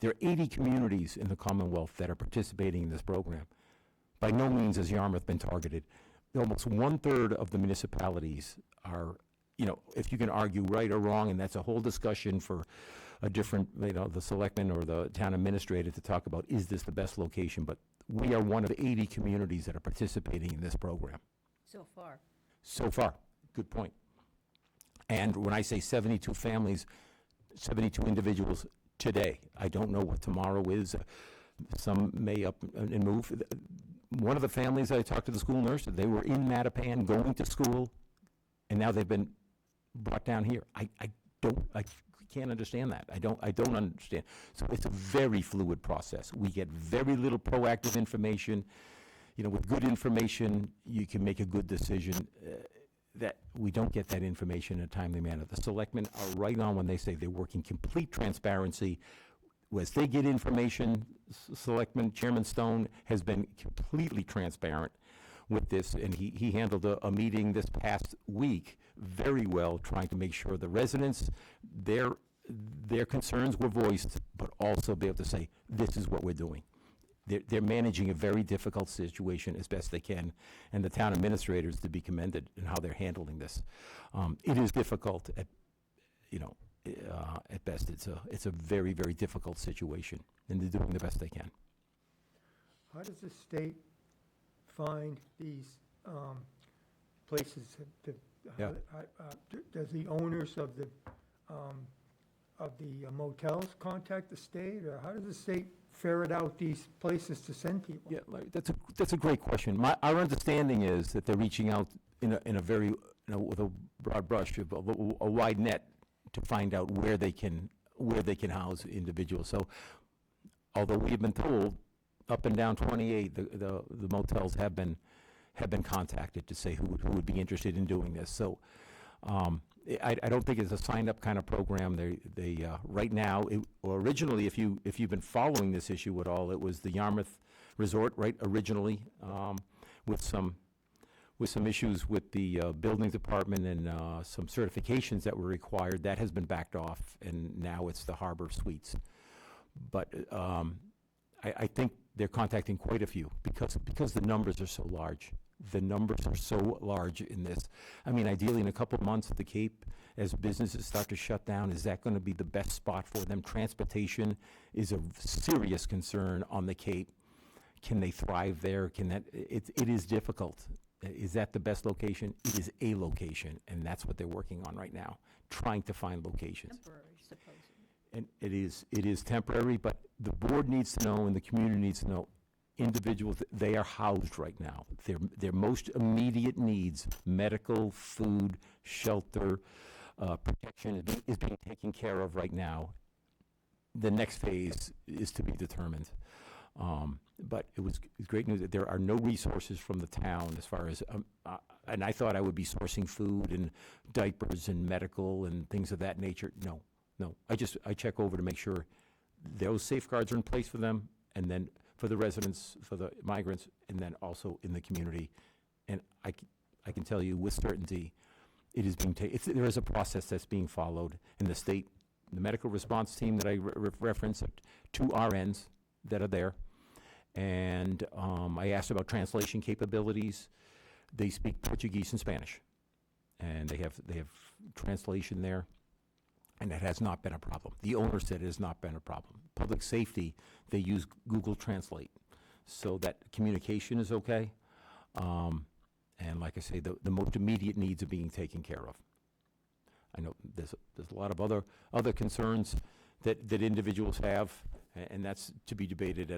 There are 80 communities in the Commonwealth that are participating in this program. By no means has Yarmouth been targeted. Almost 1/3 of the municipalities are, if you can argue right or wrong, and that's a whole discussion for a different, the selectman or the town administrator to talk about, is this the best location? But we are one of 80 communities that are participating in this program. So far. So far, good point. And when I say 72 families, 72 individuals today, I don't know what tomorrow is. Some may up and move. One of the families I talked to, the school nurse, they were in Mattapan going to school, and now they've been brought down here. I can't understand that. I don't understand. So it's a very fluid process. We get very little proactive information. With good information, you can make a good decision. That we don't get that information in a timely manner. The selectmen are right on when they say they're working complete transparency. As they get information, Selectman Chairman Stone has been completely transparent with this, and he handled a meeting this past week very well, trying to make sure the residents, their concerns were voiced, but also be able to say, this is what we're doing. They're managing a very difficult situation as best they can, and the town administrators to be commended in how they're handling this. It is difficult at best. It's a very, very difficult situation, and they're doing the best they can. How does the state find these places? Yeah. Does the owners of the motels contact the state, or how does the state ferret out these places to send people? Yeah, Larry, that's a great question. Our understanding is that they're reaching out in a very, with a broad brush, a wide net, to find out where they can house individuals. So, although we have been told up and down 28, the motels have been contacted to say who would be interested in doing this. So, I don't think it's a signed-up kind of program. They right now, originally, if you've been following this issue at all, it was the Yarmouth Resort, right, originally, with some issues with the building department and some certifications that were required. That has been backed off, and now it's the Harbor Suites. But I think they're contacting quite a few because the numbers are so large. The numbers are so large in this. I mean, ideally, in a couple of months at the Cape, as businesses start to shut down, is that going to be the best spot for them? Transportation is a serious concern on the Cape. Can they thrive there? It is difficult. Is that the best location? It is a location, and that's what they're working on right now, trying to find locations. Temporary, supposedly. And it is temporary, but the board needs to know and the community needs to know, individuals, they are housed right now. Their most immediate needs, medical, food, shelter, protection is being taken care of right now. The next phase is to be determined. But it was great news that there are no resources from the town as far as, and I thought I would be sourcing food and diapers and medical and things of that nature. No. I check over to make sure those safeguards are in place for them, and then for the residents, for the migrants, and then also in the community. And I can tell you with certainty, it is being there is a process that's being followed in the state. The medical response team that I referenced, 2 RNs that are there, And I asked about translation capabilities. They speak Portuguese and Spanish, and they have translation there, and that has not been a problem. The owner said it has not been a problem. Public safety, they use Google Translate, so that communication is okay. And like I say, the most immediate needs are being taken care of. I know there's a lot of other concerns that individuals have, and that's to be debated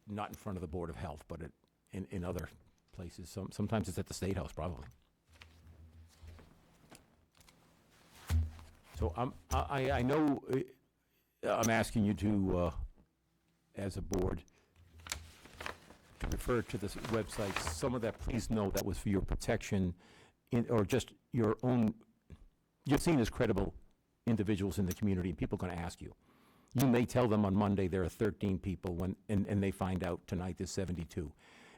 not in front of the Board of Health, but in other places. Sometimes it's at the State House, probably. So I know I'm asking you to, as a board, to refer to this website. Some of that, please know that was for your protection, or just your own. You're seen as credible individuals in the community, and people are going to ask you. You may tell them on Monday there are 13 people, and they find out tonight there's 72.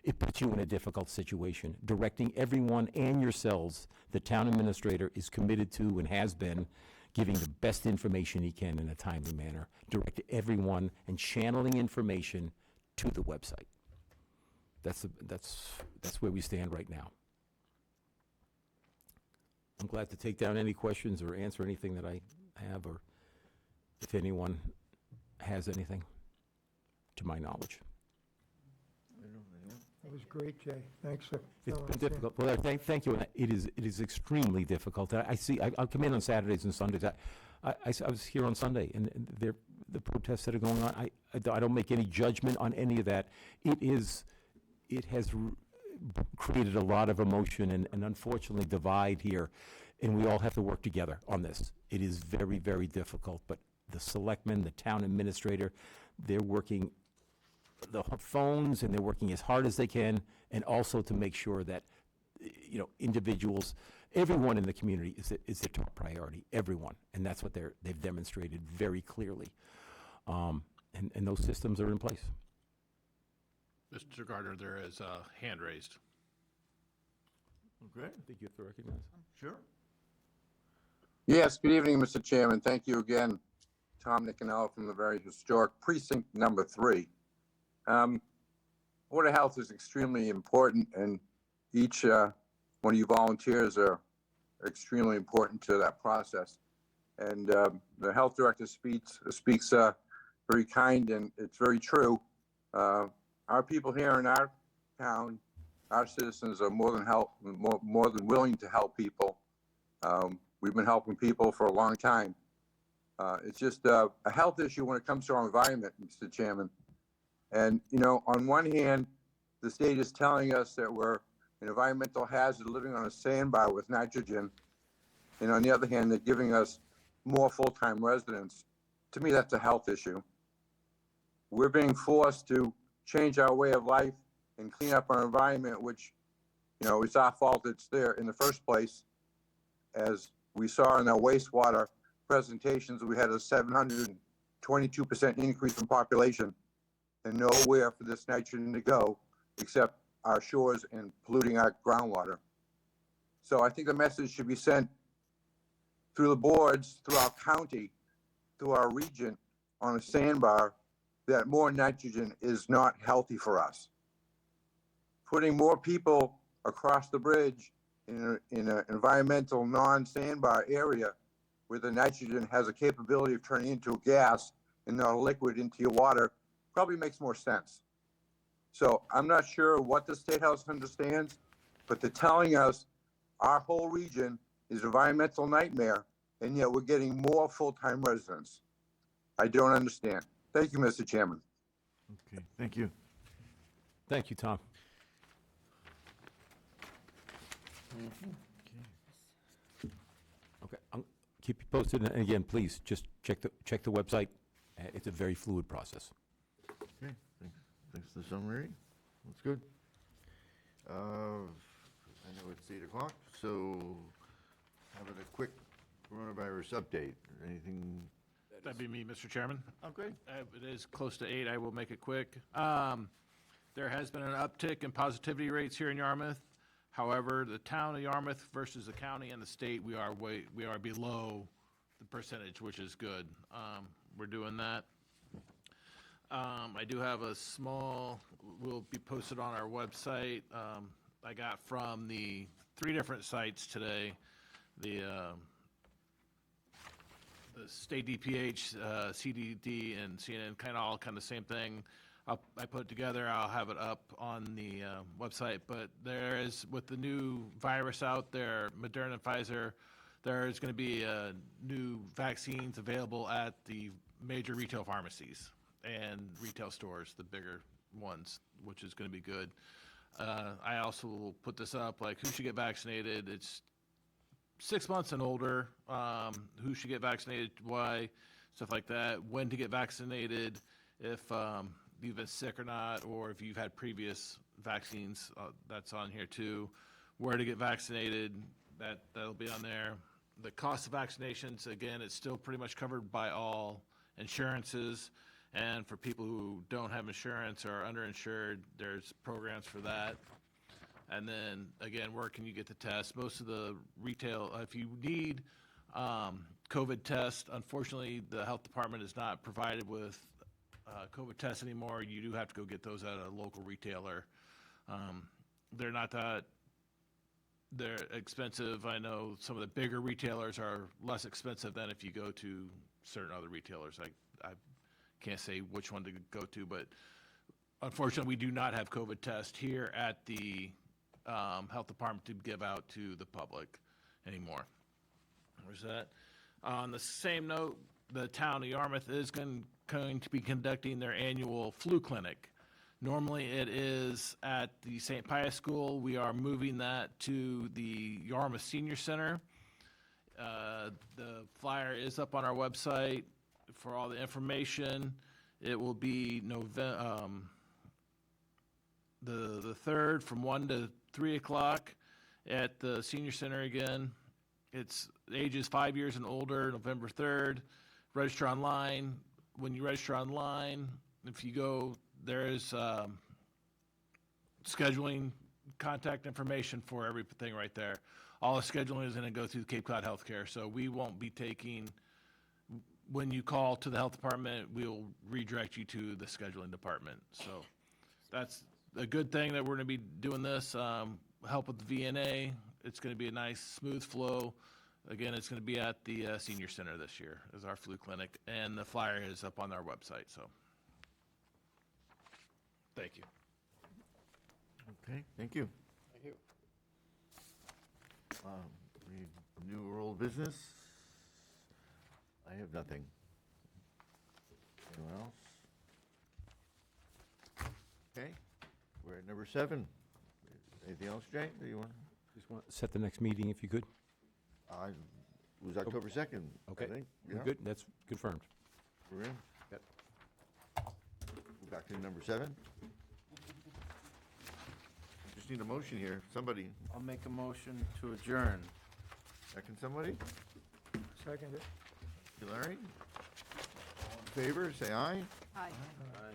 It puts you in a difficult situation. Directing everyone and yourselves, the town administrator is committed to and has been giving the best information he can in a timely manner. Direct everyone and channeling information to the website. That's where we stand right now. I'm glad to take down any questions or answer anything that I have, or if anyone has anything, to my knowledge. That was great, Jay. Thanks for It's filling been us in. difficult. Well, thank you. And it is extremely difficult. I'll come in on Saturdays and Sundays. I was here on Sunday, and the protests that are going on, I don't make any judgment on any of that. It has created a lot of emotion and unfortunately divide here, and we all have to work together on this. It is very, very difficult, but the selectmen, the town administrator, they're working the phones, and they're working as hard as they can, and also to make sure that, individuals, everyone in the community is their top priority, everyone, and that's what they've demonstrated very clearly. And those systems are in place. Mr. Gardner, there is a hand raised. Okay, I think you have to recognize. sure. Yes, good evening, Mr. Chairman. Thank you again. Tom Nicanella from the very historic precinct number 3. Board of Health is extremely important, and each one of you volunteers are extremely important to that process. And the health director speaks very kind, and it's very true. Our people here in our town, our citizens are more than willing to help people. We've been helping people for a long time. It's just a health issue when it comes to our environment, Mr. Chairman. And, on one hand, the state is telling us that we're an environmental hazard living on a sandbar with nitrogen. And on the other hand, they're giving us more full-time residents. To me, that's a health issue. We're being forced to change our way of life and clean up our environment, which, it's our fault it's there in the first place. As we saw in our wastewater presentations, we had a 722% increase in population, and nowhere for this nitrogen to go except our shores and polluting our groundwater. So I think the message should be sent through the boards, through our county, through our region on a sandbar, that more nitrogen is not healthy for us. Putting more people across the bridge in an environmental non-sandbar area where the nitrogen has a capability of turning into a gas and not a liquid into your water probably makes more sense. So I'm not sure what the State House understands, but they're telling us our whole region is an environmental nightmare, and yet we're getting more full-time residents. I don't understand. Thank you, Mr. Chairman. Okay, thank you. Thank you, Tom. Okay, I'll keep you posted, and again, please, just check the website. It's a very fluid process. Okay, thanks for the summary. That's good. I know it's 8 o'clock, so having a quick coronavirus update. Anything? That'd be me, Mr. Chairman. Okay. It is close to 8. I will make it quick. There has been an uptick in positivity rates here in Yarmouth. However, the town of Yarmouth versus the county and the state, we are below the percentage, which is good. We're doing that. I do have a small will be posted on our website. I got from the 3 different sites today, the state DPH, CDD, and CNN, kind of the same thing. I put it together, I'll have it up on the website, but there is, with the new virus out there, Moderna and Pfizer, there is going to be new vaccines available at the major retail pharmacies and retail stores, the bigger ones, which is going to be good. I also will put this up, like, who should get vaccinated? It's 6 months and older, who should get vaccinated, why, stuff like that, when to get vaccinated, if you've been sick or not, or if you've had previous vaccines, that's on here too. Where to get vaccinated, that'll be on there. The cost of vaccinations, again, it's still pretty much covered by all insurances. And for people who don't have insurance or are underinsured, there's programs for that. And then, again, where can you get the test? Most of the retail, if you need COVID test, unfortunately, the health department is not provided with COVID tests anymore. You do have to go get those at a local retailer. They're not that, they're expensive. I know some of the bigger retailers are less expensive than if you go to certain other retailers. I can't say which one to go to, but unfortunately, we do not have COVID test here at the health department to give out to the public anymore. Where's that? On the same note, the town of Yarmouth is going to be conducting their annual flu clinic. Normally, it is at the St. Pius School. We are moving that to the Yarmouth Senior Center. The flyer is up on our website for all the information. It will be the 3rd from 1 to 3 o'clock at the Senior Center again. It's ages 5 years and older, November 3rd. Register online. When you register online, if you go, there is scheduling contact information for everything right there. All the scheduling is going to go through Cape Cod Healthcare, so we won't be taking, when you call to the health department, we'll redirect you to the scheduling department. So that's a good thing that we're going to be doing this, help with the VNA. It's going to be a nice, smooth flow. Again, it's going to be at the Senior Center this year as our flu clinic, and the flyer is up on our website, so. Thank you. Okay, thank you. Thank you. New or old business? I have nothing. Anyone else? Okay, we're at number 7. Anything else, Jay, that you want? Just want to set the next meeting if you could. It was October 2nd, I Okay, think. we're Yeah, good, that's confirmed. we're in. Yep. We're back to number 7. Just need a motion here. Somebody, I'll make a motion to adjourn. second somebody? Second it. Larry? All in favor, say aye. Aye.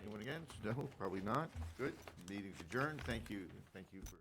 Anyone against? No, probably not. Good. Meeting's adjourned. Thank you. Thank you for.